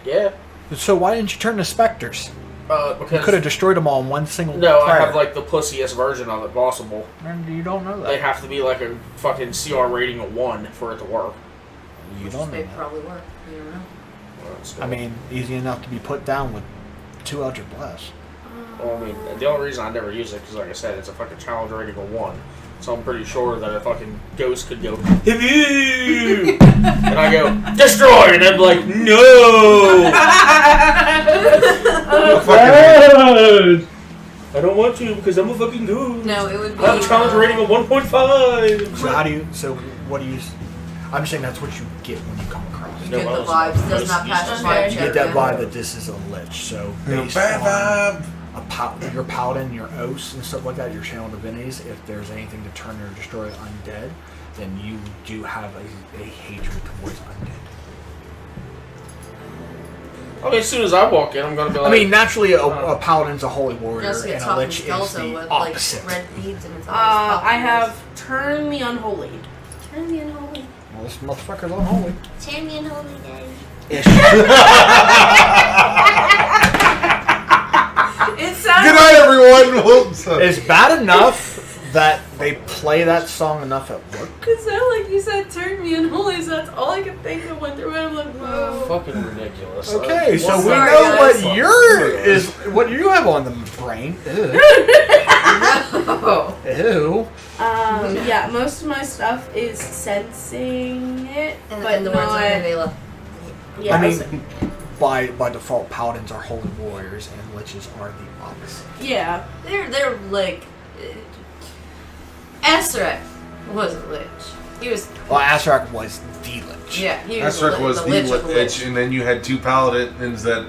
S4: Yeah.
S7: So why didn't you turn to specters? You
S4: Because
S7: could have destroyed them all in one single.
S4: no, I
S7: prayer.
S4: have like the pussiest version of it possible.
S7: And you don't know
S4: They
S7: that.
S4: have to be like a fucking CR rating of 1 for it to work.
S7: You don't know
S1: They
S7: that.
S1: probably were. You don't know.
S4: Well, it's
S7: I mean, easy enough to be put down with 2 Eldritch Blast.
S4: well, I mean, the only reason I never use it because, like I said, it's a fucking challenge rating of 1. So I'm pretty sure that a fucking ghost could go, "Hiboo!" and I go, "Destroy!" and I'm like, "No!" I don't want to because I'm a fucking ghost.
S1: No, it would be.
S4: I have a challenge rating of 1.5.
S7: So what do you? I'm saying that's what you get when you come across.
S1: You
S4: No,
S1: get
S4: I
S1: the
S4: was-
S1: vibes.
S4: I
S1: Does
S4: was
S1: not pass
S4: used
S1: the
S2: to
S1: vibe
S2: it.
S7: You
S1: check.
S7: get that
S1: yeah.
S7: vibe that this is a lich. So based
S6: Bad
S7: on
S6: vibe.
S7: your paladin, your oaths, and stuff like that, your channel divinities, if there's anything to turn or destroy undead, then you do have a hatred towards undead.
S4: I mean, as soon as I walk in, I'm gonna be like,
S7: I mean, naturally, a paladin's a holy warrior,
S1: Just get
S7: and a
S1: tough and
S7: lich is
S1: skeletal
S7: the
S1: with
S7: opposite.
S1: like red beads and it's
S2: I have Turn the Unholy.
S8: Turn me unholy.
S7: Well, this motherfucker's unholy.
S8: Turn me unholy, Daddy.
S1: It
S6: Good
S1: sounds
S6: night, everyone. Well, so-
S7: It's bad enough that they play that song enough at work.
S8: It sounded like you said turn me unholy, so that's all I could think of went through it. I'm like, whoa.
S4: Fucking ridiculous.
S7: Okay, so we
S1: Sorry,
S7: know
S1: guys.
S7: what you have on the brain. Ew.
S1: No.
S7: Ew.
S2: Yeah, most of my stuff is sensing it,
S1: And,
S2: but
S1: and the words
S2: not.
S1: of Vela.
S2: Yeah,
S7: I mean, by default, paladins are holy warriors, and liches are the opposite.
S2: yeah.
S1: They're like. Azrak was a lich. He was.
S7: Well, Azrak was the lich.
S1: Yeah, he was.
S6: Azrak was the
S1: lich of the
S6: lich, and then you had two paladins that.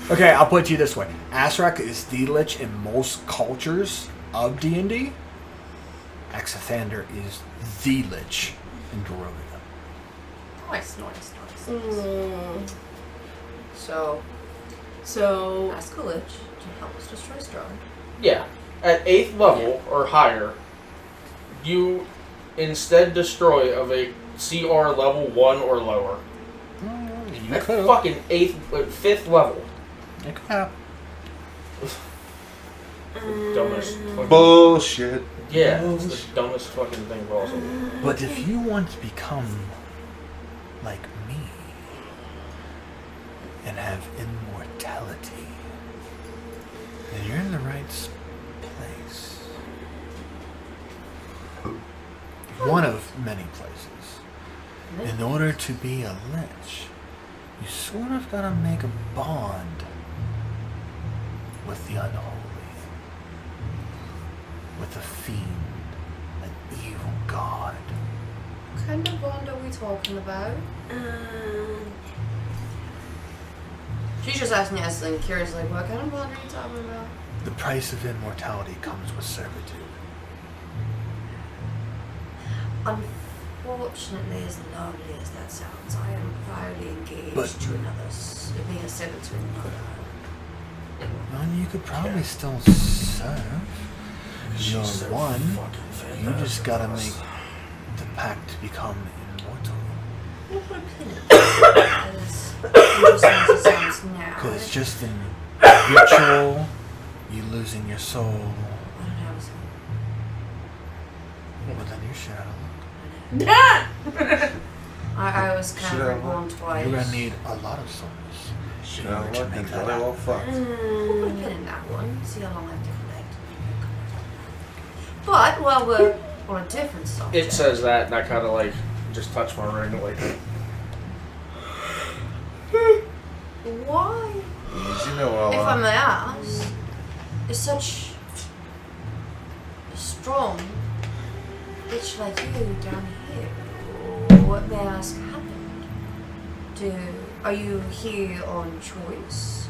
S7: Okay, I'll put it to you this way: Azrak is the lich in most cultures of D&D. Exathander is the lich in Darovia.
S1: Nice. So, ask a lich to help us destroy Strahd.
S4: Yeah. At 8th level or higher, you instead destroy of a CR level 1 or lower.
S7: You
S4: At
S7: could.
S4: fucking 5th level.
S7: You could have.
S4: Dumbest fucking...
S6: Bullshit.
S4: Yeah, it's the dumbest fucking thing possible.
S7: But if you want to become like me and have immortality, then you're in the right place. One of many places. In order to be a lich, you sort of gotta make a bond with the unholy. With a fiend, an evil god.
S1: What kind of bond are we talking about? She's just asking us and curious, like, what kind of bond are you talking about?
S7: The price of immortality comes with servitude.
S1: Unfortunately, as lovely as that sounds, I am proudly engaged
S7: But-
S1: to another, being a servant to another.
S7: Well, you could probably still serve. You're one. You just gotta make the pact to become immortal.
S1: That is interesting as it sounds now.
S7: Because it's just a ritual, you losing your soul.
S1: I don't have a soul.
S7: Well, then you should have.
S1: I was kind
S6: Should
S1: of
S6: I
S1: reborn twice.
S7: You're gonna need a lot of souls.
S6: Shit,
S7: in
S6: I
S7: order to
S6: looked
S7: make
S6: and
S7: that
S6: thought I well
S7: happen.
S6: fucked.
S1: We'll put in that one. See how long I can collect. But while we're on a different subject,
S4: It says that, and I kind of like just touch my ring like.
S1: why,
S6: You know,
S1: if I may ask, is such a strong bitch like you down here? What may I ask happened? Are you here on choice?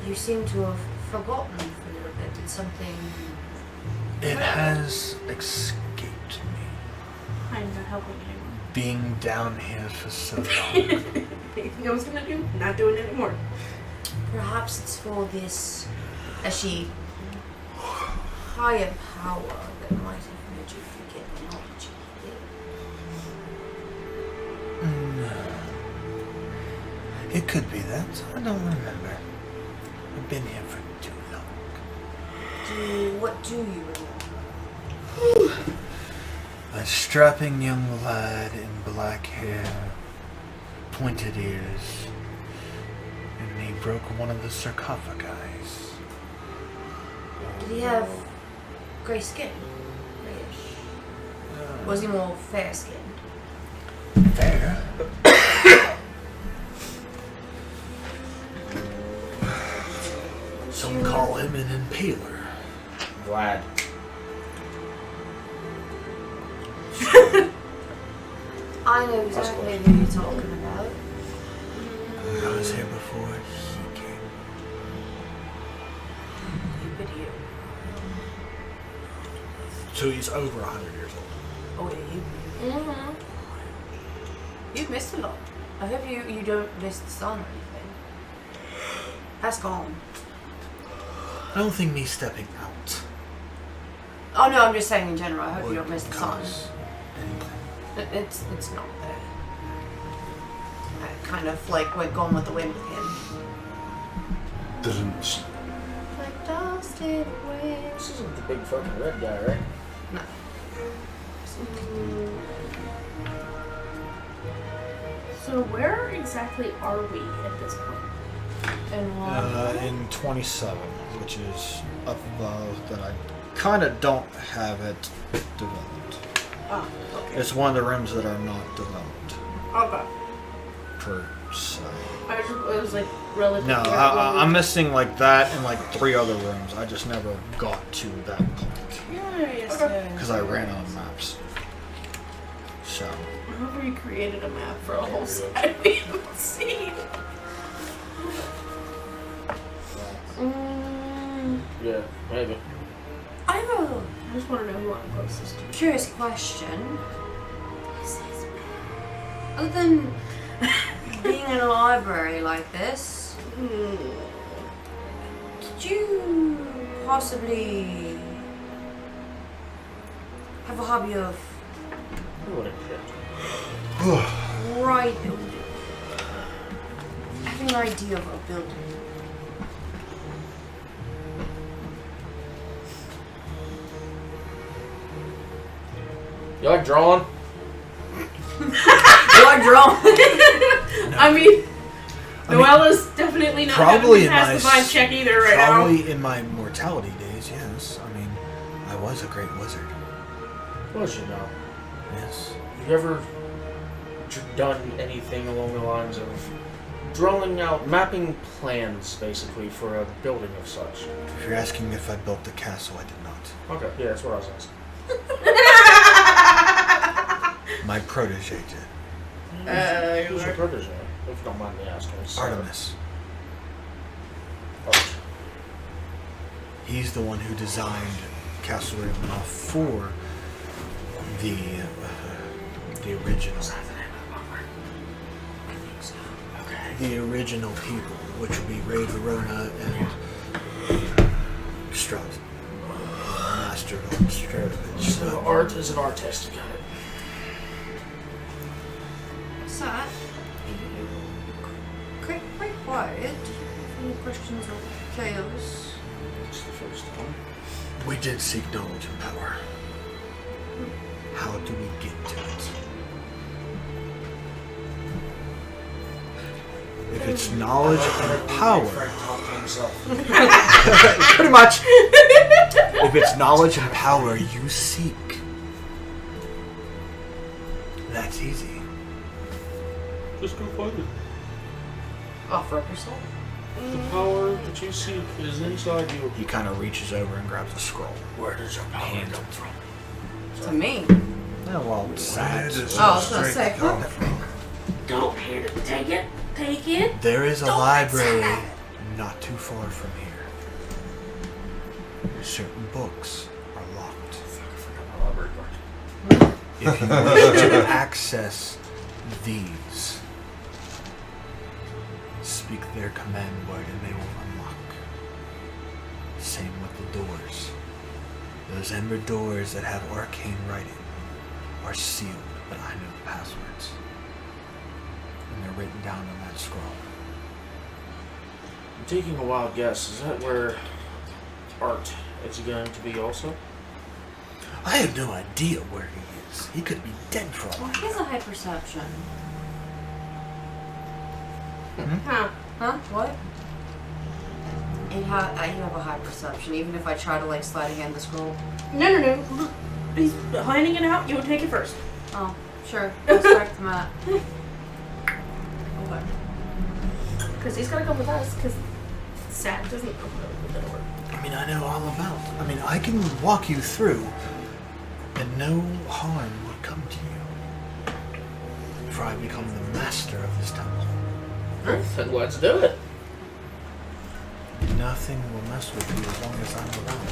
S1: You seem to have forgotten for a little bit. Did something?
S7: It has escaped me.
S2: I'm not helping anymore.
S7: Being down here for so long.
S2: Anything I was gonna do, not doing it anymore.
S1: Perhaps it's for this, she higher power that might have made you forget the knowledge you did.
S7: It could be that. I don't remember. I've been here for too long.
S1: What do you remember?
S7: A strapping young lad in black hair, pointed ears, and he broke one of the sarcophagi.
S1: Did he have grey skin? Grayish? Was he more fair skinned?
S7: Fair. Some call him an impaler.
S4: Glad.
S1: I know exactly who you're talking about.
S7: I was here before he came.
S1: You idiot.
S7: So he's over 100 years old.
S1: Oh yeah, you. Mm-hmm. You've missed a lot. I hope you don't miss the sun or anything. That's gone.
S7: I don't think me stepping out
S1: Oh no, I'm just saying in general. I hope you
S7: would
S1: don't miss the sun.
S7: cause anything.
S1: It's not there. I kind of like went gone with the wind with him.
S6: Doesn't.
S1: Like dusted away.
S4: This isn't the big fucking red guy, right?
S1: No.
S2: So where exactly are we at this point?
S1: And
S7: In 27, which is up above, that I kind of don't have it developed.
S2: Ah, okay.
S7: It's one of the rooms that are not developed,
S2: Okay.
S7: per se.
S2: It was like relatively.
S7: No, I'm missing like that and like 3 other rooms. I just never got to that point
S2: Yes.
S7: because I ran out of maps. So,
S2: I hope we created a map for a whole side we haven't seen.
S4: Yeah, maybe.
S1: I have a
S2: I just want to know who I'm closest to.
S1: curious question. Other than being in a library like this, could you possibly have a hobby of
S4: What a shit.
S1: writing? Having an idea of a building.
S4: You like drawing?
S1: You like drawing?
S2: I mean,
S7: I mean,
S2: Noella's definitely not
S7: probably
S2: having to pass the
S7: in my
S2: vibe check either right now.
S7: probably in my mortality days, yes. I mean, I was a great wizard.
S4: Was you know?
S7: Yes.
S4: You ever done anything along the lines of drawing out, mapping plans, basically, for a building of such?
S7: If you're asking if I built the castle, I did not.
S4: Okay, yeah, that's what I was asking.
S7: My protege did.
S4: Who's your protege? If you don't mind me asking. Sorry.
S7: Artemis.
S4: Art.
S7: He's the one who designed Castle Ravenloft for the original. The original people, which would be Ray Verona and Strut. Master of Stradivarius.
S4: So art is an artist, got it.
S1: What's that? Quite quiet. Any questions or chaos?
S4: It's the first time.
S7: We did seek knowledge and power. How do we get to it? If it's knowledge and power,
S4: Frank talked to himself.
S7: pretty much. If it's knowledge and power you seek, that's easy.
S4: Just go find it.
S1: Offer up your soul.
S4: The power that you seek is inside you.
S7: He kind of reaches over and grabs a scroll.
S4: Where does your power come from?
S1: To me.
S7: Oh, well, it's sad.
S6: Where does
S1: Oh, I
S6: your
S1: was gonna
S6: strength
S1: say,
S6: come from?
S2: Don't here to take it. Take it.
S7: There is a
S2: Don't
S7: library
S2: attack.
S7: not too far from here. Certain books are locked.
S4: Fuck, I forgot my library card.
S7: If you wish to access these, speak their command word and they will unlock. Same with the doors. Those ember doors that have arcane writing are sealed, but I know the passwords. And they're written down on that scroll.
S4: I'm taking a wild guess. Is that where art is going to be also?
S7: I have no idea where he is. He could be dead for all
S1: Well,
S7: I
S1: he has a high perception.
S2: Huh.
S1: Huh? What? You have a high perception, even if I try to like slide again the scroll.
S2: No. He's finding it out. You would take it first.
S1: Oh, sure. I'll start the map. Okay.
S2: Because he's got to come with us. Because Sad doesn't know the door.
S7: I mean, I know all about. I mean, I can walk you through, and no harm would come to you. For I become the master of this temple.
S4: Then let's do it.
S7: Nothing will mess with you as long as I'm around.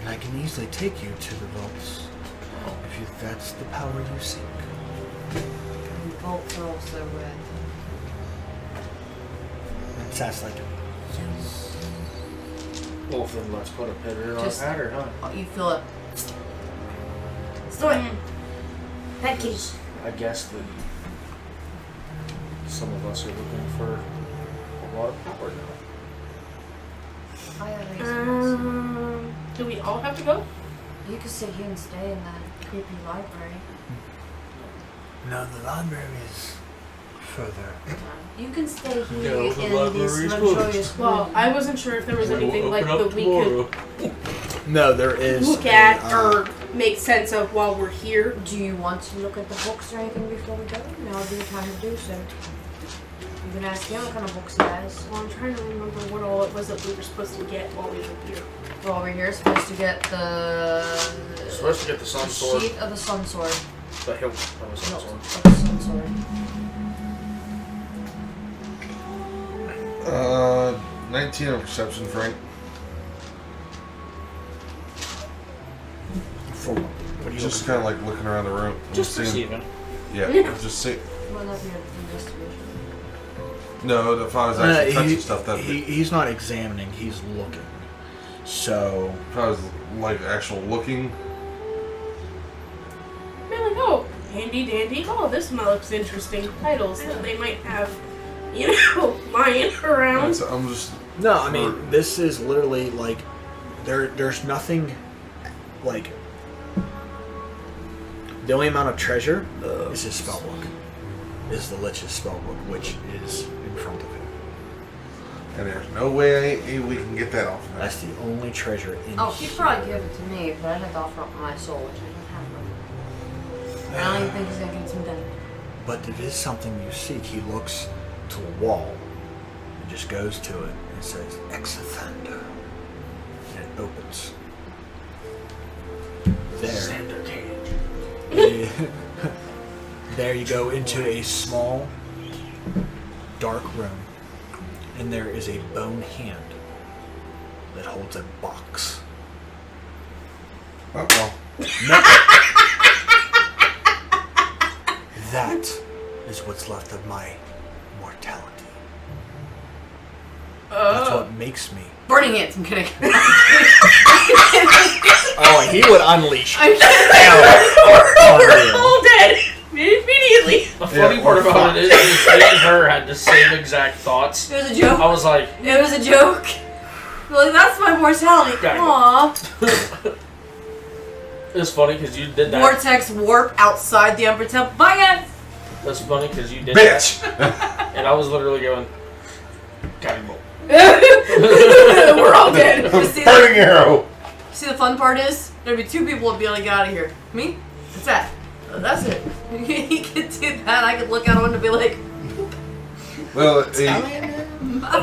S7: And I can easily take you to the vaults, if that's the power you seek.
S1: And bolts are also red.
S7: And Sat's like,
S4: Well, then let's put a pin in our
S1: Just-
S4: pattern, huh?
S1: Oh, you feel it. Let's do it. Head keys.
S4: I guess that some of us are looking for a lot of power now.
S1: I have AC.
S2: Do we all have to go?
S1: You could sit here and stay in that creepy library.
S7: No, the library is further.
S1: You can stay here
S4: No, the
S1: in
S4: library's
S1: this
S4: closed.
S1: luxurious
S2: Well,
S1: room.
S2: I wasn't sure if there was
S4: We'll
S2: anything like
S4: open up
S2: that we could
S4: tomorrow.
S7: No, there is.
S2: look at or make sense of while we're here.
S1: Do you want to look at the books or anything before we go? Now would be the time to do so. You can ask him what kind of books he has.
S2: Well, I'm trying to remember what all it was that we were supposed to get while we were here.
S1: Well, we're here supposed to get the
S4: Supposed to get the sun sword.
S1: sheath of the sun sword.
S4: The hilt of the sun
S1: No,
S4: sword.
S1: of the sun sword.
S6: 19 on perception, Frank.
S7: For what are you
S6: Just
S7: looking
S6: kind of like looking around the room.
S4: Just
S6: seeing-
S4: receiving.
S6: Yeah, just see.
S1: Well, not the investigation.
S6: No, if I was
S7: for?
S6: actually touching stuff, that'd be.
S7: He's not examining. He's looking. So
S6: If I was like actual looking.
S2: We're like, oh, handy dandy. Oh, this looks interesting. Titles that they might have, you know, lying around.
S6: So I'm just.
S7: no, I mean this is literally like there's nothing like the only amount of treasure is his spellbook. Is the Lich's spellbook, which is in front of him.
S6: And there's no way we can get that off. Now.
S7: That's the only treasure in
S1: Oh, he'd
S7: here.
S1: probably give it to me, but I'd have to offer up my soul, which I don't have. I don't even think he's gonna give it to me then.
S7: But it is something you seek. He looks to a wall and just goes to it and says, Exathander. And it opens. There. There you go into a small, dark room. And there is a bone hand that holds a box.
S6: Uh-oh.
S7: That is what's left of my mortality. That's what makes me.
S1: Burning it. I'm kidding.
S7: Oh, he would unleash.
S1: I'm
S2: We're all dead immediately.
S4: The funny part about it is me and her had the same exact thoughts.
S1: It was a joke.
S4: I was like,
S1: It was a joke. Like, that's my mortality.
S4: Got it.
S1: Aww.
S4: it's funny because you did that.
S1: Vortex warp outside the Emperor Temple. Bye, guys.
S4: That's funny because you did
S6: Bitch!
S4: that. And I was literally going, guiding bolt.
S2: We're all dead.
S1: See,
S6: Burning arrow!
S1: see, the fun part is there'd be two people would be able to get out of here. Me? What's that? That's it. He could do that. I could look out and be like,
S6: Well,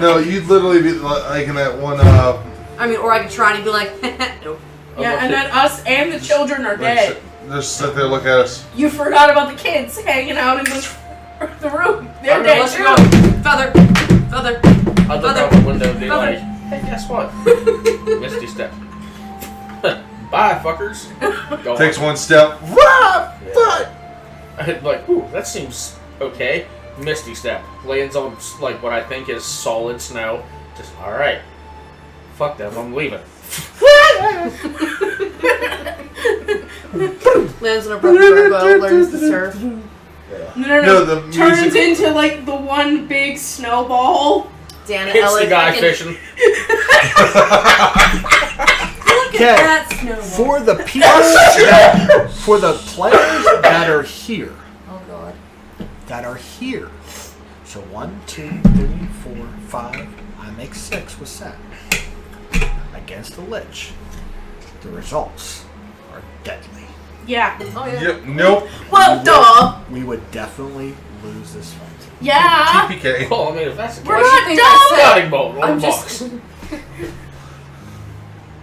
S6: no, you'd literally be like in that one.
S1: I mean, or I could try and he'd be like, nope.
S2: Yeah, and then us and the children are
S6: Like,
S2: dead.
S6: just sit there, look at us.
S2: You forgot about the kids hanging out in the room. They're
S1: Okay,
S2: dead
S1: let's
S2: too.
S1: go. Feather. Feather.
S4: I'd look
S1: Feather.
S4: out the window and be
S1: Feather.
S4: like, hey, guess what? Misty step. Bye, fuckers. Go
S6: Takes
S4: on.
S6: one step. Rah! Fuck!
S4: I'd be like, ooh, that seems okay. Misty step. Lands on, like, what I think is solid snow. Just, alright. Fuck them, I'm leaving.
S1: Lands on a broken Virgo, learns to surf.
S2: No.
S6: the
S2: Turns
S6: music.
S2: into like the one big snowball.
S1: Dan
S4: Hits
S1: Ellis.
S4: the guy
S1: fucking-
S4: fishing.
S1: Look
S7: Okay.
S1: at that snowball.
S7: For the for the players that are here,
S1: Oh god.
S7: So 1, 2, 3, 4, 5. I make 6 with Seth. Against the Lich, the results are deadly.
S2: Yeah.
S1: Oh yeah.
S6: Yep, nope.
S2: Well, duh.
S7: We would definitely lose this fight.
S2: Yeah.
S6: TPK.
S4: Well, I mean, if that's the
S2: We're
S4: case,
S2: not
S1: think
S2: done.
S1: I said?
S4: guiding bolt, roll
S1: I'm
S4: the
S1: just.
S4: box.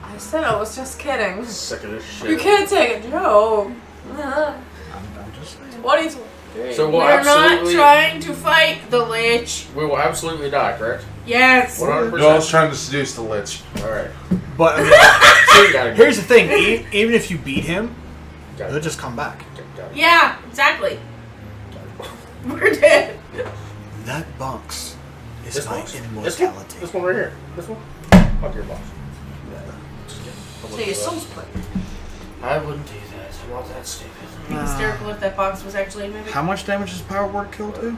S1: I said I was just kidding.
S4: Sick of this shit.
S1: You can't take a joke.
S7: I'm just saying.
S1: 2023.
S4: So we'll
S2: We're not
S4: absolutely,
S2: trying to fight the Lich.
S4: we will absolutely die, correct?
S2: Yes.
S4: 100%.
S6: No, I was trying to seduce the Lich.
S4: Alright.
S7: But I mean,
S4: Got it.
S7: here's the thing: even if you beat him,
S4: Got
S7: he'll
S4: it.
S7: just come back.
S4: Got it.
S2: Yeah, exactly. We're dead.
S7: That bunks is
S4: This
S7: my
S4: box?
S7: immortality.
S4: This one right here. This one? Fuck your box. Just kidding. I
S1: So
S4: wouldn't
S1: your
S4: do that.
S1: soul's split.
S4: I wouldn't do that. I'm not that stupid.
S2: It'd be hysterical if that box was actually moving.
S7: How much damage does Power Word Kill do?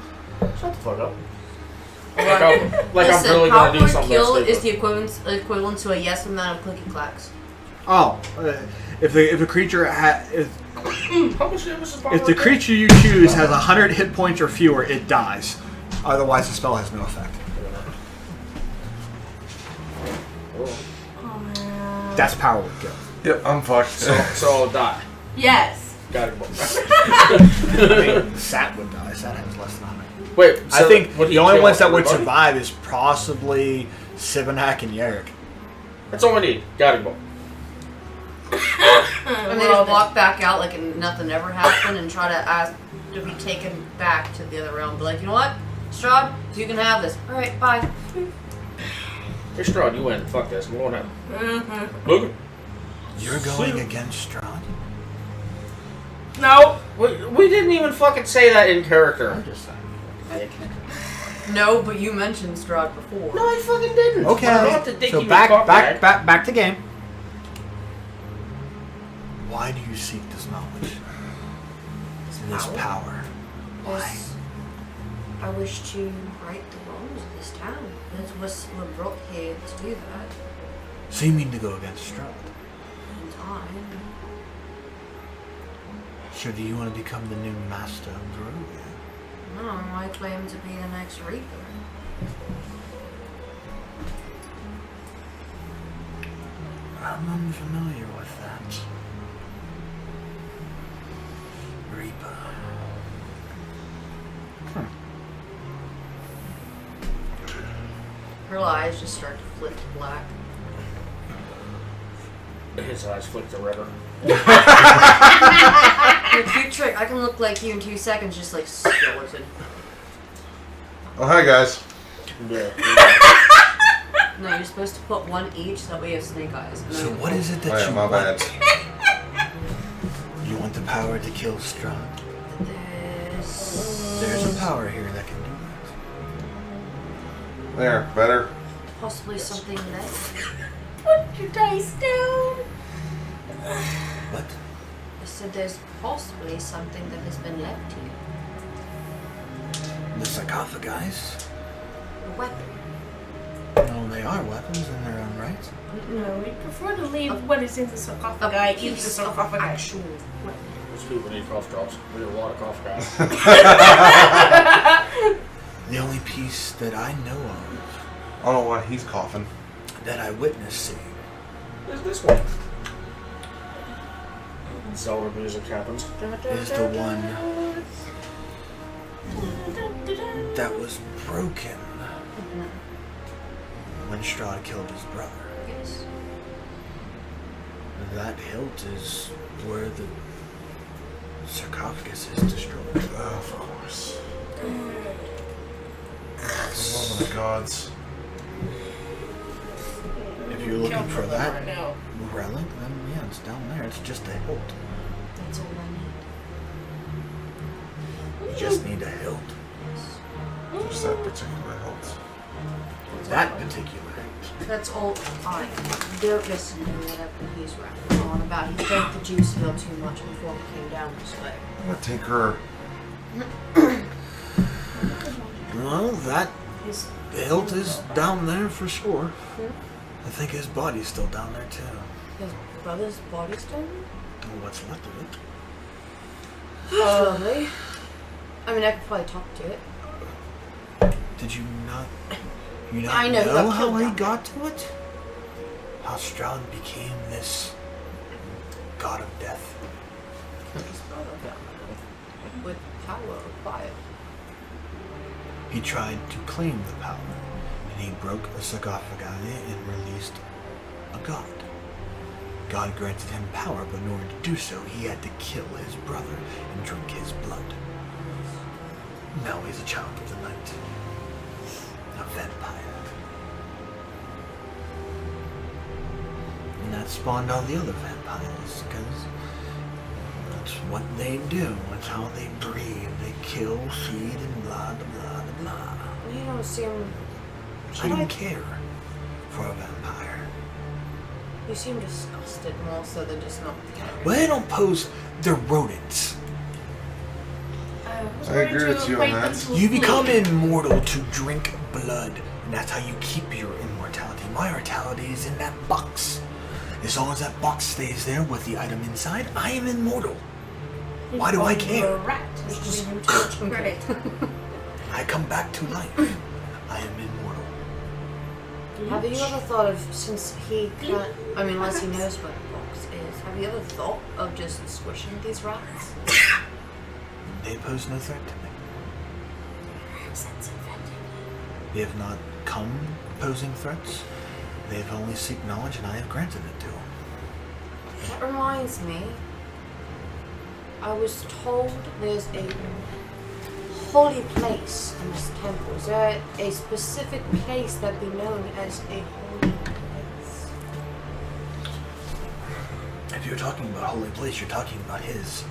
S4: Shut the fuck up. Like I'm
S1: Listen,
S4: really
S1: power
S4: gonna do
S1: word
S4: something.
S1: kill
S4: that's
S1: is the
S4: stupid.
S1: equivalent to a yes amount of clicky clacks.
S7: Oh, if the creature
S4: How much damage is power
S7: if the
S4: word?
S7: creature you choose has 100 hit points or fewer, it dies. Otherwise, the spell has no effect. That's power word kill.
S6: Yep, I'm fucked.
S4: So I'll die.
S2: Yes.
S4: Got it.
S7: I mean, Sat would die. Sat has less than 100.
S4: Wait,
S7: I think
S4: would he
S7: the only
S4: kill
S7: ones that would
S4: everybody?
S7: survive is possibly Sivanak and Yarrick.
S4: That's all I need. Got it.
S1: I mean, I'll walk back out like nothing ever happened and try to ask to be taken back to the other realm. Be like, you know what, Strahd, you can have this. All right, bye.
S4: Hey, Strahd, you win. Fuck this. I'm going out. Look.
S7: You're going against Strahd?
S4: No, we didn't even fucking say that in character.
S7: I'm just saying.
S1: No, but you mentioned Strahd before.
S4: No, I fucking didn't.
S7: Okay,
S4: I don't have to dig
S7: so
S4: you
S7: back to game. Why do you seek this knowledge? This power? Why?
S1: Yes. I wish to right the wrongs of this town. That's what brought here to do that.
S7: So you mean to go against Strahd?
S1: In time.
S7: So do you want to become the new master of Barovia?
S1: No, I claim to be the next Reaper.
S7: I'm unfamiliar with that. Reaper.
S1: Her eyes just start to flip to black.
S4: His eyes flick to redder.
S1: A cute trick. I can look like you in 2 seconds, just like skeleton.
S6: Oh, hi guys.
S4: Yeah.
S1: No, you're supposed to put one each, so that way you have snake eyes. And
S7: So
S1: then-
S7: what is it
S6: Oh,
S7: that
S6: yeah,
S7: you
S6: my
S7: want?
S6: bad.
S7: You want the power to kill Strahd? There's a power here that can do that.
S6: There, better.
S1: Possibly something that.
S2: Put your dice down.
S7: What?
S1: I said there's possibly something that has been left here.
S7: The sarcophagi?
S1: A weapon.
S7: No, they are weapons in their own right.
S2: No, we prefer to leave what is in the sarcophagi in the
S1: Piece of
S2: sarcophagi.
S1: actual weapon.
S4: Those people need cough drops. We need a lot of cough drops.
S7: The only piece that I know of
S6: I don't know why he's coughing.
S7: that I witnessed seeing
S4: There's this one. Zelda music happens.
S7: is the one that was broken when Strahd killed his brother.
S1: Yes.
S7: That hilt is where the sarcophagus is destroyed.
S6: Oh, of course. Love of the gods.
S7: If you're looking for that
S2: Right now.
S7: relic, then yeah, it's down there. It's just a hilt.
S1: That's all I need.
S7: You just need a hilt.
S6: Just that particular hilt.
S7: That particular hilt.
S1: That's all I don't listen to whatever he's rapping on about. He drank the juice bill too much before he came down this way.
S6: I'm gonna take her.
S7: Well, that
S1: His
S7: hilt is down there for sure. I think his body's still down there too.
S1: brother's body stone?
S7: Or what's left of it.
S1: Probably. I mean, I could probably talk to it.
S7: Did you not? You not
S1: I know who got
S7: how
S1: killed
S7: he
S1: down
S7: got to it? How Strahd became this god of death.
S1: His brother got with power of fire.
S7: He tried to claim the power, and he broke a sarcophagi and released a god. God granted him power, but in order to do so, he had to kill his brother and drink his blood. Now he's a child of the night. A vampire. And that spawned all the other vampires, because that's what they do. That's how they breed. They kill, feed, and blah, blah, blah, blah.
S1: You don't seem.
S7: I don't care for a vampire.
S1: You seem disgusted more so than just not.
S7: Well, they don't pose. They're rodents.
S6: I agree with you on that.
S7: You become immortal to drink blood, and that's how you keep your immortality. My immortality is in that box. As long as that box stays there with the item inside, I am immortal. Why do I care?
S2: Rat.
S1: It's just too much credit.
S7: I come back to life. I am immortal.
S1: Have you ever thought of, since he can't, I mean, unless he knows what the box is, have you ever thought of just squishing these rats?
S7: They pose no threat to me. They have not come posing threats. They have only seek knowledge, and I have granted it to them.
S1: That reminds me, I was told there's a holy place in this temple. Is there a specific place that be known as a holy place?
S7: If you're talking about holy place, you're talking about his.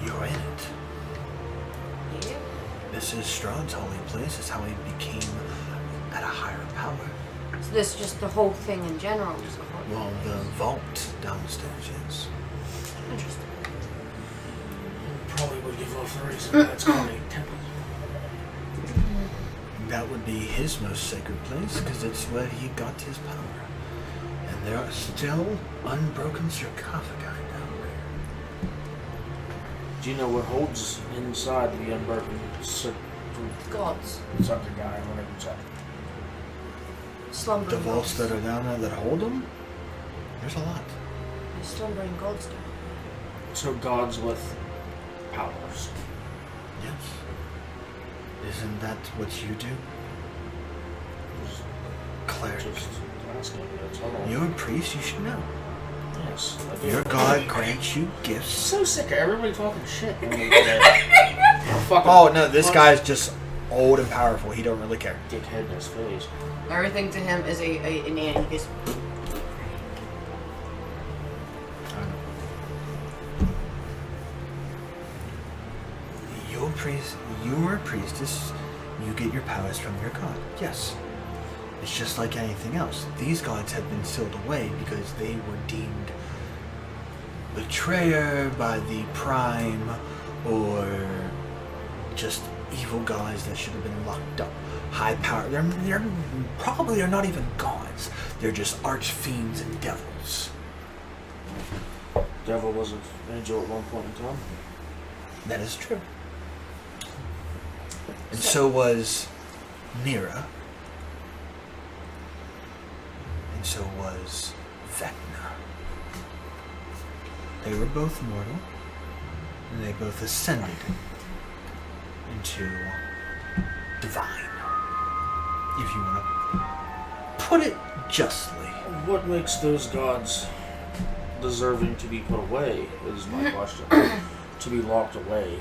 S7: You're in it.
S1: Yeah.
S7: This is Strahd's holy place. It's how he became at a higher power.
S1: So this just the whole thing in general is a holy
S7: Well, the vault downstairs is.
S1: Interesting.
S4: Probably would give off the reason that's called a temple.
S7: That would be his most sacred place, because it's where he got his power. And there are still unbroken sarcophagi down there.
S4: Do you know what holds inside the unbroken
S1: Gods.
S4: something guy or whatever it's at?
S1: Slumbering
S7: The vaults
S1: gods.
S7: that are down there that hold them, there's a lot.
S1: There's slumbering gods down
S4: So gods with powers.
S7: Yes. Isn't that what you do? Cleric.
S4: Just asking. That's all.
S7: You're a priest, you should know.
S4: Yes, I do.
S7: Your god grants you gifts.
S4: So sick of everybody talking shit. when we do that. I'll fucking
S7: Oh no, this
S4: punch
S7: guy's just old and powerful. He don't really care.
S4: dickhead in his face.
S1: there. Everything to him is an ant. He just
S7: You're a priestess. You get your powers from your god. Yes. It's just like anything else. These gods have been sealed away because they were deemed betrayer by the prime, or just evil gods that should have been locked up. High power. They're probably are not even gods. They're just archfiends and devils.
S4: Devil was an angel at one point in time.
S7: That is true. And so was Mira. And so was Vecna. They were both mortal, and they both ascended into divine, if you want to put it justly.
S4: What makes those gods deserving to be put away is my question. To be locked away.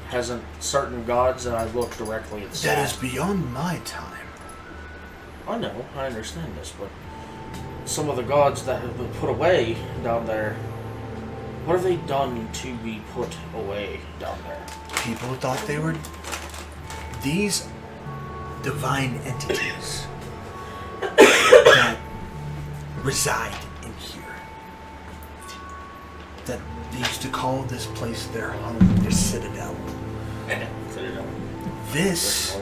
S4: Hasn't certain gods that I look directly at
S7: That is beyond my time.
S4: I know, I understand this, but some of the gods that have been put away down there, what have they done to be put away down there?
S7: People thought they were these divine entities that reside in here. That they used to call this place their home, their citadel. This,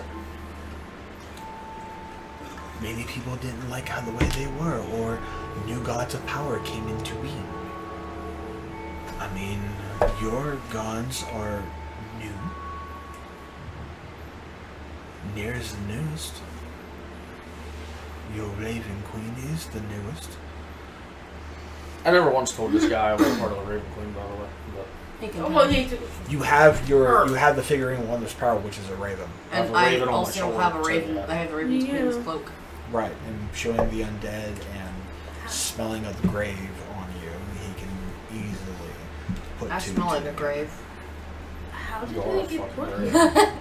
S7: maybe people didn't like how the way they were, or new gods of power came into being. I mean, your gods are new. Nir's the newest. Your Raven Queen is the newest.
S4: I never once told this guy I was part of the Raven Queen, by the way. But
S1: he can
S2: Oh,
S1: tell
S2: well,
S1: me.
S2: he
S7: You have the figurine of Wondrous Power, which is a raven.
S4: I have
S1: And
S4: a
S1: I
S4: raven on my
S1: also
S4: shoulder,
S1: have a
S4: so
S1: raven.
S4: yeah.
S1: I have the Raven's Queen's
S2: Yeah.
S1: cloak.
S7: Right, and showing the undead and smelling of the grave on you, he can easily put
S1: I
S7: two
S1: smell like a
S7: together.
S1: grave.
S2: How did
S4: You are
S2: they
S4: a
S2: get
S4: fucking
S2: put
S4: raven.
S2: here?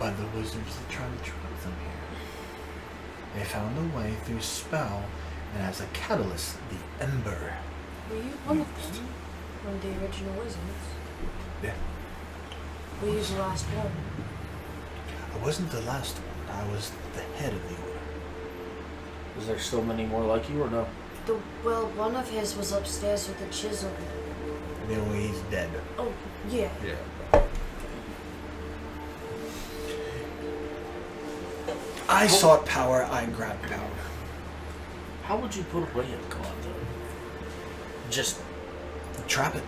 S7: By the wizards that tried to trap them here. They found a way through spell, and as a catalyst, the Ember.
S1: Were you one of them? One of the original wizards?
S7: Yeah.
S1: Were you the last one?
S7: I wasn't the last one. I was the head of the order.
S4: Is there still many more like you or no?
S1: Well, one of his was upstairs with the chisel.
S7: No, he's dead.
S1: Oh, yeah.
S6: Yeah.
S7: I sought power, I grabbed power.
S4: How would you put away a god, though? Just
S7: Trap it.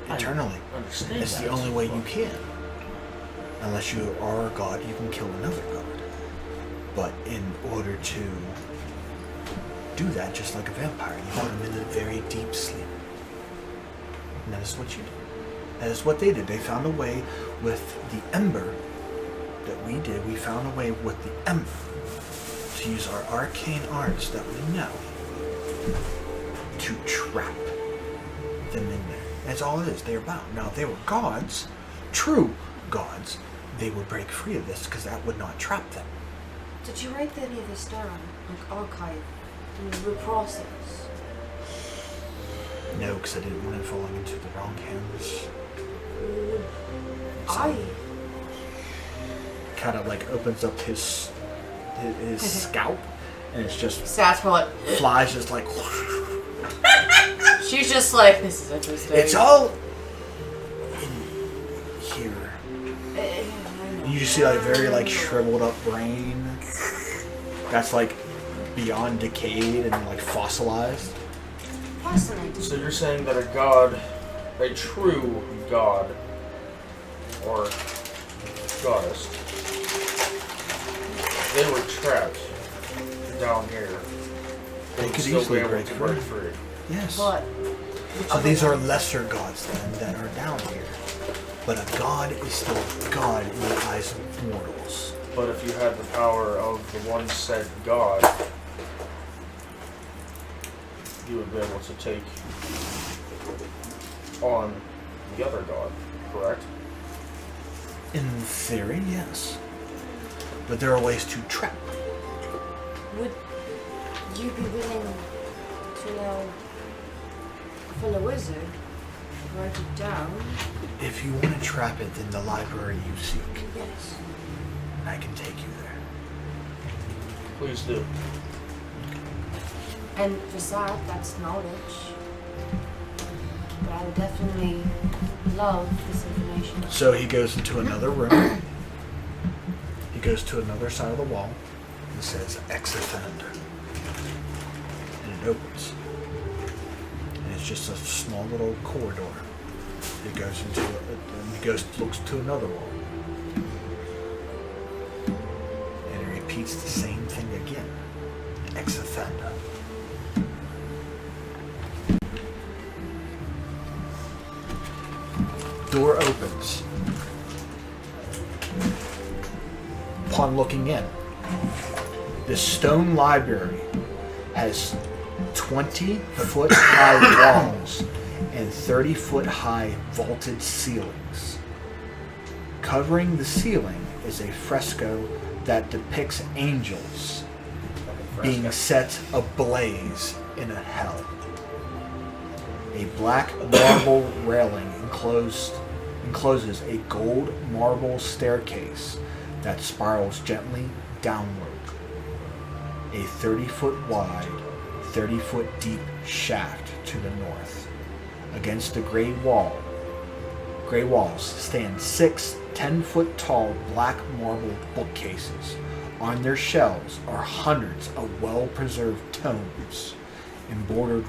S7: Eternally.
S4: I understand
S7: It's
S4: that.
S7: the only way you can. Unless you are a god, you can kill another god. But in order to do that, just like a vampire, you put them in a very deep sleep. And that is what you do. That is what they did. They found a way with the ember that we did. We found a way with the ember to use our arcane arts that we know to trap them in there. That's all it is. They're bound. Now, if they were gods, true gods, they would break free of this because that would not trap them.
S1: Did you write any of this down? Like archive? The process?
S7: No, because I didn't want it falling into the wrong hands. Kind of like opens up his scalp, and it's just
S1: Sats like,
S7: flies just like.
S1: she's just like, this is interesting.
S7: It's all in here. You just see like very like shriveled up brain. That's like beyond decayed and like fossilized.
S1: Fascinating.
S4: So you're saying that a god, a true god, or goddess, they were trapped down here.
S7: They
S4: would
S7: could
S4: still
S7: easily
S4: be able
S7: break
S4: to
S7: free.
S4: break free.
S7: Yes.
S1: But
S7: So these are lesser gods then that are down here. But a god is still a god in the eyes of mortals.
S4: But if you had the power of the one said god, you would be able to take on the other god, correct?
S7: In theory, yes. But there are ways to trap.
S1: would you be willing to now, for the wizard, write it down?
S7: If you want to trap it in the library you seek,
S1: Yes.
S7: I can take you there.
S4: Please do.
S1: And for that, that's knowledge. But I would definitely love this information.
S7: So he goes into another room. He goes to another side of the wall and says, "Ex offender." And it opens. And it's just a small little corridor. It goes into looks to another wall. And it repeats the same thing again. Ex offender. Door opens. Upon looking in, this stone library has 20-foot high walls and 30-foot high vaulted ceilings. Covering the ceiling is a fresco that depicts angels being set ablaze in a hell. A black marble railing encloses a gold marble staircase that spirals gently downward. A 30-foot wide, 30-foot deep shaft to the north. Against the gray walls stand 6 10-foot tall black marble bookcases. On their shelves are hundreds of well-preserved tomes, embroidered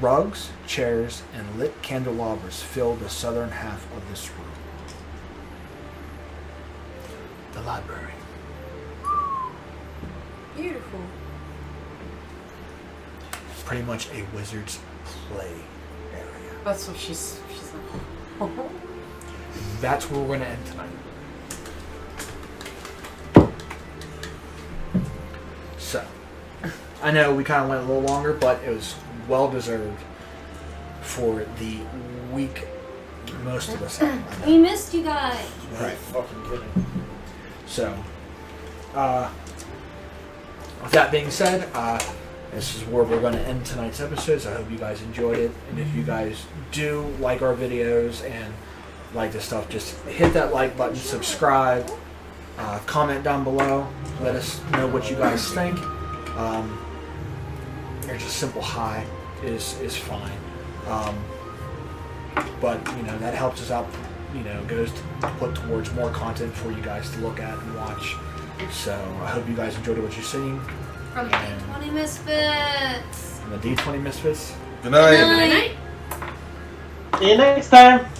S7: rugs, chairs, and lit candelabras fill the southern half of this room. The library.
S8: Beautiful.
S7: Pretty much a wizard's play area.
S1: That's what she's like.
S7: That's where we're going to end tonight. So, I know we kind of went a little longer, but it was well deserved for the week most of us had.
S9: We missed you guys.
S7: Right.
S4: Fucking kidding.
S7: So, with that being said, this is where we're going to end tonight's episodes. I hope you guys enjoyed it. And if you guys do like our videos and like this stuff, just hit that like button, subscribe, comment down below. Let us know what you guys think. Or just simple hi is fine. But, you know, that helps us out, you know, goes to put towards more content for you guys to look at and watch. So I hope you guys enjoyed what you've seen.
S1: From the D20 Misfits.
S7: And the D20 Misfits.
S6: Good night.
S1: Good night.
S5: See you next time.